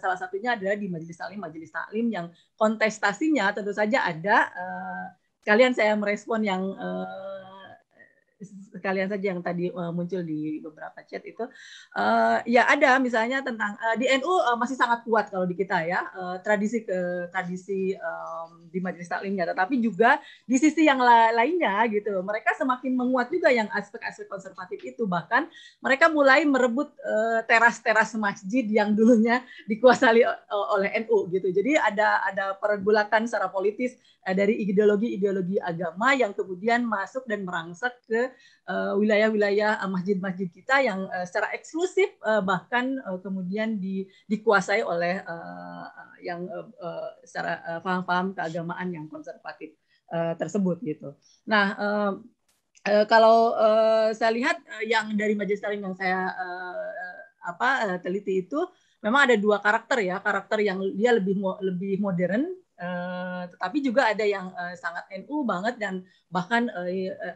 salah satunya adalah di majelis taklim yang kontestasinya tentu saja ada. Sekalian saya merespon yang sekalian saja yang tadi muncul di beberapa chat itu ya ada misalnya tentang di NU masih sangat kuat kalau di kita ya tradisi di majelis taklimnya, tetapi juga di sisi yang lainnya gitu mereka semakin menguat juga yang aspek-aspek konservatif itu, bahkan mereka mulai merebut teras-teras masjid yang dulunya dikuasai oleh NU gitu. Jadi ada pergulatan secara politis dari ideologi agama yang kemudian masuk dan merangsek ke wilayah-wilayah masjid-masjid kita yang secara eksklusif bahkan kemudian dikuasai oleh yang secara paham-paham keagamaan yang konservatif tersebut gitu. Nah kalau saya lihat yang dari majelis taklim yang saya teliti itu memang ada dua karakter ya, karakter yang dia lebih modern. Tetapi juga ada yang sangat NU banget dan bahkan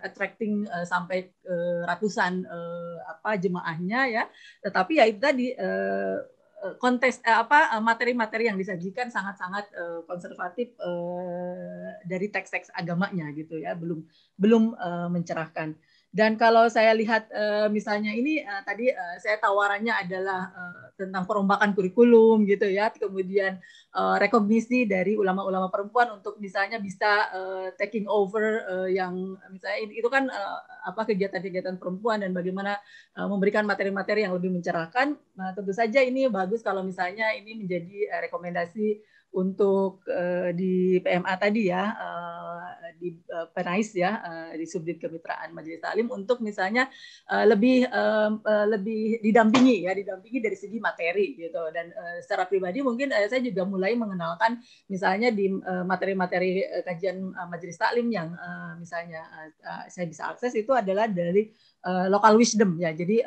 attracting sampai ratusan jemaahnya ya. Tetapi ya itu tadi materi-materi yang disajikan sangat-sangat konservatif dari teks-teks agamanya gitu ya, belum mencerahkan. Dan kalau saya lihat misalnya ini tadi saya tawarannya adalah tentang perombakan kurikulum gitu ya, kemudian rekognisi dari ulama-ulama perempuan untuk misalnya bisa taking over yang misalnya itu kan kegiatan-kegiatan perempuan dan bagaimana memberikan materi-materi yang lebih mencerahkan. Nah, tentu saja ini bagus kalau misalnya ini menjadi rekomendasi untuk di PMA tadi ya, di PENAIS ya, di Subdit Kemitraan Majelis Taklim untuk misalnya lebih didampingi dari segi materi gitu. Dan secara pribadi mungkin saya juga mulai mengenalkan misalnya di materi-materi kajian Majelis Taklim yang misalnya saya bisa akses itu adalah dari local wisdom ya. Jadi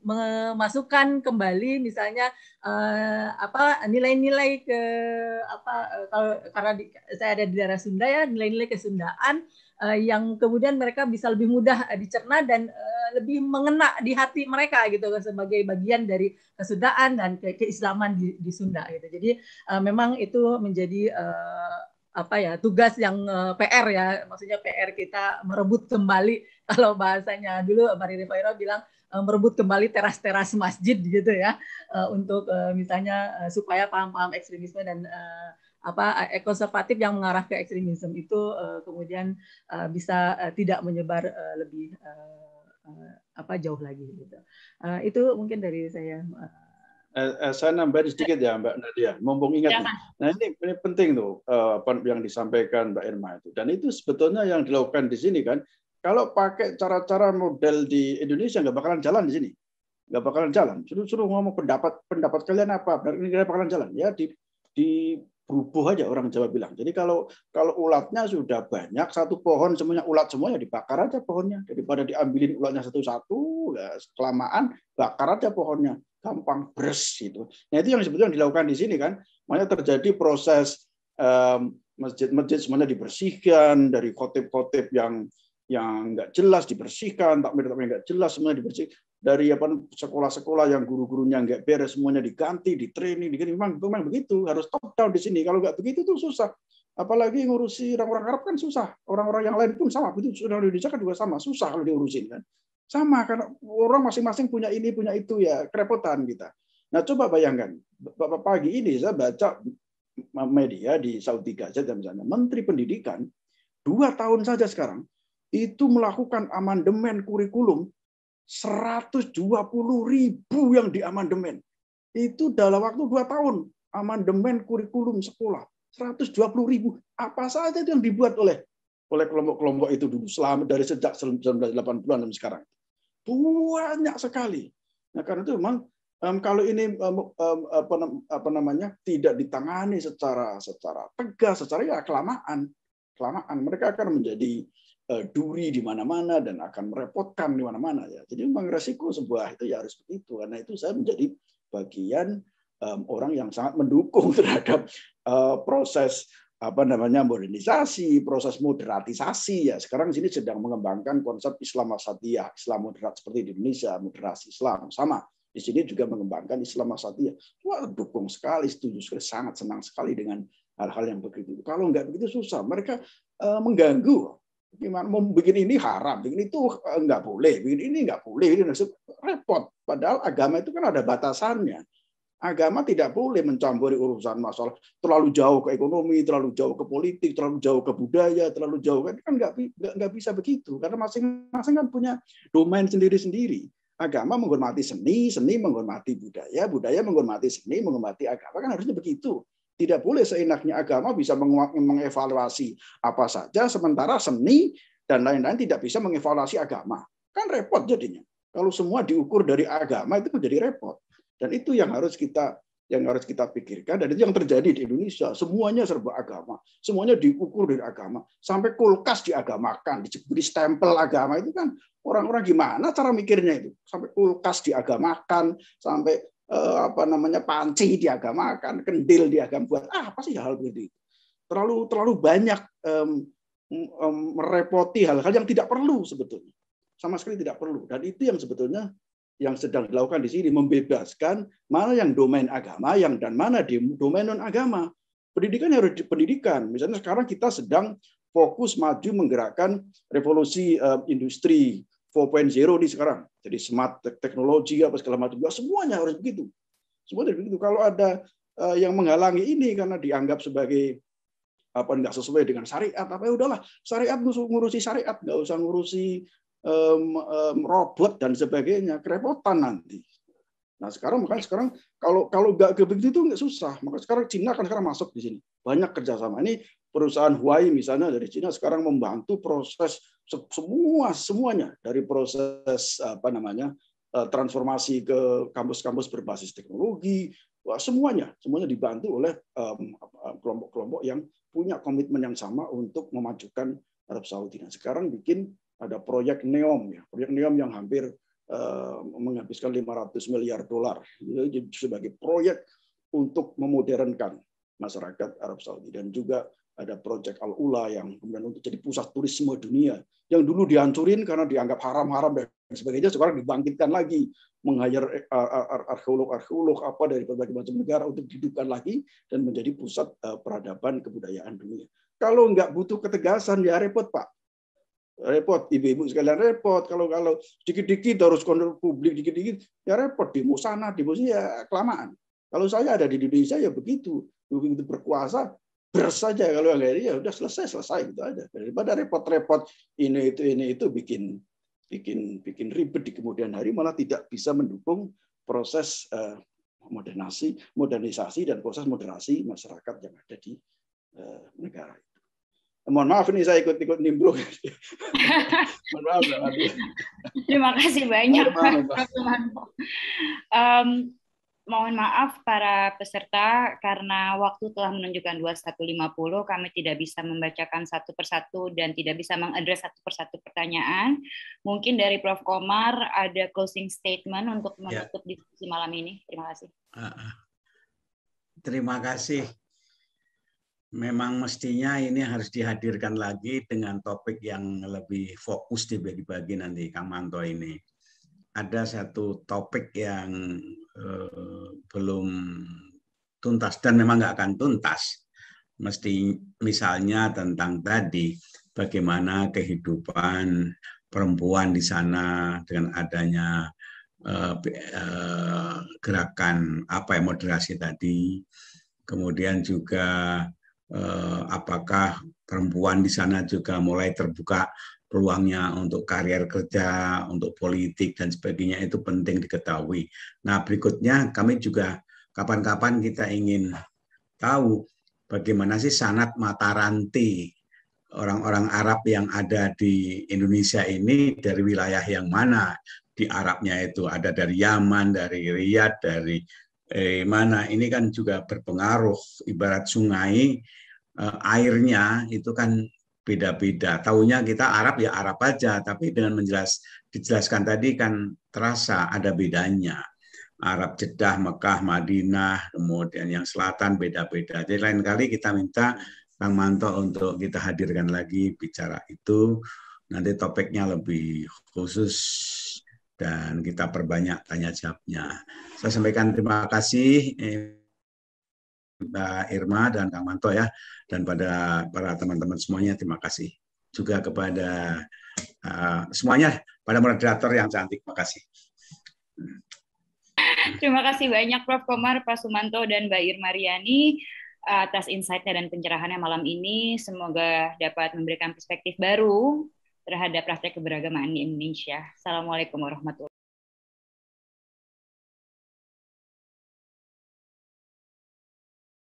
memasukkan kembali misalnya nilai-nilai ke karena saya ada di daerah Sunda ya, nilai-nilai kesundaan yang kemudian mereka bisa lebih mudah dicerna dan lebih mengena di hati mereka gitu sebagai bagian dari kesundaan dan keislaman di Sunda gitu. Jadi memang itu menjadi tugas yang PR ya, maksudnya PR kita merebut kembali, kalau bahasanya dulu Mari Rifaira bilang merebut kembali teras-teras masjid gitu ya, untuk misalnya supaya paham-paham ekstremisme dan konservatif yang mengarah ke ekstremisme itu kemudian bisa tidak menyebar lebih jauh lagi gitu. Itu mungkin dari saya.
Saya nambahin sedikit ya Mbak Nadia, mumpung ingat nih. Nah ini penting tuh apa yang disampaikan Mbak Irma itu, dan itu sebetulnya yang dilakukan di sini kan. Kalau pakai cara-cara model di Indonesia nggak bakalan jalan di sini, nggak bakalan jalan. Suruh ngomong pendapat kalian apa, ini nggak bakalan jalan ya, di berubuh aja orang Jawa bilang. Jadi kalau ulatnya sudah banyak, satu pohon semuanya ulat semuanya, dibakar aja pohonnya daripada diambilin ulatnya satu-satu, ya, kelamaan bakar aja pohonnya, gampang beres gitu. Nah itu yang sebetulnya dilakukan di sini kan, makanya terjadi proses masjid-masjid semuanya dibersihkan dari khotib-khotib yang nggak jelas dibersihkan, takmir nggak jelas semuanya dibersihkan, dari sekolah-sekolah yang guru-gurunya nggak beres semuanya diganti, di-training, memang begitu, harus top down di sini. Kalau nggak begitu tuh susah. Apalagi ngurusi orang-orang Arab kan susah, orang-orang yang lain pun sama, begitu orang Indonesia kan juga sama, susah kalau diurusin kan. Sama karena orang masing-masing punya ini punya itu ya, kerepotan kita. Nah coba bayangkan, pagi ini saya baca media di Saudi Gazette misalnya, Menteri Pendidikan 2 tahun saja sekarang itu melakukan amandemen kurikulum 120.000 yang diamandemen. Itu dalam waktu 2 tahun amandemen kurikulum sekolah 120.000. Apa saja itu yang dibuat oleh kelompok-kelompok itu dulu selama dari sejak 1980-an sampai sekarang. Banyak sekali. Nah, karena itu memang kalau ini tidak ditangani secara tegas, secara ya kelamaan mereka akan menjadi duri di mana-mana dan akan merepotkan di mana-mana ya. Jadi memang resiko sebuah itu ya harus begitu. Karena itu saya menjadi bagian orang yang sangat mendukung terhadap proses modernisasi, proses moderatisasi ya. Sekarang sini sedang mengembangkan konsep Islam wasatiyah, Islam moderat seperti di Indonesia, moderasi Islam sama. Di sini juga mengembangkan Islam wasatiyah. Wah, dukung sekali, setuju sekali, sangat senang sekali dengan hal-hal yang begitu. Kalau nggak begitu susah, mereka mengganggu. Gimana mau bikin ini haram, bikin itu nggak boleh, bikin ini nggak boleh, ini repot. Padahal agama itu kan ada batasannya. Agama tidak boleh mencampuri urusan masalah terlalu jauh ke ekonomi, terlalu jauh ke politik, terlalu jauh ke budaya, terlalu jauh kan nggak bisa begitu. Karena masing-masing kan punya domain sendiri-sendiri. Agama menghormati seni, seni menghormati budaya, budaya menghormati seni, menghormati agama, kan harusnya begitu. Tidak boleh seenaknya agama bisa mengevaluasi apa saja, sementara seni dan lain-lain tidak bisa mengevaluasi agama. Kan repot jadinya. Kalau semua diukur dari agama itu menjadi repot. Dan itu yang harus kita pikirkan, dan itu yang terjadi di Indonesia. Semuanya serba agama, semuanya diukur dari agama. Sampai kulkas diagamakan, diberi stempel agama, itu kan orang-orang gimana cara mikirnya itu? Sampai kulkas diagamakan, sampai panci diagamakan, kendil diagamakan, buat apa sih hal begitu? Terlalu banyak merepoti hal-hal yang tidak perlu sebetulnya, sama sekali tidak perlu. Dan itu yang sebetulnya yang sedang dilakukan di sini, membebaskan mana yang domain agama, dan mana di domain non agama. Pendidikan harus pendidikan. Misalnya sekarang kita sedang fokus maju menggerakkan revolusi industri 4.0 nih sekarang. Jadi smart teknologi apa segala macam. Semuanya harus begitu. Semuanya begitu. Kalau ada yang menghalangi ini karena dianggap sebagai apa nggak sesuai dengan syariat, apa ya udahlah, syariat ngurusi syariat, nggak usah ngurusi robot dan sebagainya, kerepotan nanti. Nah makanya sekarang kalau nggak begitu itu nggak susah. Maka sekarang Cina kan sekarang masuk di sini, banyak kerjasama. Ini perusahaan Huawei misalnya dari Cina sekarang membantu proses semuanya dari proses apa namanya transformasi ke kampus-kampus berbasis teknologi. Wah, semuanya dibantu oleh kelompok-kelompok yang punya komitmen yang sama untuk memajukan Arab Saudi. Nah, sekarang bikin ada proyek NEOM ya, proyek NEOM yang hampir menghabiskan 500 miliar dolar sebagai proyek untuk memodernkan masyarakat Arab Saudi, dan juga ada proyek Al-Ula yang kemudian untuk jadi pusat turisme dunia yang dulu dihancurin karena dianggap haram-haram dan sebagainya, sekarang dibangkitkan lagi, meng-hire arkeolog apa dari berbagai macam negara untuk dihidupkan lagi dan menjadi pusat peradaban kebudayaan dunia. Kalau nggak butuh ketegasan ya repot Pak. Repot, ibu-ibu sekalian repot. Kalau dikit-dikit harus kontrol publik, dikit-dikit ya repot, demo sana, demo sini ya kelamaan. Kalau saya ada di Indonesia ya begitu berkuasa beres saja, kalau nggak ini ya udah selesai gitu aja. Daripada repot-repot ini itu bikin ribet di kemudian hari, malah tidak bisa mendukung proses modernisasi dan proses moderasi masyarakat yang ada di negara. Mohon maaf ini saya ikut nimbrung. Mohon maaf.
Terima kasih banyak Pak Sumanto. Mohon maaf para peserta karena waktu telah menunjukkan 21.50, kami tidak bisa membacakan satu persatu dan tidak bisa mengadres satu persatu pertanyaan. Mungkin dari Prof. Komar ada closing statement untuk menutup diskusi malam ini. Terima kasih.
Terima kasih. Memang mestinya ini harus dihadirkan lagi dengan topik yang lebih fokus dibagi-bagi nanti Kang Manto ini. Ada satu topik yang belum tuntas dan memang nggak akan tuntas. Mesti misalnya tentang tadi bagaimana kehidupan perempuan di sana dengan adanya gerakan moderasi tadi. Kemudian juga apakah perempuan di sana juga mulai terbuka peluangnya untuk karier kerja, untuk politik, dan sebagainya, itu penting diketahui. Nah, berikutnya kami juga kapan-kapan kita ingin tahu bagaimana sih sanad mata rantai orang-orang Arab yang ada di Indonesia ini dari wilayah yang mana. Di Arabnya itu ada dari Yaman, dari Riyadh, dari mana. Ini kan juga berpengaruh, ibarat sungai, airnya itu kan beda-beda. Taunya kita Arab ya Arab aja, tapi dengan dijelaskan tadi kan terasa ada bedanya. Arab Jeddah, Mekah, Madinah, kemudian yang selatan beda-beda. Jadi lain kali kita minta Kang Manto untuk kita hadirkan lagi bicara itu. Nanti topiknya lebih khusus dan kita perbanyak tanya jawabnya. Saya sampaikan terima kasih Mbak Irma dan Kang Manto ya, dan pada para teman-teman semuanya terima kasih juga kepada semuanya, pada moderator yang cantik. Terima kasih.
Terima kasih banyak Prof. Komar, Pak Sumanto, dan Mbak Irma Riani atas insight-nya dan pencerahannya malam ini. Semoga dapat memberikan perspektif baru terhadap praktek keberagamaan di Indonesia. Assalamualaikum warahmatullahi wabarakatuh.